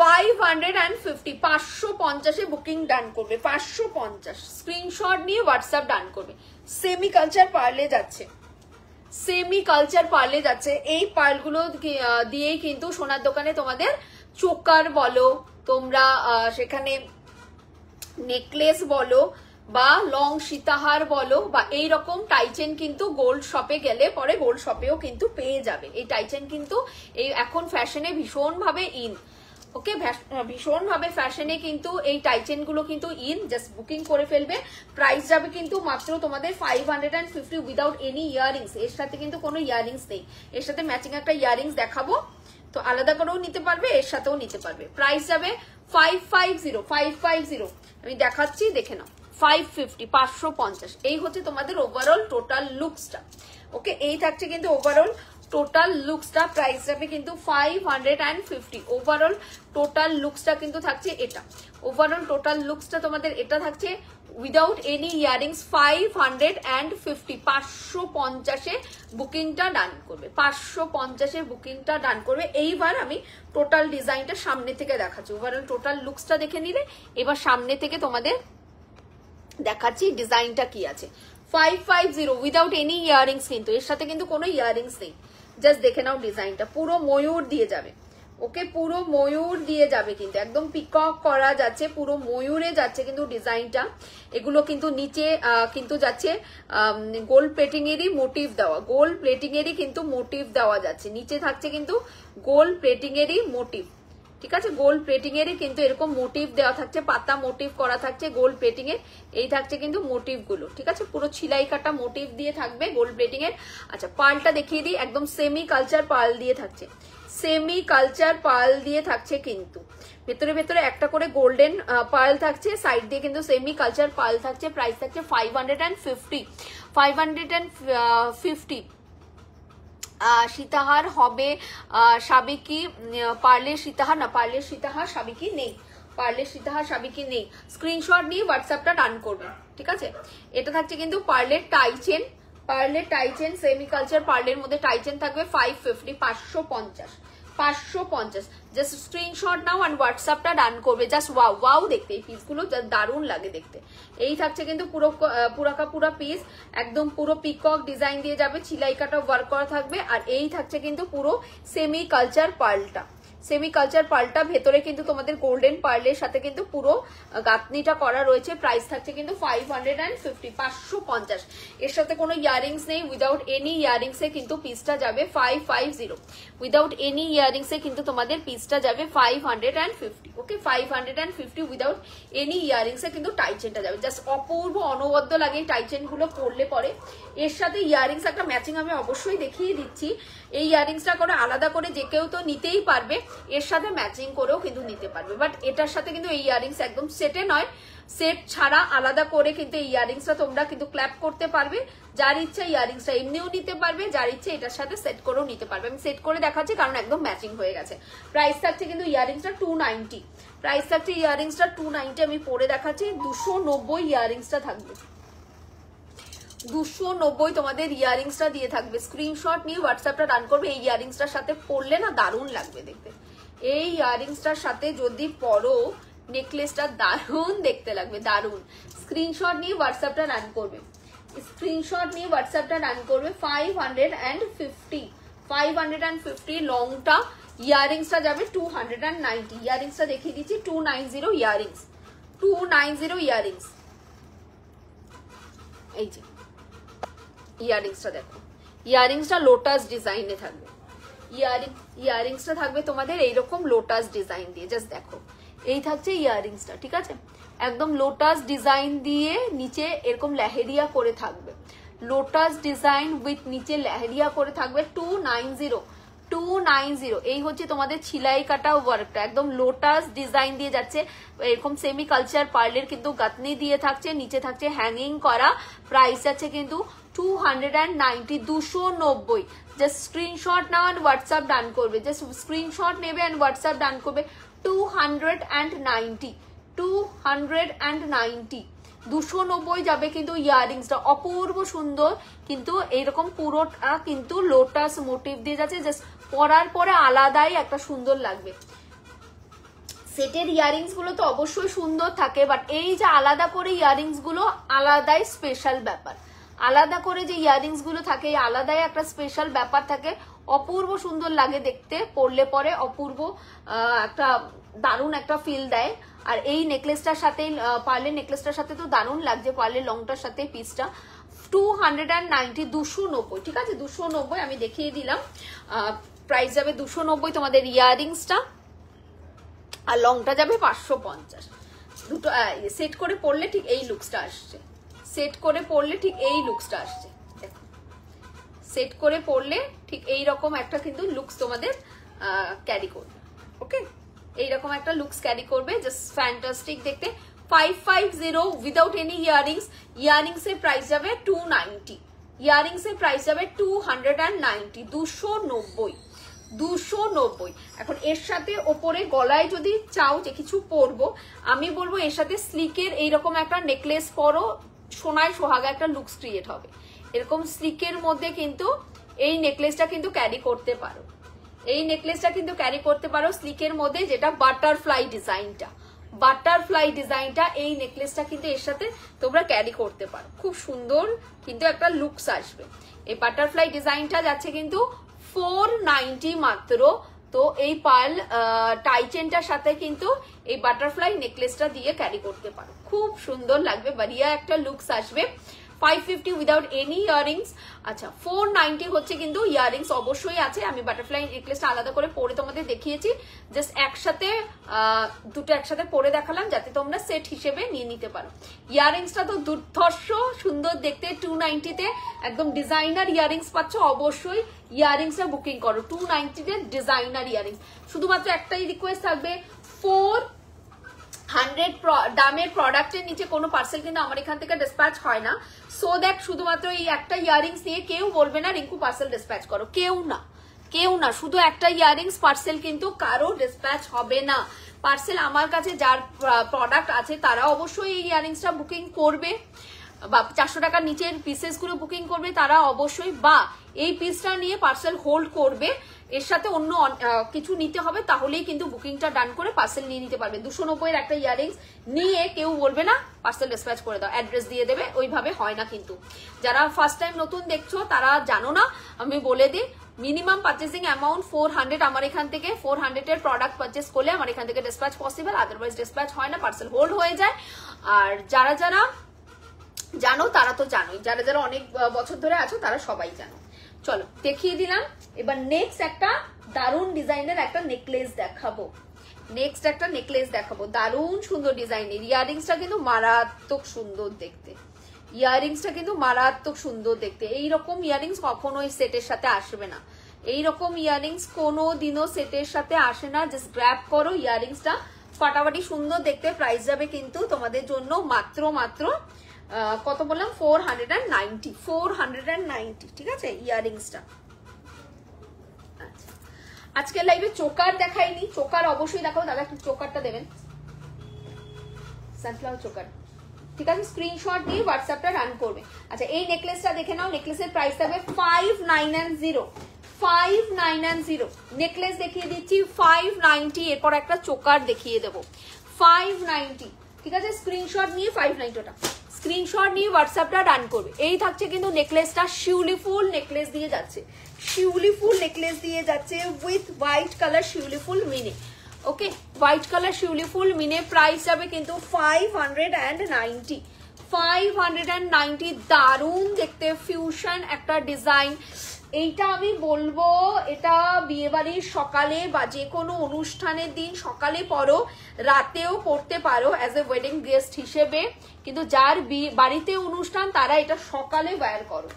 550, 550 বুকিং ডান করবে, 550। স্ক্রিনশট নিয়ে হোয়াটসঅ্যাপ ডান করবে। সেমি কালচার পার্লে যাচ্ছে, সেমি কালচার পার্লে যাচ্ছে। এই পার্লগুলো দিয়েই কিন্তু সোনার দোকানে তোমাদের চোকার বলো, তোমরা সেখানে নেকলেস বলো, বা লং সীতাহার বলো, বা এইরকম টাইচেন কিন্তু গোল্ড শপে গেলে পরে গোল্ড শপেও কিন্তু পেয়ে যাবে। এই টাইচেন কিন্তু এই এখন ফ্যাশনে ভীষণভাবে ইন, ওকে, ভীষণভাবে ফ্যাশনে কিন্তু এই টাইচেন গুলো কিন্তু ইন। জাস্ট বুকিং করে ফেলবে। প্রাইস যাবে কিন্তু মাত্র তোমাদের 550 উইদাউট এনি ইয়াররিংস। এর সাথে কিন্তু কোনো ইয়াররিংস নেই, এর সাথে ম্যাচিং একটা ইয়াররিংস দেখাবো, তো আলাদা করেও নিতে পারবে, এর সাথেও নিতে পারবে। প্রাইস যাবে 550 550। আমি দেখাচ্ছি, দেখে নাও, 550 550। এই হচ্ছে তোমাদের ওভারঅল টোটাল লুকসটা, ওকে। এই থাকছে কিন্তু ওভারঅল টোটাল লুকসটা। প্রাইস যাবে কিন্তু 550। ওভারঅল টোটাল লুকসটা কিন্তু থাকছে এটা, ওভারঅল টোটাল লুকসটা তোমাদের এটা থাকছে উইদাউট এনি ইয়াররিংস 550। 550-এ বুকিংটা ডান করবে, 550-এর বুকিংটা ডান করবে। এইবার আমি টোটাল ডিজাইনটা সামনে থেকে দেখাচ্ছি। ওভারঅল টোটাল লুকসটা দেখে নিলে, এবার সামনে থেকে তোমাদের দেখাচ্ছি ডিজাইনটা কি আছে। 550 উইদাউট এনি ইয়াররিংস, কিন্তু এর সাথে কিন্তু কোনো ইয়াররিংস নেই। জাস্ট দেখে নাও ডিজাইনটা, পুরো ময়ূর দিয়ে যাবে, ওকে, পুরো ময়ূর দিয়ে যাবে, কিন্তু একদম পিকক করা যাচ্ছে, পুরো ময়ূরে যাচ্ছে কিন্তু ডিজাইনটা। এগুলো কিন্তু নিচে কিন্তু যাচ্ছে গোল্ড প্লেটিং এরই মোটিভ দেওয়া, গোল্ড প্লেটিং এরই কিন্তু মোটিভ দেওয়া যাচ্ছে। নিচে থাকছে কিন্তু গোল্ড প্লেটিং এরই মোটিভ, ঠিক আছে, গোল্ড প্লেটিং এরই কিন্তু এরকম মোটিভ দেওয়া থাকছে, পাতা মোটিভ করা থাকছে গোল্ড প্লেটিং এর। এই থাকছে কিন্তু মোটিভ গুলো, ঠিক আছে, পুরো ছিলাই কাটা মোটিভ দিয়ে থাকবে গোল্ড প্লেটিং এর। আচ্ছা, পার্লটা দেখিয়ে দিই, একদম সেমি কালচার পার্ল দিয়ে থাকছে, সেমি কালচার পার্ল দিয়ে থাকছে, কিন্তু ভেতরে ভেতরে একটা করে গোল্ডেন পার্ল থাকছে, সাইড দিয়ে কিন্তু সেমি কালচার পার্ল থাকছে। প্রাইস থাকছে 550 550 সীতাহার হবে সাবিকি, পার্লের সীতাহার না, পার্লের সীতাহার সাবিকি নেই, পার্লের সীতাহার সাবিকি নেই। স্ক্রিনশট নিয়ে হোয়াটসঅ্যাপটা ডান করবেন, ঠিক আছে। এটা থাকছে কিন্তু পার্লের টাই চেন, পার্লের টাই চেন সেমি কালচার পার্লের মধ্যে টাই চেন থাকবে 550, 550, 550। জাস্ট স্ক্রিনশট নাও অ্যান্ড হোয়াটসঅ্যাপটা ডান করবে। জাস্ট ওয়াও ওয়াও দেখতে, এই পিসগুলো দারুণ লাগে দেখতে। এই থাকছে কিন্তু পুরা পিস, একদম পুরো পিকক ডিজাইন দিয়ে যাবে, চিলাই কাটা ওয়ার্ক করা থাকবে। আর এই থাকছে কিন্তু পুরো সেমি কালচার পার্লটা, সেমি কালচার পার্লটা ভেতরে কিন্তু তোমাদের গোল্ডেন পার্লের সাথে কিন্তু পুরো গাঁথনিটা করা রয়েছে। প্রাইস থাকছে কিন্তু 550, 550। এর সাথে কোনো ইয়ারিংস নেই, উইদাউট এনি ইয়ারিংস এ কিন্তু পিসটা যাবে 550, উইদাউট এনি ইয়ারিংস এ কিন্তু তোমাদের পিসটা যাবে 550। ওকে, 550 উইদাউট এনি ইয়ারিংস এ কিন্তু টাই চেনটা যাবে। জাস্ট অপূর্ব অনবদ্য লাগে টাই চেন গুলো পরলে পরে। এর সাথে ইয়ারিংস একটা ম্যাচিং আমি অবশ্যই দেখিয়ে দিচ্ছি। এই ইয়ারিংসটা করে আলাদা করে যে কেউ তো নিতেই পারবে, এর সাথে ম্যাচিং করেও কিন্তু নিতে পারবে। বাট এটার সাথে কিন্তু এই ইয়ারিংস একদম সেটে নয়, সেট ছাড়া আলাদা করে কিন্তু এই ইয়ারিংসটা তোমরা কিন্তু ক্ল্যাপ করতে পারবে। যার ইচ্ছা ইয়ারিংসটা এমনিও নিতে পারবে, যার ইচ্ছে এটার সাথে সেট করেও নিতে পারবে। আমি সেট করে দেখাচ্ছি কারণ একদম ম্যাচিং হয়ে গেছে। প্রাইস থাকছে কিন্তু ইয়ারিংসটা 290, প্রাইস থাকছে ইয়ারিংসটা 290। আমি পরে দেখাচ্ছি 290 ইয়ারিংসটা থাকবে, 290 তোমাদের ইয়ারিংসটা দিয়ে থাকবে। স্ক্রিনশট নিয়ে হোয়াটসঅ্যাপটা রান করবে। এই ইয়ারিংসটার সাথে পরলে না দারুণ লাগবে দেখতে, এই ইয়ারিংসটার সাথে যদি পরো নেকলেসটা দারুণ দেখতে লাগবে, দারুণ। স্ক্রিনশট নিয়ে হোয়াটসঅ্যাপটা রান করবে, স্ক্রিনশট নিয়ে হোয়াটসঅ্যাপটা রান করবে। 550, 550 লংটা, ইয়ারিংসটা যাবে 290। ইয়ারিংসটা দেখিয়ে দিচ্ছি 290 ইয়ারিংস, 290 ইয়ারিংস। এই যে ইয়ারিংসটা দেখো, ইয়ারিংসটা লোটাস ডিজাইনে থাকবে, ইয়ারিংসটা থাকবে তোমাদের এইরকম লোটাস ডিজাইন দিয়ে। জাস্ট দেখো, এই থাকছে ইয়ারিংসটা, ঠিক আছে, একদম লোটাস ডিজাইন দিয়ে নিচে এরকম লেহেরিয়া করে থাকবে, লোটাস ডিজাইন উইথ নিচে লেহেরিয়া করে থাকবে। 290, 290। এই হচ্ছে তোমাদের ছিলাই কাটা ওয়ার্কটা, একদম লোটাস ডিজাইন দিয়ে যাচ্ছে, এরকম সেমি কালচার পার্লের কিন্তু গাঁথনি দিয়ে থাকছে, নিচে থাকছে হ্যাঙ্গিং করা। প্রাইস আছে কিন্তু 290, 290। জাস্ট স্ক্রিনশট নাও অ্যান্ড হোয়াটসঅ্যাপ ডান করবে, জাস্ট স্ক্রিনশট নেবে অ্যান্ড হোয়াটসঅ্যাপ ডান করবে। 290, 290, 290 যাবে কিন্তু ইয়ারিংসটা অপূর্ব সুন্দর, কিন্তু এইরকম পুরোটা কিন্তু লোটাস মোটিভ দিয়ে যাচ্ছে। জাস্ট পরার পরে আলাদাই একটা সুন্দর লাগবে। সেটের ইয়ারিংস গুলো তো অবশ্যই সুন্দর থাকে, বাট এই যে আলাদা করে ইয়ারিংস গুলো আলাদাই স্পেশাল ব্যাপার, আলাদা করে যে ইয়ারিংস গুলো থাকে আলাদাই একটা স্পেশাল ব্যাপার থাকে, অপূর্ব সুন্দর লাগে দেখতে, পরলে পরে অপূর্ব একটা দারুণ একটা ফিল দেয়। আর এই নেকলেসটার সাথে, পার্লের নেকলেসটার সাথে তো দারুণ লাগছে, পার্লের লংটার সাথে পিসটা 290, 290, ঠিক আছে, 290 আমি দেখিয়ে দিলাম। প্রাইস যাবে 290 তোমাদের ইয়ারিংসটা, আর লংটা যাবে 550। দুটো সেট করে পরলে ঠিক এই লুকসটা আসছে, সেট করে পরলে ঠিক এই লুকসটা আসছে, দেখো সেট করে পরলে ঠিক এইরকম একটা কিন্তু লুকস তোমাদের ক্যারি করবে। ওকে, এইরকম একটা লুকস ক্যারি করবে, জাস্ট ফ্যান্টাস্টিক দেখতে। 550 উইদাউট এনি ইয়ারিংস, ইয়ারিংস এর প্রাইস যাবে 290, ইয়ারিংস এর প্রাইস যাবে 290, 290, 290। এখন এর সাথে ওপরে গলায় যদি চাও যে কিছু পরবো, আমি বলবো এর সাথে স্লিকের এইরকম একটা নেকলেস পরো, সোনায় সোহাগা একটা লুকস ক্রিয়েট হবে। এরকম স্লিকের মধ্যে কিন্তু এই নেকলেসটা কিন্তু ক্যারি করতে পারো, এই নেকলেসটা কিন্তু ক্যারি করতে পারো স্লিকের মধ্যে, যেটা বাটারফ্লাই ডিজাইনটা, বাটারফ্লাই ডিজাইনটা এই নেকলেসটা কিন্তু এর সাথে তোমরা ক্যারি করতে পারো, খুব সুন্দর কিন্তু একটা লুকস আসবে। এই বাটারফ্লাই ডিজাইনটা যাচ্ছে কিন্তু 490 মাত্র। তো এই পার্ল টাই চেনটার সাথে কিন্তু এই বাটারফ্লাই নেকলেসটা দিয়ে ক্যারি করতে পারো, খুব সুন্দর লাগবে, বাড়িয়া একটা লুকস আসবে। 550 উইদাউট এনি ইয়ারিংস। আচ্ছা 490 হচ্ছে কিন্তু ইয়ারিংস অবশ্যই আছে, আমি বাটারফ্লাই নেকলেসটা আলাদা করে পরে তোমাদের দেখিয়েছি, জাস্ট একসাথে দুটো একসাথে পরে দেখালাম যাতে তোমরা সেট হিসেবে নিয়ে নিতে পারো। ইয়ারিংসটা তো দুর্ধর্ষ সুন্দর দেখতে, 290 তে একদম ডিজাইনার ইয়ারিংস পাচ্ছ, অবশ্যই ইয়ারিংসটা বুকিং করো। 290 তে ডিজাইনার ইয়ারিংস, শুধুমাত্র একটাই রিকোয়েস্ট থাকবে, 100 দামের প্রোডাক্টের নিচে কোনো পার্সেল কিন্তু আমার এখান থেকে ডিসপ্যাচ হয় না। সো দ্যাট শুধুমাত্র এই একটা ইয়ারিংস নিয়ে কেউ বলবে না রিঙ্কু পার্সেল ডিসপ্যাচ করো, কেউ না, শুধু একটা ইয়ারিংস পার্সেল কিন্তু কারো ডিসপ্যাচ হবে না। পার্সেল আমার কাছে যার প্রোডাক্ট আছে তারা অবশ্যই এই ইয়ারিংসটা বুকিং করবে, বা 400 টাকার নিচের পিসেস গুলো বুকিং করবে তারা অবশ্যই, বা এই পিসটা নিয়ে পার্সেল হোল্ড করবে, এর সাথে অন্য কিছু নিতে হবে, তাহলেই কিন্তু বুকিংটা ডান করে পার্সেল নিয়ে নিতে পারবে। 290 এর একটা ইয়ারিংস নিয়ে কেউ বলবে না পার্সেল ডিসপ্যাচ করে দাও, অ্যাড্রেস দিয়ে দেবে, ওইভাবে হয় না কিন্তু। যারা ফার্স্ট টাইম নতুন দেখছো তারা জানো না, আমি বলে দিই, মিনিমাম পারচেসিং অ্যামাউন্ট 400 আমার এখান থেকে 400 এর প্রোডাক্ট পারচেস করলে আমার এখান থেকে ডিসপ্যাচ পসিবল, আদারওয়াইজ ডিসপ্যাচ হয় না, পার্সেল হোল্ড হয়ে যায়। আর যারা জানো তারা তো জানোই, যারা অনেক বছর ধরে আছো তারা সবাই জানো। চলো দেখিয়ে দিলাম। এবার নেক্সট একটা দারুন ডিজাইনের একটা নেকলেস দেখাবো, দারুন সুন্দর ডিজাইনের। ইয়ারিংসটা কিন্তু মারাত্মক সুন্দর দেখতে, এইরকম ইয়ারিংস কখনোই সেটের সাথে আসবে না, এইরকম ইয়ারিংস কোনোদিনও সেটের সাথে আসে না। জাস্ট গ্র্যাব করো ইয়ারিংসটা, ফাটাফাটি সুন্দর দেখতে। প্রাইস যাবে কিন্তু তোমাদের জন্য মাত্র কত বললাম, 490, ঠিক আছে ইয়ারিংসটা। আচ্ছা, আজকের লাইভে চোকার দেখাইনি, চোকার অবশ্যই দেখাবো। দাদা একটু চোকারটা দেবেন, সানফ্লাওয়ার চোকার, ঠিক আছে। স্ক্রিনশট দিয়ে হোয়াটসঅ্যাপটা রান করবে। আচ্ছা, এই নেকলেসটা দেখে নাও, নেকলেসের প্রাইস থাকবে 590। নেকলেস দেখিয়ে দিচ্ছি 590, এরপর একটা চোকার দেখিয়ে দেবো 590, ঠিক আছে। স্ক্রিনশট নিয়ে 590টা স্ক্রিনশট নিয়ে হোয়াটসঅ্যাপটা রান করবে। এই থাকছে কিন্তু নেকলেসটা, শিউলি ফুল নেকলেস দিয়ে যাচ্ছে উইথ হোয়াইট কালার শিউলি ফুল মিনে। ওকে, হোয়াইট কালার শিউলি ফুল মিনে, প্রাইস যাবে কিন্তু 590। দারুন দেখতে ফিউশন একটা ডিজাইন। এইটা আমি বলবো, এটা বিয়ে বাড়ির সকালে বা যে কোনো অনুষ্ঠানের দিন সকালে পরো, রাতেও পড়তে পারো অ্যাজ এ ওয়েডিং গেস্ট হিসেবে, কিন্তু যার বাড়িতে অনুষ্ঠান তারা এটা সকালে ওয়্যার করো।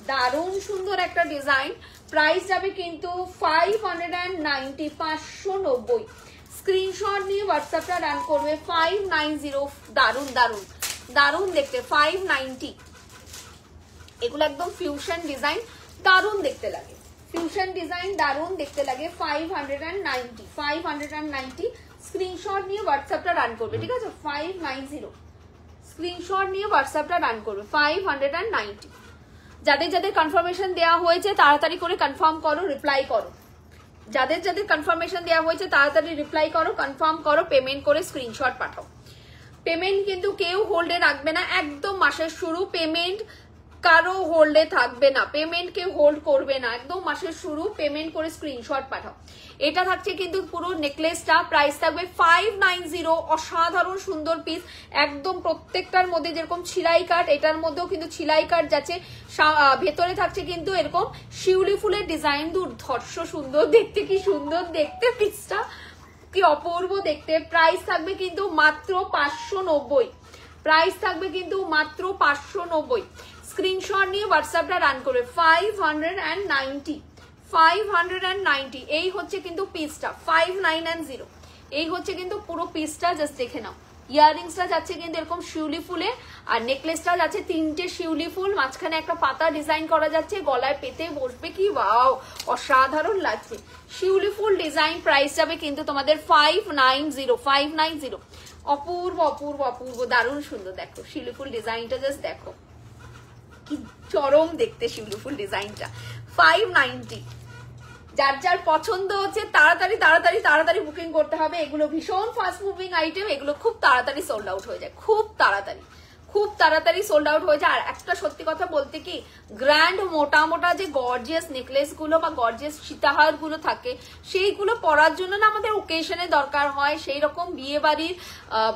দারুণ সুন্দর একটা ডিজাইন। প্রাইস যাবে কিন্তু 590। স্ক্রিনশট নিয়ে হোয়াটসঅ্যাপটা রান করবে 590। দারুণ দেখতে 590। এগুলো একদম ফিউশন ডিজাইন, দারুণ দেখতে লাগে। 590। স্ক্রিনশট নিয়ে হোয়াটসঅ্যাপটা রান করবে, ঠিক আছে। 590 স্ক্রিনশট নিয়ে হোয়াটসঅ্যাপটা রান করবে 590। যাদের কনফার্মেশন দেওয়া হয়েছে তাড়াতাড়ি করে কনফার্ম করো, রিপ্লাই করো। যাদের কনফার্মেশন দেওয়া হয়েছে তাড়াতাড়ি রিপ্লাই করো, কনফার্ম করো, পেমেন্ট করে স্ক্রিনশট পাঠাও। পেমেন্ট কিন্তু কেউ হোল্ডে রাখবে না, একদম মাসের শুরু পেমেন্ট কারো হোল্ডে থাকবে না, পেমেন্ট কেউ হোল্ড করবে না, একদম মাসের শুরু পেমেন্ট করে স্ক্রিনশট পাঠাও। এটা থাকছে কিন্তু পুরো নেকলেসটা, প্রাইস থাকবে 590। অসাধারণ সুন্দর পিস, একদম প্রত্যেকটার মধ্যে যেরকম ছিলাই কাট, এটার মধ্যেও কিন্তু ছিলাই কাট যাচ্ছে, ভেতরে থাকছে কিন্তু এরকম শিউলি ফুলের ডিজাইন। দুর্ধর্ষ সুন্দর দেখতে, কি সুন্দর দেখতে পিসটা, কি অপূর্ব দেখতে। প্রাইস থাকবে কিন্তু মাত্র 590। স্ক্রিনশট নিয়ে হোয়াটসঅ্যাপটা রান করবে 590। এই হচ্ছে কিন্তু পিসটা 590। এই হচ্ছে কিন্তু পুরো পিসটা, জাস্ট দেখে নাও। ইয়াররিংসটা যাচ্ছে কিন্তু এরকম শিউলি ফুলে, আর নেকলেসটা যাচ্ছে 3টে শিউলি ফুল, মাঝখানে একটা পাতা ডিজাইন করা যাচ্ছে, গলায় পেতে বসবে, কি ওয়াও অসাধারণ লাগছে। শিউলি ফুল ডিজাইন, প্রাইস যাবে কিন্তু তোমাদের 590। অপূর্ব দারুণ সুন্দর। দেখো শিউলি ফুল ডিজাইনটা, জাস্ট দেখো কি চরম দেখতে শিউলি ফুল ডিজাইনটা। 590। যার পছন্দ হচ্ছে তাড়াতাড়ি বুকিং করতে হবে। এগুলো ভীষণ ফাস্ট মুভিং আইটেম, এগুলো খুব তাড়াতাড়ি সোল্ড আউট হয়ে যায়, খুব তাড়াতাড়ি সোল্ড আউট হয়ে যায়। আর একটা সত্যি কথা বলতে কি, গ্র্যান্ড মোটা যে গর্জিয়াস নেকলেস গুলো বা গর্জিয়াস সীতাহার গুলো থাকে, সেইগুলো পরার জন্য না আমাদের ওকেশনে দরকার হয়। সেই রকম বিয়ে বাড়ির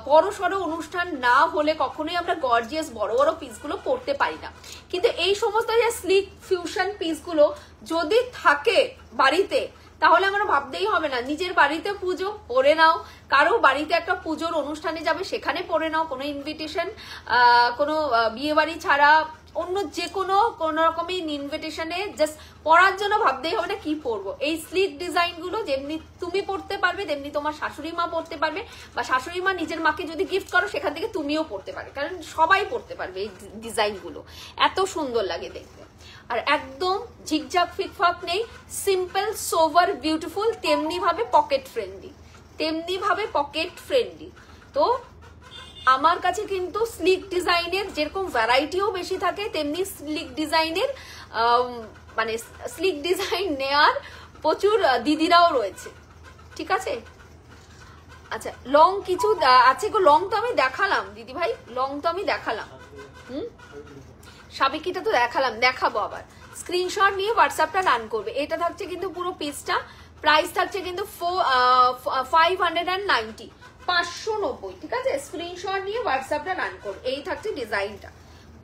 বড় সড়ো অনুষ্ঠান না হলে কখনোই আমরা গর্জিয়াস বড় পিসগুলো পরতে পারি না। কিন্তু এই সমস্ত যে স্লিক ফিউশন পিসগুলো যদি থাকে বাড়িতে, তাহলে আমরা ভাবতেই হবে না, নিজের বাড়িতে পুজো পরে নাও, কারো বাড়িতে একটা পুজোর অনুষ্ঠানে যাবে সেখানে পরে নাও, কোনো ইনভিটেশন, কোনো বিয়ে বাড়ি ছাড়া অন্য যে কোনো রকমের ইনভিটেশনে জাস্ট পরার জন্য ভাবতেই হবে না কি পরবো। এই স্লিক ডিজাইন গুলো যেমনি তুমি পড়তে পারবে, তেমনি তোমার শাশুড়ি মা পড়তে পারবে, বা শাশুড়ি মা নিজের মাকে যদি গিফট করো সেখান থেকে তুমিও পড়তে পারবে, কারণ সবাই পড়তে পারবে এই ডিজাইন গুলো, এত সুন্দর লাগে দেখতে। আর একদম ঝিকঝাক ফিকফাক নেই, সিম্পল সোভার বিউটিফুল, তেমনি ভাবে পকেট ফ্রেন্ডলি। তো আমার কাছে কিন্তু স্লিক ডিজাইনের যেরকম ভ্যারাইটিও বেশি থাকে, তেমনি স্লিক ডিজাইনের মানে স্লিক ডিজাইন নেয়ার প্রচুর দিদিরাও রয়েছে, ঠিক আছে। আচ্ছা, লং কিছু আছে গো, লং তো আমি দেখালাম দিদি ভাই, লং তো আমি দেখালাম, সাবেকিটা তো দেখালাম, দেখাবো আবার। স্ক্রিনশট নিয়ে হোয়াটসঅ্যাপটা রান করবে। এটা থাকছে কিন্তু পুরো পিসটা, প্রাইস থাকছে কিন্তু 590, 590, ঠিক আছে। স্ক্রিনশট নিয়ে হোয়াটসঅ্যাপটা রান করবে। এই থাকছে ডিজাইনটা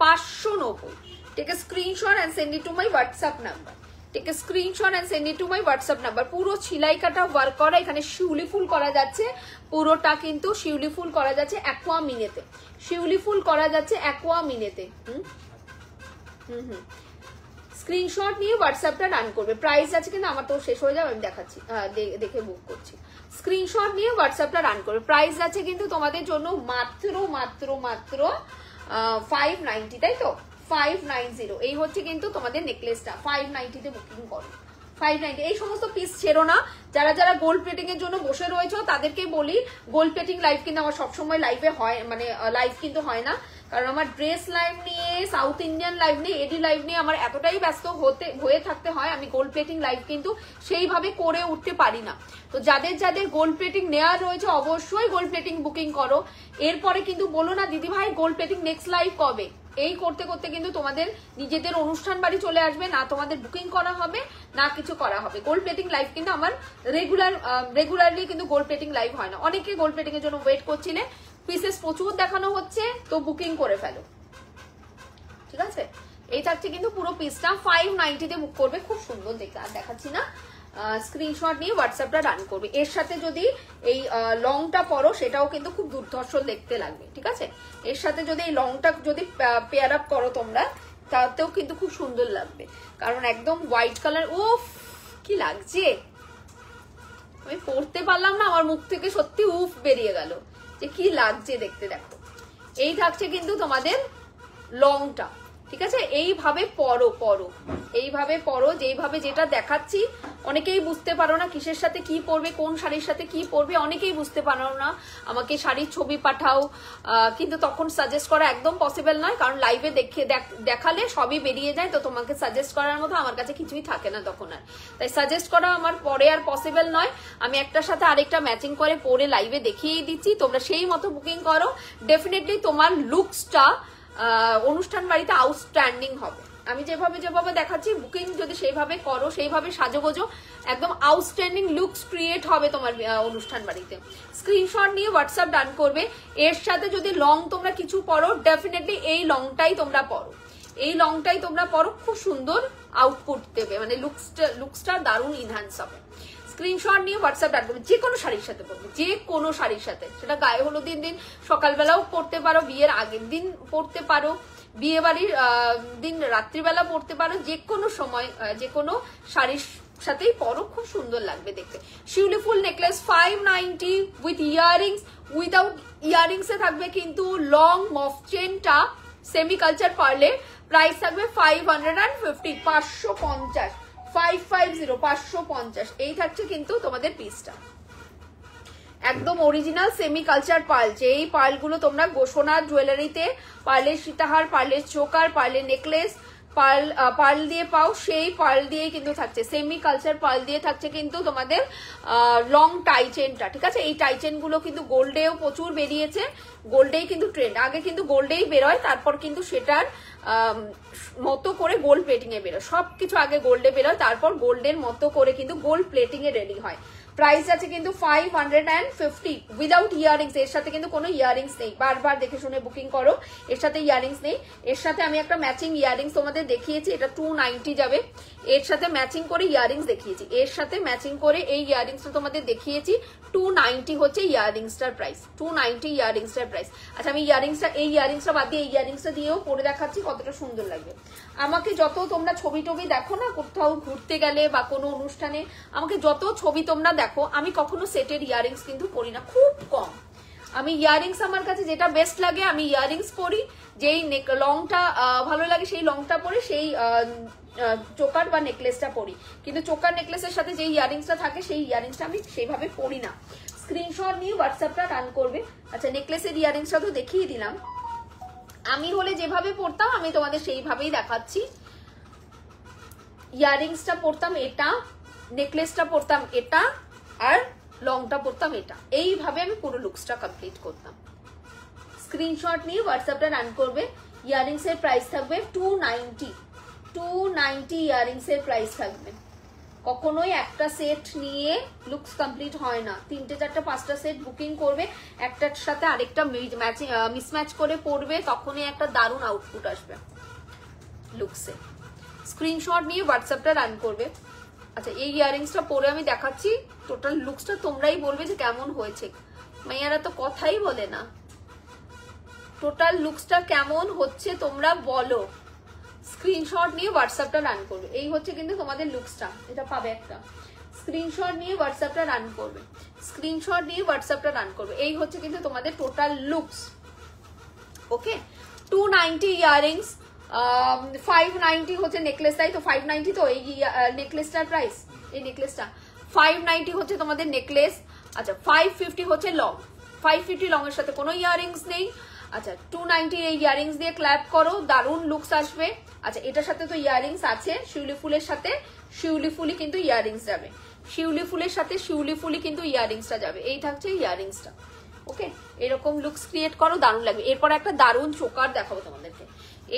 590। Take a screenshot and send it to my WhatsApp number, take a screenshot and send it to my WhatsApp number. পুরো ছিলাই কাটা ওয়ার্ক করা, এখানে শিউলি ফুল করা যাচ্ছে, পুরোটা কিন্তু শিউলি ফুল করা যাচ্ছে অ্যাকোয়া মিনেতে, শিউলি ফুল করা যাচ্ছে অ্যাকোয়া মিনেতে। স্ক্রিনশট নিয়ে হোয়াটসঅ্যাপটা রান করবে। প্রাইস আছে কিন্তু আমার তো শেষ হয়ে যাবে, আমি দেখাচ্ছি, দেখে বুক করছি। স্ক্রিনশট নিয়ে হোয়াটসঅ্যাপটা রান করবে। প্রাইস আছে কিন্তু তোমাদের জন্য মাত্র মাত্র মাত্র 590, তাই তো 590। এই হচ্ছে কিন্তু তোমাদের নেকলেসটা, 590 তে বুকিং করো, 590। এই সমস্ত পিস ছেড়ো না। যারা যারা গোল্ড প্লেটিং এর জন্য বসে রয়েছে তাদেরকে বলি, গোল্ড প্লেটিং লাইভ কিন্তু আমার সবসময় লাইভে হয়, মানে লাইভ কিন্তু হয় না, কারণ আমার ড্রেস লাইভ নিয়ে, সাউথ ইন্ডিয়ান লাইভ নিয়ে, এডি লাইভ নিয়ে আমার এতটাই ব্যস্ত হয়ে থাকতে হয়, আমি গোল্ড প্লেটিং লাইভ কিন্তু সেইভাবে করে উঠতে পারি না। তো যাদের যাদের গোল্ড প্লেটিং নেওয়ার রয়েছে অবশ্যই গোল্ড প্লেটিং বুকিং করো। এরপরে কিন্তু বলো না দিদি ভাই গোল্ড প্লেটিং নেক্সট লাইভ কবে, এই করতে করতে কিন্তু তোমাদের নিজেদের অনুষ্ঠান বাড়ি চলে আসবে, না তোমাদের বুকিং করা হবে না কিছু করা হবে। গোল্ড প্লেটিং লাইভ কিন্তু আমার রেগুলারলি কিন্তু গোল্ড প্লেটিং লাইভ হয় না। অনেকে গোল্ড প্লেটিং এর জন্য ওয়েট করছিলে, পিসেস প্রচুর দেখানো হচ্ছে, তো বুকিং করে ফেলো, ঠিক আছে। এই থাকছে কিন্তু পুরো পিসটা 590 তে বুক করবে, খুব সুন্দর দেখতে। আর দেখাচ্ছি না, স্ক্রিনশট নিয়ে হোয়াটসঅ্যাপটা রান করবে। এর সাথে যদি এই লংটা পরো সেটাও কিন্তু খুব দুর্ধর্ষ দেখতে লাগবে, ঠিক আছে। এর সাথে যদি এই লংটা যদি পেয়ার আপ করো তোমরা, তাতেও কিন্তু খুব সুন্দর লাগবে, কারণ একদম হোয়াইট কালার। ও কি লাগছে, আমি পড়তে পারলাম না, আমার মুখ থেকে সত্যি উফ বেরিয়ে গেল, যে কি লাগছে দেখতে। দেখো এই থাকছে কিন্তু তোমাদের লংটা, ঠিক আছে। এইভাবে পরো, এইভাবে পরো, যেইভাবে যেটা দেখাচ্ছি। অনেকেই বুঝতে পারো না কিসের সাথে কি পরবে, কোন শাড়ির সাথে কি পরবে, অনেকেই বুঝতে পারো না, আমাকে শাড়ির ছবি পাঠাও, কিন্তু তখন সাজেস্ট করা একদম পসিবল নয়, কারণ লাইভে দেখালে সবই বেরিয়ে যায়, তো তোমাকে সাজেস্ট করার মতো আমার কাছে কিছুই থাকে না তখন আর, তাই সাজেস্ট করা আমার পরে আর পসিবল নয়। আমি একটার সাথে আরেকটা ম্যাচিং করে পরে লাইভে দেখিয়ে দিচ্ছি, তোমরা সেই মতো বুকিং করো। ডেফিনেটলি তোমার লুকসটা অনুষ্ঠান বাড়িতে আউটস্ট্যান্ডিং হবে। আমি যেভাবে যেভাবে দেখাচ্ছি, বুকিং যদি সেইভাবে করো, সেইভাবে সাজোগোজো, একদম আউটস্ট্যান্ডিং লুকস ক্রিয়েট হবে তোমার অনুষ্ঠান বাড়িতে। স্ক্রিনশট নিয়ে হোয়াটসঅ্যাপ ডান করবে। এর সাথে যদি লং তোমরা কিছু পরো, ডেফিনেটলি এই লংটাই তোমরা পরো, এই লংটাই তোমরা পরো, খুব সুন্দর আউটপুট দেবে, মানে লুকসটা দারুণ ইনহ্যান্স হবে। স্ক্রিনশট নিয়ে হোয়াটসঅ্যাপ ডান করবে। যে কোনো শাড়ির সাথে পরবে, যে কোনো শাড়ির সাথে, সেটা গায়ে হলুদের দিন সকালবেলাও পরতে পারো, বিয়ের আগের দিন পরতে পারো, বিয়ে বাড়ির দিন রাত্রিবেলা পরতে পারো, যে কোনো সময় যে কোনো শাড়ির সাথেই পরো, খুব সুন্দর লাগবে দেখতে। শিউলি ফুল necklace 590 with earrings, without earrings এ থাকবে কিন্তু লং মফ চেনটা সেমি কালচার পার্লে। প্রাইস থাকবে 550, 550, 550, 550। এই থাকছে কিন্তু তোমাদের পিসটা, একদম অরিজিনাল সেমি কালচার পার্ল। যে এই পার্লগুলো তোমরা সোনার জুয়েলারিতে, পার্লের সীতাহার, পার্লের চোকার, পার্লের নেকলেস, পার্ল দিয়ে পাও, সেই পার্ল দিয়েই কিন্তু থাকছে, সেমি কালচার পার্ল দিয়ে থাকছে কিন্তু তোমাদের লং টাই চেনটা, ঠিক আছে। এই টাই চেন গুলো কিন্তু গোল্ডেও প্রচুর বেরিয়েছে, গোল্ডেই কিন্তু ট্রেন্ড, আগে কিন্তু গোল্ডেই বেরোয়, তারপর কিন্তু সেটার মতো করে গোল্ড প্লেটিং এ বেরোয়, সবকিছু আগে গোল্ডে বেরোয়, তারপর গোল্ডের মতো করে কিন্তু গোল্ড প্লেটিং এ রেডি হয়। প্রাইস আছে কিন্তু 550 উইদাউট ইয়ারিংস। এর সাথে কিন্তু কোনো ইয়ারিংস নেই, বারবার দেখে শুনে বুকিং করো, এর সাথে ইয়ারিংস নেই। এর সাথে আমি একটা ম্যাচিং ইয়ারিংস তোমাদের দেখিয়েছি, এটা 290 যাবে। এর সাথে ম্যাচিং করে ইয়ারিংস দেখিয়েছি, এর সাথে ম্যাচিং করে এই ইয়ারিংসটা তোমাদের দেখিয়েছি। 290 হচ্ছে ইয়ারিংসটার প্রাইস, 290 ইয়ারিংসটার প্রাইস। আচ্ছা আমি এই ইয়ারিংসটা বাদ দিয়ে এই ইয়ারিংসটা দিয়েও পরে দেখাচ্ছি কতটা সুন্দর লাগবে। আমাকে যত তোমরা ছবি টবি দেখো না, কোথাও ঘুরতে গেলে বা কোনো অনুষ্ঠানে আমাকে যত ছবি তোমরা দেখো, আমি কখনো সেটের ইয়ারিংস কিন্তু পরি না, খুব কম। আমি ইয়ারিংস আমার কাছে যেটা বেস্ট লাগে আমি ইয়ারিংস পরি, যেই লংটা ভালো লাগে সেই লংটা পরে সেই চোকার বা নেকলেসটা পরি, কিন্তু চোকার নেকলেসের সাথে যে ইয়ারিংসটা থাকে সেই ইয়ারিংসটা আমি সেইভাবে পরি না। স্ক্রিনশট নিয়ে হোয়াটসঅ্যাপটা রান করবে। আচ্ছা নেকলেসের ইয়ারিংসটা তো দেখিয়ে দিলাম, আমি হলে যেভাবে পরতাম আমি তোমাদের সেইভাবেই দেখাচ্ছি। ইয়ারিংসটা পরতাম এটা, নেকলেসটা পরতাম এটা, আর লংটা পরতাম এটা, এইভাবে আমি পুরো লুকসটা কমপ্লিট করতাম। স্ক্রিনশট নিয়ে হোয়াটসঅ্যাপটা রান করবে। ইয়ারিংস এর প্রাইস থাকবে 290 ইয়ারিংস এর প্রাইস থাকবে। কখনোই একটা সেট নিয়ে লুকস কমপ্লিট হয় না, 3টে 4টে 5টা সেট বুকিং করবে, একটার সাথে আরেকটা মিসম্যাচ করে পরবে, তখনই একটা দারুণ আউটপুট আসবে লুকসে। স্ক্রিনশট নিয়ে হোয়াটসঅ্যাপটা রান করবে। আচ্ছা এই ইয়ারিংসটা পরে আমি দেখাচ্ছি, টোটাল লুকসটা তোমরাই বলবে যে কেমন হয়েছে, মেয়েরা তো কথাই বলে না। টোটাল লুকসটা কেমন হচ্ছে তোমরা বলো। স্ক্রিনশট নিয়ে হোয়াটসঅ্যাপটা রান করবে। এই হচ্ছে কিন্তু তোমাদের লুকসটা, এটা পাবে একটা। স্ক্রিনশট নিয়ে হোয়াটসঅ্যাপটা রান করবে, স্ক্রিনশট নিয়ে হোয়াটসঅ্যাপটা রান করবে। এই হচ্ছে কিন্তু তোমাদের টোটাল লুকস। ওকে 290 ইয়ারিংস, 590 হচ্ছে নেকলেস, তাই তো 590 তো এই নেকলেসটার প্রাইস, এই নেকলেসটা 590 হচ্ছে তোমাদের নেকলেস। আচ্ছা 550 হচ্ছে লং, 550 লং এর সাথে কোনো ইয়ারিংস নেই। আচ্ছা 290 এই ইয়ারিংস দিয়ে ক্ল্যাপ করো, দারুণ লুকস আসবে। আচ্ছা এটার সাথে তো ইয়ারিংস আছে, শিউলি ফুলের সাথে শিউলি ফুলি কিন্তু ইয়ারিংস যাবে, শিউলি ফুলের সাথে শিউলি ফুলি কিন্তু ইয়ারিংসটা যাবে। এই থাকছে ইয়ারিংসটা। ওকে এরকম লুকস ক্রিয়েট করো, দারুণ লাগবে। এরপরে একটা দারুণ চোকার দেখাবো তোমাদেরকে,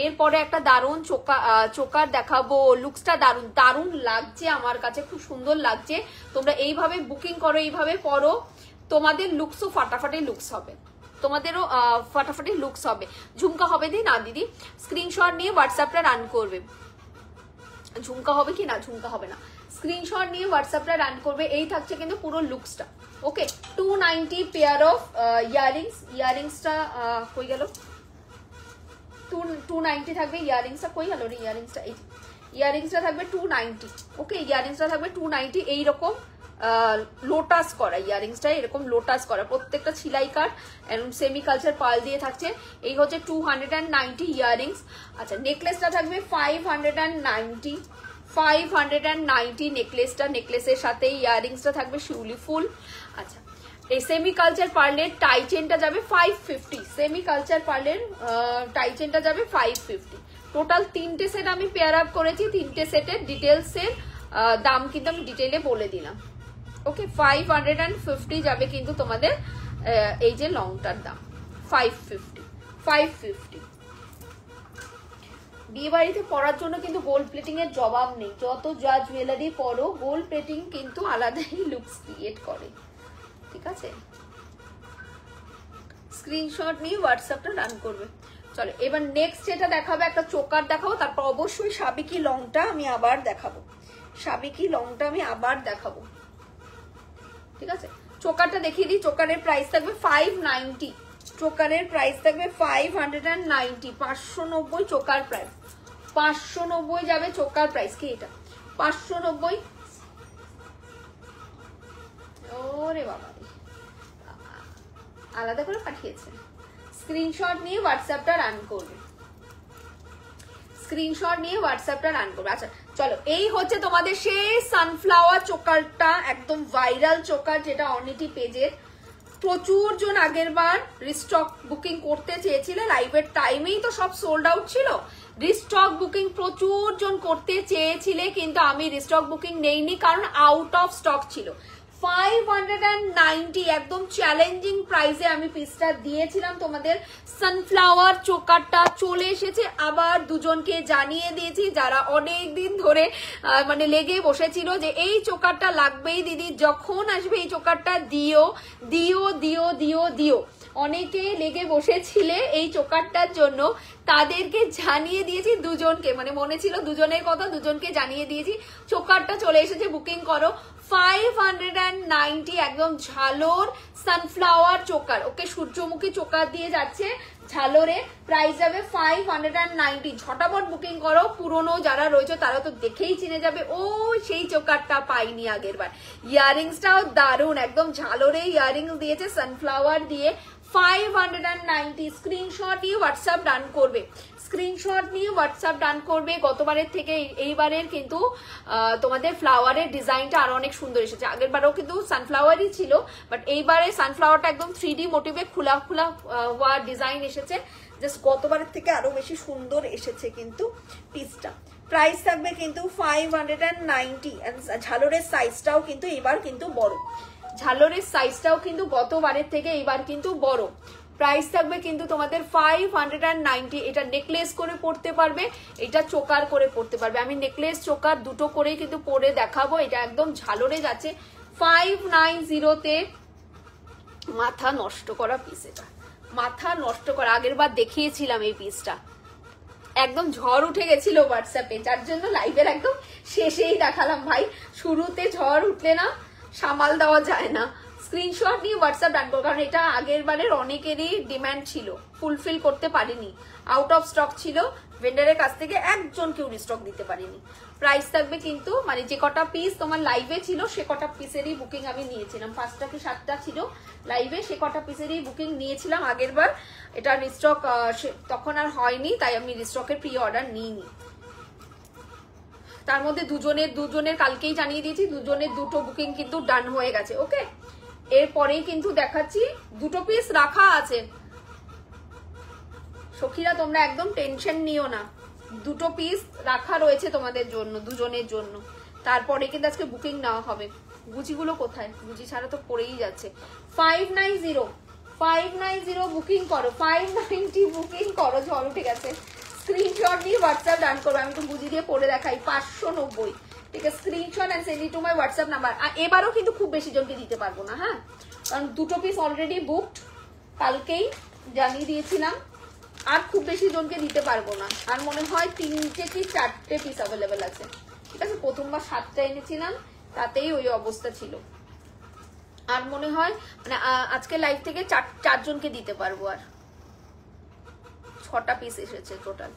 এরপরে একটা দারুণ চোকার দেখাবো। লুকসটা দারুণ দারুণ লাগছে আমার কাছে, খুব সুন্দর লাগছে। তোমরা এইভাবে বুকিং করো, এইভাবে পরো, তোমাদের লুকসও ফাটাফাটি লুকস হবে, তোমাদেরও ফাটাফাটি লুকস হবে। ঝুমকা হবে দি না দিদি? স্ক্রিনশট নিয়ে হোয়াটসঅ্যাপটা রান করবে। ঝুমকা হবে কি না? ঝুমকা হবে না। স্ক্রিনশট নিয়ে হোয়াটসঅ্যাপটা রান করবে। এই থাকছে কিন্তু পুরো লুকসটা। ওকে 290 পেয়ার অফ ইয়ারিংস। ইয়ারিংসটা কই গেল? 290 থাকবে ইয়ারিংসটা, কই গেল রে ইয়ারিংসটা? এই ইয়ারিংসটা থাকবে 290। ওকে ইয়ারিংসটা থাকবে 290। এইরকম লোটাস করা ইয়ারিংসটা, এরকম লোটাস করা, প্রত্যেকটা ছিলাই কাট এবং সেমি কালচার পার্ল দিয়ে থাকছে। এই হচ্ছে 290 ইয়ারিংস। আচ্ছা নেকলেসটা থাকবে 590 নেকলেসটা, নেকলেসের সাথে ইয়ারিংসটা থাকবে শিউলি ফুল। আচ্ছা এই সেমি কালচার পার্লের টাই চেনটা যাবে 550, সেমি কালচার পার্লের টাই চেনটা যাবে 550। টোটাল 3টে সেট আমি পেয়ার আপ করেছি, 3টে সেটের ডিটেলসের দাম কিন্তু আমি ডিটেলে বলে দিলাম। ওকে 550 যাবে কিন্তু তোমাদের এই যে লংটার দাম 550। বিয়ে বাড়িতে পরার জন্য কিন্তু গোল্ড প্লেটিং এর জবাব নেই, যত যা জুয়েলারি পরো গোল্ড প্লেটিং কিন্তু আলাদাই লুকস ক্রিয়েট করে, ঠিক আছে? স্ক্রিনশট নিয়ে হোয়াটসঅ্যাপটা রান করবে। চলো এবার নেক্সট যেটা দেখাবে, একটা চোকার দেখাবো, তারপর অবশ্যই সাবিকি লংটা আমি আবার দেখাবো, সাবিকি লংটা আমি আবার দেখাবো, ঠিক আছে? চোকারটা দেখিয়ে দিই। চোকারের প্রাইস থাকবে 590, চোকারের প্রাইস থাকবে 590, 590 চোকার প্রাইস, 590 যাবে চোকার প্রাইস। কি এটা 590? ওরে বাবা আলাদা করে পাঠিয়েছে। স্ক্রিনশট নিয়ে হোয়াটসঅ্যাপটা রান করবে, স্ক্রিনশট নিয়ে হোয়াটসঅ্যাপটা রান করবে। আচ্ছা চলো এই হচ্ছে তোমাদের সেই সানফ্লাওয়ার চোকারটা, একদম ভাইরাল চোকার, যেটা অর্নিটি পেজের প্রচুর জন আগের বার রিস্টক বুকিং করতে চেয়েছিলে, লাইভের টাইমেই তো সব সোল্ড আউট ছিল। রিস্টক বুকিং প্রচুর জন করতে চেয়েছিলে, কিন্তু আমি রিস্টক বুকিং নেইনি কারণ আউট অফ স্টক ছিল। 590 একদম চ্যালেঞ্জিং প্রাইসে আমি পিসটা দিয়েছিলাম তোমাদের। সানফ্লাওয়ার চোকারটা চলে এসেছে, আবার দুজনকে জানিয়ে দিয়েছি যারা অনেক দিন ধরে মানে লেগে বসেছিল যে এই চোকারটা লাগবেই দিদি, যখন আসবে এই চোকারটা দিও দিও দিও দিও দিও। অনেকে লেগে বসেছিলে এই চোকারটার জন্য, তাদেরকে জানিয়ে দিয়েছি দুজনকে, মানে মনে ছিল দুজনের কথা, দুজনকে জানিয়ে দিয়েছি চোকারটা চলে এসেছে, বুকিং করো। 590 একদম ঝালোর সানফ্লাওয়ার চোকার, ওকে সূর্যমুখী চোকার দিয়ে যাচ্ছে ঝালোরে, প্রাইস যাবে 590। ঝটাপট বুকিং করো, পুরনো যারা রয়েছে তারা তো দেখেই চিনে যাবে, ও সেই চোকারটা পাইনি আগের বার। ইয়াররিংসটাও দারুণ, একদম ঝালোরে ইয়াররিংস দিয়েছে সানফ্লাওয়ার দিয়ে। 590 স্ক্রিনশট নিয়ে হোয়াটসঅ্যাপ ডান করবে, স্ক্রিনশট নিয়ে হোয়াটসঅ্যাপ ডান করবে। গতবারের থেকে এইবারের কিন্তু তোমাদের ফ্লাওয়ারের ডিজাইনটা আরো অনেক সুন্দর এসেছে। আগের বারেও কিন্তু সানফ্লাওয়ারই ছিল, বাট এইবারে সানফ্লাওয়ারটা একদম 3D মোটিভে খোলা খোলা হওয়া ডিজাইন এসেছে, জাস্ট গতবারের থেকে আরো বেশি সুন্দর এসেছে কিন্তু পিসটা। প্রাইস থাকবে কিন্তু 590। ঝালরের সাইজটাও কিন্তু এবার কিন্তু বড়, ঝালরের সাইজটাও কিন্তু গতবারের থেকে এবার কিন্তু বড়। প্রাইস থাকবে কিন্তু তোমাদের 590। এটা নেকলেস করে পড়তে পারবে, এটা চোকার করে পড়তে পারবে। আমি নেকলেস চোকার দুটো করেই কিন্তু পরে দেখাবো। এটা একদম ঝালরে যাচ্ছে 590 তে। মাথা নষ্ট করা পিস, এটা মাথা নষ্ট করা। আগের বার দেখিয়েছিলাম এই পিসটা, একদম ঝড় উঠে গেছিল হোয়াটসঅ্যাপে, যার জন্য লাইভের একদম শেষেই দেখালাম। ভাই শুরুতে ঝড় উঠলে না সামাল দেওয়া যায় না। স্ক্রিনশট নিয়ে হোয়াটসঅ্যাপ ডান করো, কারণ এটা আগের বারের অনেকেরই ডিমান্ড ছিল, ফুলফিল করতে পারিনি, আউট অফ স্টক ছিল, ভেন্ডারের কাছ থেকে একজন কেউ রিস্টক দিতে পারিনি। প্রাইস থাকবে কিন্তু মানে যে কটা পিস তোমার লাইভে ছিল সে কটা পিসেরই বুকিং আমি নিয়েছিলাম, 5টা কি 7টা ছিল লাইভে, সে কটা পিসেরই বুকিং নিয়েছিলাম আগের বার। এটা রিস্টক তখন আর হয়নি, তাই আমি রিস্টকের প্রি অর্ডার নিইনি। তার মধ্যে দুজনের কালকেই জানিয়ে দিয়েছি, দুজনের দুটো বুকিং কিন্তু ডান হয়ে গেছে। ওকে, এরপরেই কিন্তু দেখাচ্ছি, দুটো পিস রাখা আছে সখীরা, তোমরা একদম টেনশন নিও না, দুটো পিস রাখা রয়েছে তোমাদের জন্য, দুজনের জন্য। তারপরে কিন্তু আজকে বুকিং নেওয়া হবে। গুচিগুলো কোথায়? গুচি ছাড়া তো পড়েই যাচ্ছে। 590 বুকিং করো, 590 বুকিং করো, ঝড় উঠে গেছে। স্ক্রিনশট দিয়ে হোয়াটসঅ্যাপ ডান করবো, আমি তো বুঝি দিয়ে পড়ে দেখাই। 590, ঠিক আছে। Screenshot and send it to my WhatsApp number. এবারও কিন্তু খুব বেশি জনকে দিতে পারবো না, হ্যাঁ, কারণ দুটো পিস অলরেডি বুকড, কালকেই জানিয়ে দিয়েছিলাম, আর খুব বেশি জনকে দিতে পারবো না। আর মনে হয় 3টে কি 4টে পিস অ্যাভেলেবেল আছে, ঠিক আছে। প্রথমবার 7টা এনেছিলাম, তাতেই ওই অবস্থা ছিল। আর মনে হয় মানে আজকে লাইভ থেকে 4 জনকে দিতে পারবো, আর 6টা পিস এসেছে টোটাল।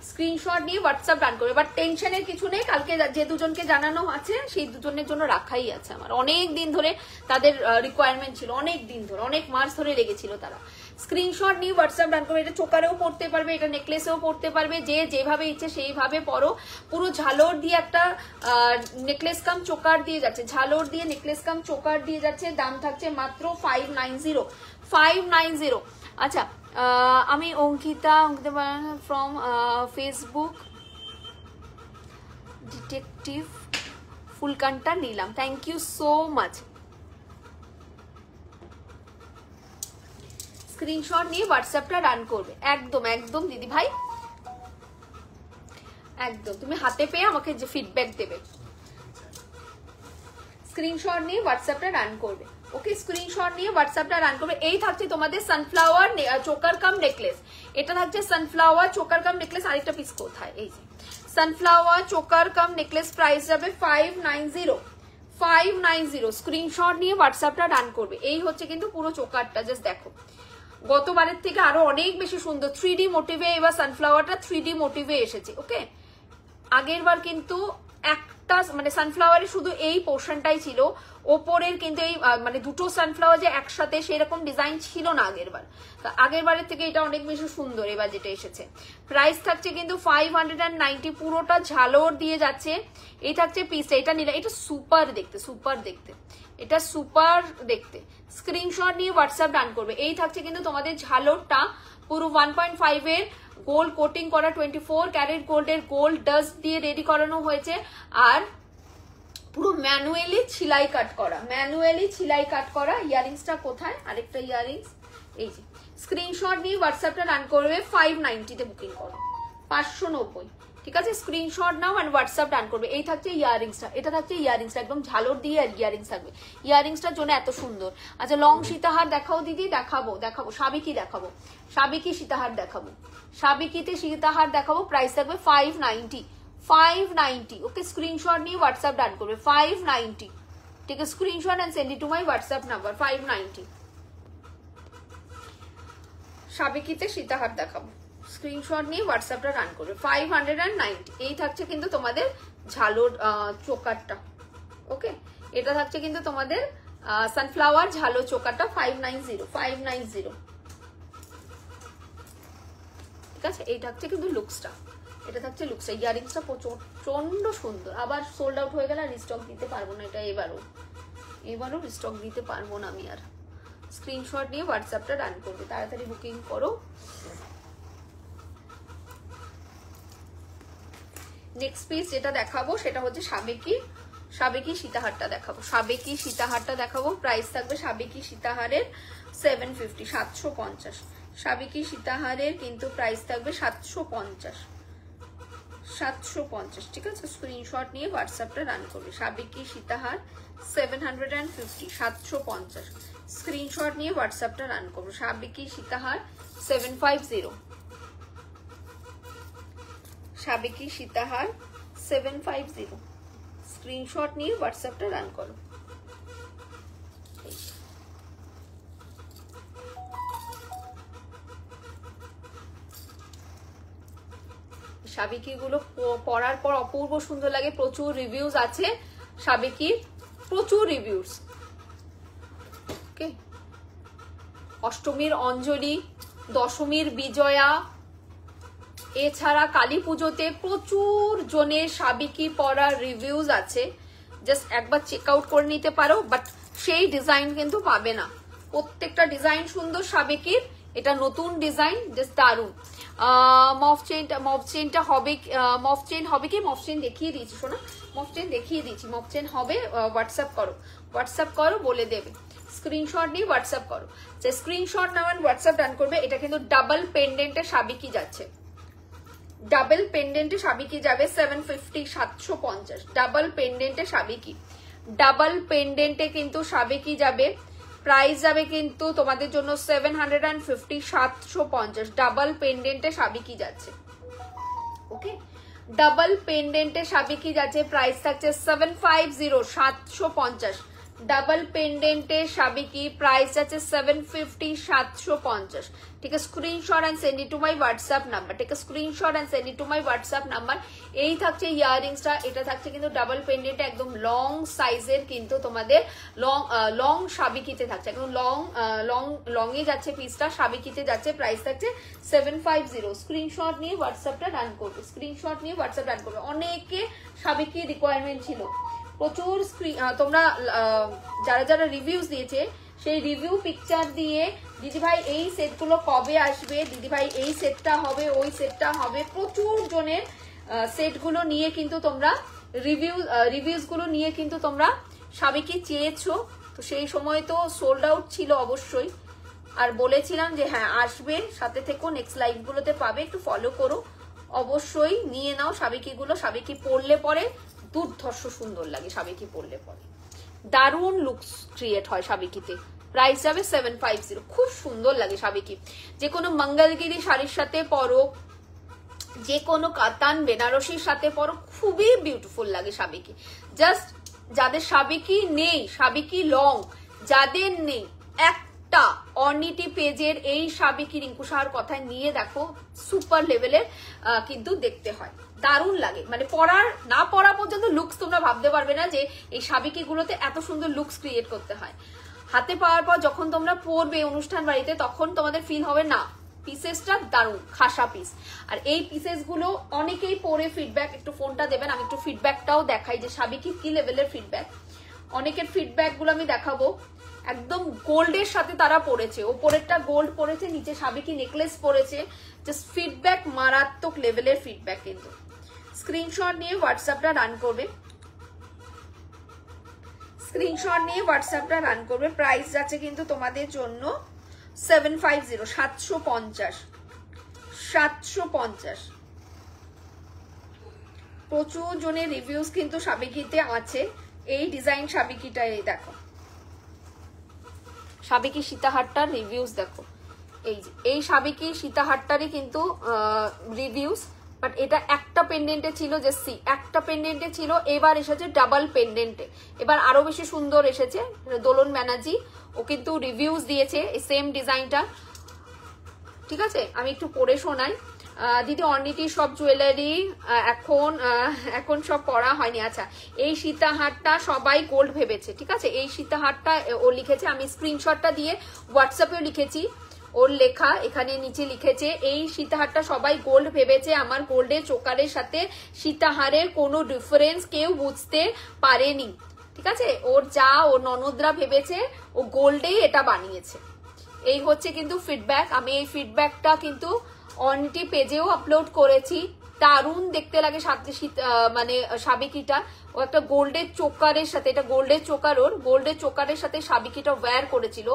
স্ক্রিনশট নিয়ে হোয়াটসঅ্যাপ ডান করবে, বাট টেনশনের কিছু নেই। কালকে যে দুজনকে জানানো আছে সেই দুজনের জন্য রাখাই আছে আমার, অনেক দিন ধরে তাদের রিকোয়ারমেন্ট ছিল, অনেক দিন ধরে, অনেক মাস ধরে লেগেছিল তারা। স্ক্রিনশট নিয়ে হোয়াটসঅ্যাপ ডান করবে। এটা চোকারেও পড়তে পারবে, এটা নেকলেসেও পড়তে পারবে, যে যেভাবে ইচ্ছে সেইভাবে পরো। পুরো ঝালর দিয়ে একটা নেকলেস কাম চোকার দিয়ে যাচ্ছে, ঝালর দিয়ে নেকলেস কাম চোকার দিয়ে যাচ্ছে। দাম থাকছে মাত্র 590। আচ্ছা, আমি অঙ্কিতা ফ্রম ফেসবুক ডিটেকটিভ ফুলকানটা নিলাম, thank you so much. Screenshot নিয়ে হোয়াটসঅ্যাপটা রান করবে, একদম একদম দিদি ভাই, একদম তুমি হাতে পেয়ে আমাকে যে ফিডব্যাক দেবে। স্ক্রিনশট নিয়ে হোয়াটসঅ্যাপটা রান করবে, ওকে। স্ক্রিনশট নিয়ে হোয়াটসঅ্যাপটা রান করবে। এই থাকছে তোমাদের সানফ্লাওয়ার চোকার কাম নেকলেস, এটা থাকছে সানফ্লাওয়ার চোকার কাম নেকলেস। আরেকটা পিস কোথায়? এই যে sunflower choker cum necklace, price যাবে 590। স্ক্রিনশট নিয়ে হোয়াটসঅ্যাপটা রান করবে। এই হচ্ছে কিন্তু পুরো চোকারটা, জাস্ট দেখো, গতবারের থেকে আরো অনেক বেশি সুন্দর 3D মোটিভে। এবার সানফ্লাওয়ারটা 3D মোটিভে এসেছে, ওকে। আগের বার কিন্তু একটা মানে সানফ্লাওয়ারের শুধু এই পোর্শনটাই ছিল, ওপরের কিন্তু এই মানে দুটো সানফ্লাওয়ার যে একসাথে সেরকম ডিজাইন ছিল না আগের বার। আগের বারের থেকে এটা অনেক বেশি সুন্দর এবার যেটা এসেছে। প্রাইস থাকছে কিন্তু 590, পুরোটা ঝালর দিয়ে যাচ্ছে। এই থাকছে পিসটা, এটা নিলে এটা সুপার দেখতে, সুপার দেখতে, এটা সুপার দেখতে। স্ক্রিনশট নিয়ে হোয়াটসঅ্যাপ ডান করবে। এই থাকছে কিন্তু তোমাদের ঝালরটা পুরো 1.5 এর গোল্ড কোটিং করা, 24 ক্যারেট গোল্ডের গোল্ড ডাস্ট দিয়ে রেডি করানো হয়েছে। আর পুরো ম্যানুয়ালি সেলাই কাট করা ইয়ারিংসটা কোথায়, আরেকটা ইয়ারিংস এই যে, স্ক্রিনশট নিয়ে হোয়াটসঅ্যাপটা রান করবে 590 তে বুকিং করো, 590, ঠিক আছে? স্ক্রিনশট নাও এন্ড হোয়াটসঅ্যাপ রান করবে। এই থাকছে ইয়ারিংসটা, এটা থাকছে ইয়ারিংসটা, একদম ঝালর দিয়ে আর ইয়ারিংস থাকবে, ইয়ারিংসটার জন্য এত সুন্দর। আচ্ছা লং সীতাহার দেখাও দিদি, দেখাবো সাবিকি দেখাবো, সাবিকি সীতাহার দেখাবো, সাবিকিতে সীতাহার দেখাবো, প্রাইস থাকবে 590, ওকে? স্ক্রিনশট নিয়ে হোয়াটসঅ্যাপ ডান করবে 590, ঠিক আছে? Screenshot and send it to my WhatsApp number 590। সাবিকিতে সীতাহার দেখাবো, স্ক্রিনশট নিয়ে হোয়াটসঅ্যাপটা রান করবে 590। এই থাকছে কিন্তু তোমাদের ঝালোর চোকারটা, ওকে? এটা থাকছে কিন্তু তোমাদের সানফ্লাওয়ার ঝালো চোকারটা 590, ঠিক আছে? এই থাকছে কিন্তু লুকসটা, এটা থাকছে লুকসটা, ইয়ারিংসটা প্রচন্ড সুন্দর। আবার সোল্ড আউট হয়ে গেলে রিস্টক দিতে পারবো না, এটা এবারও রিস্টক দিতে পারবো না আমি আর। স্ক্রিনশট নিয়ে হোয়াটসঅ্যাপটা রান করবে, তাড়াতাড়ি বুকিং করো। নেক্সট পিস যেটা দেখাবো সেটা হচ্ছে সাবেকি সীতাহারটা দেখাবো, প্রাইস থাকবে সাবেকি সীতাহারের 750, 750, সাবেকি সীতাহারের কিন্তু প্রাইস থাকবে 750, ঠিক আছে? স্ক্রিনশট নিয়ে হোয়াটসঅ্যাপটা রান করবে, সাবেকি সীতাহার 750, 750, স্ক্রিনশট নিয়ে হোয়াটসঅ্যাপটা রান করবে, সাবেকি সীতাহার 750, সাবেকি সীতাহার 750, স্ক্রিনশট নিয়ে হোয়াটসঅ্যাপটা রান করো। সাবেকি গুলো পরার পর অপূর্ব সুন্দর লাগে, প্রচুর রিভিউজ আছে সাবেকির, প্রচুর রিভিউজ, ওকে? অষ্টমীর অঞ্জলি, দশমীর বিজয়া, এছাড়া কালী পুজোতে প্রচুর জনের সাবেকি পরার রিভিউজ আছে, জাস্ট একবার চেক আউট করে নিতে পারো, বাট সেই ডিজাইন কিন্তু পাবে না। প্রত্যেকটা ডিজাইন সুন্দর সাবেকির, এটা নতুন ডিজাইন, জাস্ট দারুন। মফ চেইনটা হবে, মফ চেইন দেখিয়ে দিয়েছি শোনা, মফ চেইন হবে। হোয়াটসঅ্যাপ করো বলে দেবে, স্ক্রিনশট নিয়ে হোয়াটসঅ্যাপ করো, যে স্ক্রিনশট নেওয়ার হোয়াটসঅ্যাপ ডান করবে। এটা কিন্তু ডাবল পেন্ডেন্টে সাবেকি যাচ্ছে, ডাবল পেন্ডেন্টে সাবেকি যাবে 750, 750, ডাবল পেন্ডেন্টে সাবেকি, ডাবল পেন্ডেন্টে কিন্তু সাবেকি যাবে, প্রাইস যাবে কিন্তু তোমাদের জন্য 750, 750, ডাবল পেন্ডেন্টে সাবেকি যাচ্ছে, ওকে? ডাবল পেন্ডেন্টে সাবেকি যাচ্ছে, প্রাইস থাকছে 750, 750, ডাবল পেন্ডেন্টে সাবেকি, প্রাইস যাচ্ছে 750, 750, ঠিক আছে? Screenshot and send it to my WhatsApp number, ঠিক আছে? Screenshot and send it to my WhatsApp number. এই থাকছে ইয়ারিংসটা, এটা থাকছে কিন্তু ডাবল পেন্ডেন্টে, একদম লং সাইজের, কিন্তু তোমাদের লং সাবেকিতে থাকছে, একদম লং এ যাচ্ছে পিসটা, সাবেকিতে যাচ্ছে, প্রাইস থাকছে 750। স্ক্রিনশট নিয়ে হোয়াটসঅ্যাপটা রান করবে, অনেকে সাবেকি রিকোয়ারমেন্ট ছিল, প্রচুর তোমরা যারা রিভিউজ দিয়েছে সেই রিভিউ পিকচার দিয়ে দিদিভাই এই সেটগুলো কবে আসবে, দিদিভাই এই সেটটা হবে, ওই সেটটা হবে, প্রচুর জনের সেটগুলো নিয়ে কিন্তু তোমরা রিভিউজ গুলো নিয়ে কিন্তু তোমরা সাবেকি চেয়েছো, তো সেই সময় তো সোল্ড আউট ছিল অবশ্যই, আর বলেছিলাম যে হ্যাঁ আসবে, সাথে থেকো, নেক্সট লাইভ গুলোতে পাবে, একটু ফলো করো, অবশ্যই নিয়ে নাও সাবেকি গুলো। সাবেকি পরলে পরে দুর্ধর্ষ সুন্দর লাগে, সাবেকি পরলে পরে দারুণ লুকস ক্রিয়েট হয় সাবেকিতে, প্রাইস যাবে 750, খুব সুন্দর লাগে সাবেকি। যে কোনো মঙ্গলগিরি শাড়ির সাথে পরো, যে কোনো কাতান বেনারসির সাথে পরো, খুবই বিউটিফুল লাগে সাবেকি। জাস্ট যাদের সাবেকি নেই, সাবেকি লং যাদের নেই, একটা অর্নিটি পেজের এই সাবেকি রিঙ্কু সাহার কথায় নিয়ে দেখো, সুপার লেভেলের কিন্তু দেখতে হয়, দারুণ লাগে, মানে না পরা পর্যন্ত লুকস তোমরা ভাবতে পারবে না যে এই সাবেকি গুলোতে এত সুন্দর লুকস ক্রিয়েট করতে হয়। হাতে পাওয়ার পর যখন তোমরা পরবে অনুষ্ঠান বাড়িতে, তখন তোমাদের ফিল হবে না পিসেসটা দারুণ খাসা পিস। আর এই পিসেস গুলো অনেকেই পরে ফিডব্যাক, একটু ফোনটা দেবেন, আমি একটু ফিডব্যাকটাও দেখাই যে সাবেকি কি লেভেলের ফিডব্যাক। অনেকের ফিডব্যাক গুলো আমি দেখাবো, একদম গোল্ডের সাথে তারা পরেছে, ওপরেরটা গোল্ড পরেছে, নিচে সাবেকি নেকলেস পরেছে, জাস্ট ফিডব্যাক মারাত্মক লেভেলের ফিডব্যাক। কিন্তু স্ক্রিনশট নিয়ে হোয়াটসঅ্যাপটা রান করবে, স্ক্রিনশট নিয়ে হোয়াটসঅ্যাপটা রান করবে। প্রাইস যাচ্ছে কিন্তু তোমাদের জন্য 750, 750, 750। প্রচুর জনের রিভিউজ কিন্তু সাবিকিতে আছে। এই ডিজাইন সাবিকিটা, এই দেখো সাবিকি সীতাহারটার রিভিউজ দেখো, এই যে এই সাবিকি সীতাহারটারই কিন্তু রিভিউজ। বাট এটা একটা পেন্ডেন্টে ছিল, যে একটা পেন্ডেন্টে ছিল, এবার এসেছে ডাবল পেন্ডেন্টে, এবার আরো বেশি সুন্দর এসেছে। দোলন ব্যানার্জি ও কিন্তু রিভিউজ দিয়েছে এই সেম ডিজাইনটা, ঠিক আছে। আমি একটু পরে শোনাই। দিদি অর্নিটি সব জুয়েলারি এখন সব পরা হয়নি। আচ্ছা, এই সীতাহারটা সবাই গোল্ড ভেবেছে, ঠিক আছে। এই সীতাহারটা ও লিখেছে, আমি স্ক্রিনশটটা দিয়ে হোয়াটসঅ্যাপেও লিখেছি, ওর লেখা এখানে নিচে লিখেছে, এই সীতাহারটা সবাই গোল্ড ভেবেছে, আমার গোল্ডের চোকারের সাথে সীতাহারের কোনো ডিফারেন্স কেউ বুঝতে পারেনি, ঠিক আছে। ওর ননদরা ভেবেছে ও গোল্ডেই এটা বানিয়েছে। এই হচ্ছে কিন্তু ফিডব্যাক। আমি এই ফিডব্যাকটা কিন্তু অনটি পেজেও আপলোড করেছি। দারুণ দেখতে লাগে মানে সাবিকিটা। ও একটা গোল্ডের চোকারের সাথে, এটা গোল্ডের চোকার, ওর গোল্ডের চোকারের সাথে সাবিকিটা ওয়্যার করেছিল,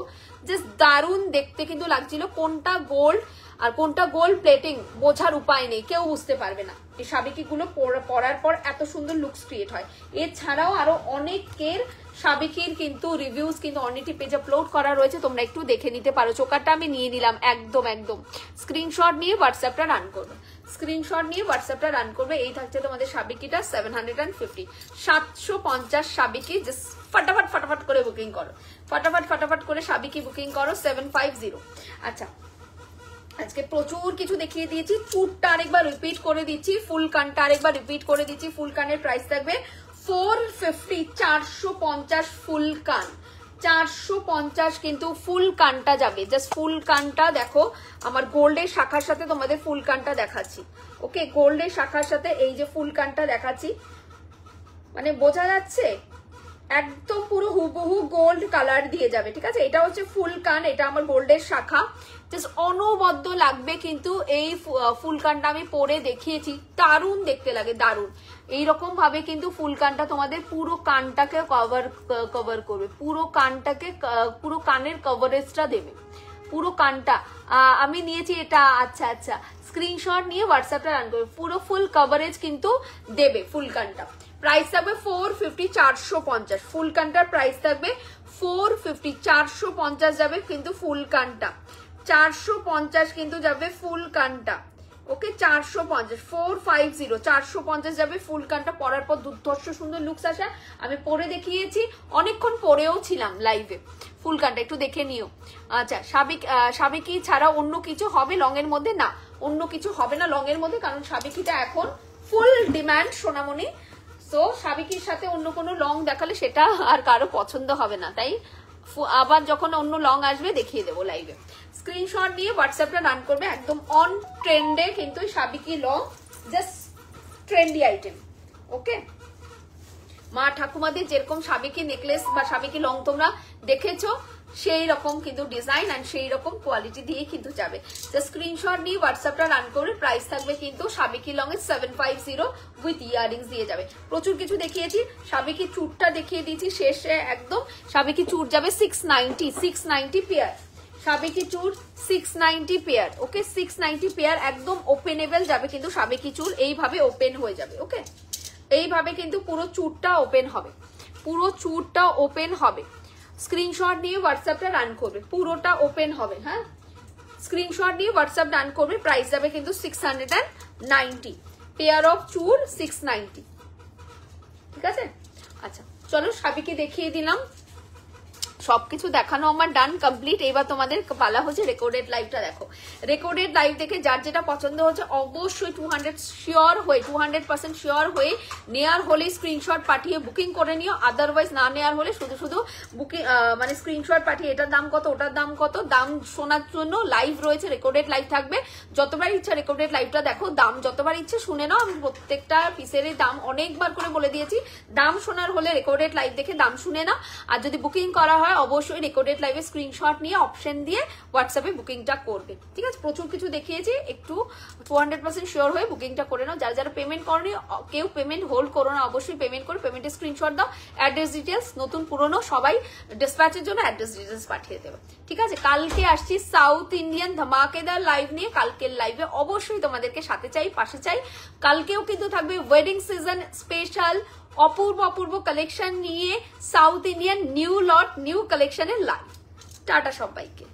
জাস্ট দারুণ দেখতে কিন্তু লাগছিল। কোনটা গোল্ড আর কোনটা গোল্ড প্লেটিং বোঝার উপায় নেই, কেউ বুঝতে পারবে না। এই সাবিকিগুলো পরার পর এত সুন্দর লুকস ক্রিয়েট হয়। এছাড়াও আরো অনেকের সাবিকির কিন্তু রিভিউজ কিন্তু অর্নিটি পেজ আপলোড করা রয়েছে, তোমরা একটু দেখে নিতে পারো। চোকারটা আমি নিয়ে নিলাম একদম। স্ক্রিনশট নিয়ে হোয়াটসঅ্যাপটা রান করবে, স্ক্রিনশট নিয়ে হোয়াটসঅ্যাপটা রান করবে। এই থাকছে তোমাদের সাবিকিটা 750, 750 সাবিকি। জাস্ট ফটাফট করে বুকিং করো, ফটাফট করে সাবিকি বুকিং করো 750। আচ্ছা, আজকে প্রচুর কিছু দেখিয়ে দিয়েছি। চুটটা আরেকবার রিপিট করে দিচ্ছি, ফুল কানটা আরেকবার রিপিট করে দিচ্ছি। ফুল কানের প্রাইস থাকবে 450, 450 ফুল কান, 450 কিন্তু ফুল কানটা যাবে। জাস্ট ফুল কানটা দেখো, আমার গোল্ডের শাখার সাথে তোমাদের ফুল কানটা দেখাচ্ছি। ওকে, গোল্ডের শাখার সাথে এই যে ফুল কানটা দেখাচ্ছি, মানে বোঝা যাচ্ছে একদম পুরো হুবহু গোল্ড কালার দিয়ে যাবে, ঠিক আছে। এটা হচ্ছে ফুল কান, এটা আমার গোল্ডের শাখা। জাস্ট অনবদ্য লাগবে কিন্তু এই ফুল কানটা আমি পরে দেখিয়েছি, দারুণ দেখতে লাগে, দারুণ। এইরকম ভাবে কিন্তু ফুল কানটা তোমাদের পুরো কানটাকে কভার করবে, পুরো কানটাকে, পুরো কানের কভারেজটা দেবে, পুরো কানটা। আমি নিয়েছি এটা। আচ্ছা, স্ক্রিনশট নিয়ে হোয়াটসঅ্যাপটা রান করবে, পুরো ফুল কভারেজ কিন্তু দেবে ফুল কানটা। প্রাইস থাকবে 450, 450 ফুল কানটার প্রাইস থাকবে 450, 450 যাবে কিন্তু ফুল কানটা, 450 কিন্তু যাবে ফুল কানটা। ওকে, 450, 450, 450 যাবে ফুল কানটা। পরার পর দুর্ধর্ষ সুন্দর লুকস আসা। আমি পরে দেখিয়েছি, অনেকক্ষণ পরেও ছিলাম লাইভে। ফুল কানটা একটু দেখে নিও। আচ্ছা, সাবিকি ছাড়া অন্য কিছু হবে লং এর মধ্যে? না, অন্য কিছু হবে না লং এর মধ্যে, কারণ সাবিকিটা এখন ফুল ডিমান্ড সোনামণি। সো সাবিকির সাথে অন্য কোনো লং দেখালে সেটা আর কারো পছন্দ হবে না, তাই আবার যখন অন্য লং আসবে দেখিয়ে দেবো লাইভে। স্ক্রিনশট নিয়ে হোয়াটসঅ্যাপটা রান করবে। একদম অন ট্রেন্ডে কিন্তু সাবিকি লং, জাস্ট ট্রেন্ডি আইটেম। ওকে, মা ঠাকুমাদের যেরকম সাবিকি নেকলেস বা সাবিকি লং তোমরা দেখেছো, সেই রকম কিন্তু ডিজাইন এন্ড সেই রকম কোয়ালিটি দিয়ে কিন্তু যাবে। জাস্ট স্ক্রিনশট নিয়ে হোয়াটসঅ্যাপটা রান করে প্রাইস থাকবে কিন্তু সাবিকি লং এর 750 উইথ ইয়ারিংস দিয়ে যাবে। প্রচুর কিছু দেখিয়েছি, সাবিকি চুটটা দেখিয়ে দিয়েছি শেষে একদম। সাবিকি চুট যাবে 690, 690 পেয়ার। সাবিকি চুর 690 পেয়ার। ওকে, 690 পেয়ার একদম ওপেনেবল যাবে কিন্তু সাবিকি চুর এইভাবে ওপেন হয়ে যাবে। ওকে, এইভাবে কিন্তু পুরো চুরটা ওপেন হবে, পুরো চুরটা ওপেন হবে। স্ক্রিনশট নিয়ে হোয়াটসঅ্যাপটা রান করবে, পুরোটা ওপেন হবে। হ্যাঁ, স্ক্রিনশট নিয়ে হোয়াটসঅ্যাপ রান করবে। প্রাইস যাবে কিন্তু 690, পেয়ার অফ চুর 690, ঠিক আছে। আচ্ছা, চলো সাবিকি দেখিয়ে দিলাম, সবকিছু দেখানো আমার ডান কমপ্লিট। এবার তোমাদের পালা হচ্ছে রেকর্ডেড লাইভটা দেখো। রেকর্ডেড লাইভ দেখে যার যেটা পছন্দ হচ্ছে অবশ্যই 200% শিওর হয়ে নেয়ার হলে স্ক্রিনশট পাঠিয়ে বুকিং করে নিও। আদারওয়াইজ না নেয়ার হলে শুধু বুকিং মানে স্ক্রিনশট পাঠিয়ে এটার দাম কত, ওটার দাম কত, দাম শোনার জন্য লাইভ রয়েছে, রেকর্ডেড লাইভ থাকবে। যতবার ইচ্ছা রেকর্ডেড লাইভটা দেখো, দাম যতবার ইচ্ছে শুনে নাও। আমি প্রত্যেকটা পিসেরই দাম অনেকবার করে বলে দিয়েছি, দাম শোনার হলে রেকর্ডেড লাইভ দেখে দাম শুনে নাও। আর যদি বুকিং করা হয় অবশ্যই রেকর্ডেড লাইভে স্ক্রিনশট নিয়ে অপশন দিয়ে হোয়াটসঅ্যাপে বুকিংটা করবে, ঠিক আছে? প্রচুর কিছু দেখিয়েছি, একটু 200% শিওর হয়ে বুকিংটা করে নাও। যারা যারা পেমেন্ট করনি, কেউ পেমেন্ট হোল্ড করো না, অবশ্যই পেমেন্ট করে পেমেন্টের স্ক্রিনশট দাও, অ্যাড্রেস ডিটেলস নতুন পুরনো সবাই ডিসপ্যাচের জন্য অ্যাড্রেস ডিটেলস পাঠিয়ে দেবে, ঠিক আছে? কালকে আসছি সাউথ ইন্ডিয়ান ধামাকেদার লাইভ নিয়ে। কালকের লাইভে অবশ্যই তোমাদেরকে সাথে চাই, পাশে চাই। কালকেও কিন্তু থাকবে ওয়েডিং সিজন স্পেশাল অপূর্ব অপূর্ব কালেকশন নিয়ে সাউথ ইন্ডিয়ান নিউ লট নিউ কালেকশনের লাইভ। টাটা সবাইকে।